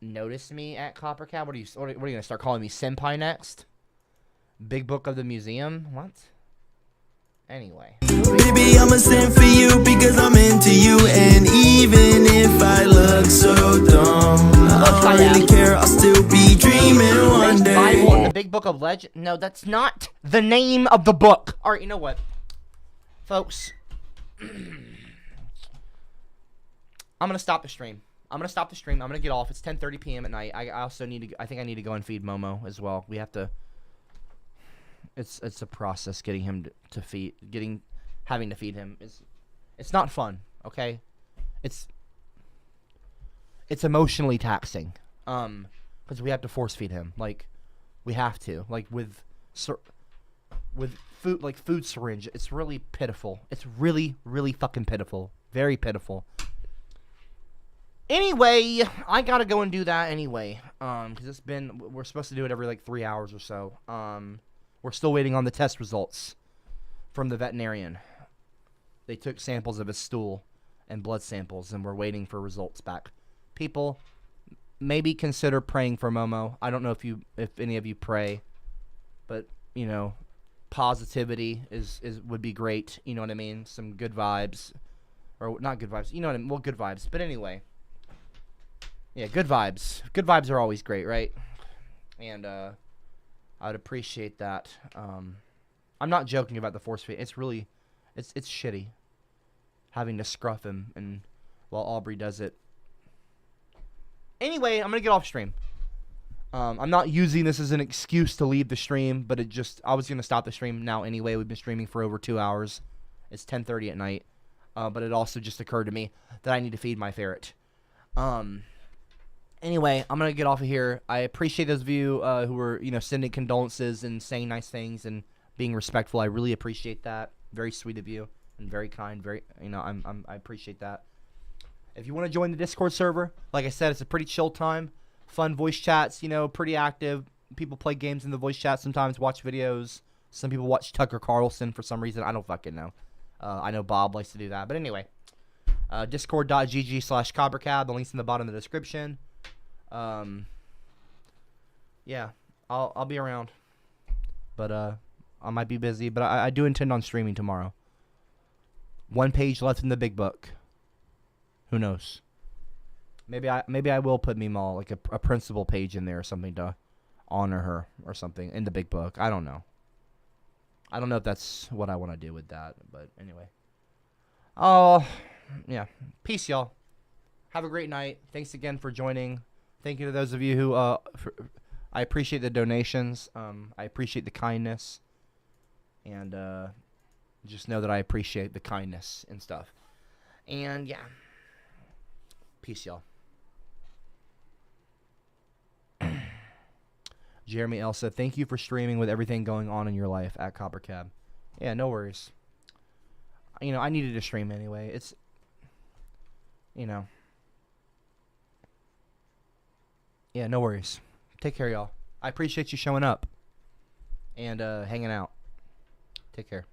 Notice me at CopperCab? What are you gonna start calling me senpai next? Big book of the museum? What? Anyway. Baby, I'm a simp for you because I'm into you. And even if I look so dumb, I don't really care, I'll still be dreaming one day. Bible, the Big Book of Legend? No, that's not the name of the book. Alright, you know what? Folks. I'm gonna stop the stream. I'm gonna get off. It's 10:30 p.m. at night. I also need to. I think I need to go and feed Momo as well. We have to. It's a process getting him to feed. Having to feed him is. It's not fun. Okay. It's emotionally taxing. Because we have to force feed him. Like, we have to. Like with food, like food syringe. It's really pitiful. It's really, really fucking pitiful. Very pitiful. Anyway, I gotta go and do that anyway. Because we're supposed to do it every like 3 hours or so. We're still waiting on the test results from the veterinarian. They took samples of his stool and blood samples, and we're waiting for results back. People, maybe consider praying for Momo. I don't know if any of you pray, but you know, positivity would be great. You know what I mean? Some good vibes, or not good vibes. You know what I mean? Well, good vibes. But anyway. Yeah, good vibes. Good vibes are always great, right? And I'd appreciate that. I'm not joking about the force feed. It's really, it's shitty having to scruff him and while Aubrey does it. Anyway, I'm gonna get off stream. I'm not using this as an excuse to leave the stream, but I was gonna stop the stream now anyway. We've been streaming for over 2 hours. It's 10:30 at night. But it also just occurred to me that I need to feed my ferret. Anyway, I'm going to get off of here. I appreciate those of you who were, sending condolences and saying nice things and being respectful. I really appreciate that. Very sweet of you and very kind. I appreciate that. If you want to join the Discord server, like I said, it's a pretty chill time. Fun voice chats, pretty active. People play games in the voice chat sometimes, watch videos. Some people watch Tucker Carlson for some reason. I don't fucking know. I know Bob likes to do that. But anyway, discord.gg/CopperCab. The link's in the bottom of the description. Yeah, I'll be around, but I might be busy, but I do intend on streaming tomorrow. 1 page left in the big book. Who knows? Maybe I will put Meemaw like a principal page in there or something to honor her or something in the big book. I don't know. I don't know if that's what I want to do with that, but anyway. Oh, yeah. Peace, y'all. Have a great night. Thanks again for joining. Thank you to those of you who, I appreciate the donations. I appreciate the kindness. And, just know that I appreciate the kindness and stuff. And, yeah. Peace, y'all. Jeremy Elsa, thank you for streaming with everything going on in your life at CopperCab. Yeah, no worries. I needed to stream anyway. It's, yeah, no worries. Take care, y'all. I appreciate you showing up and hanging out. Take care.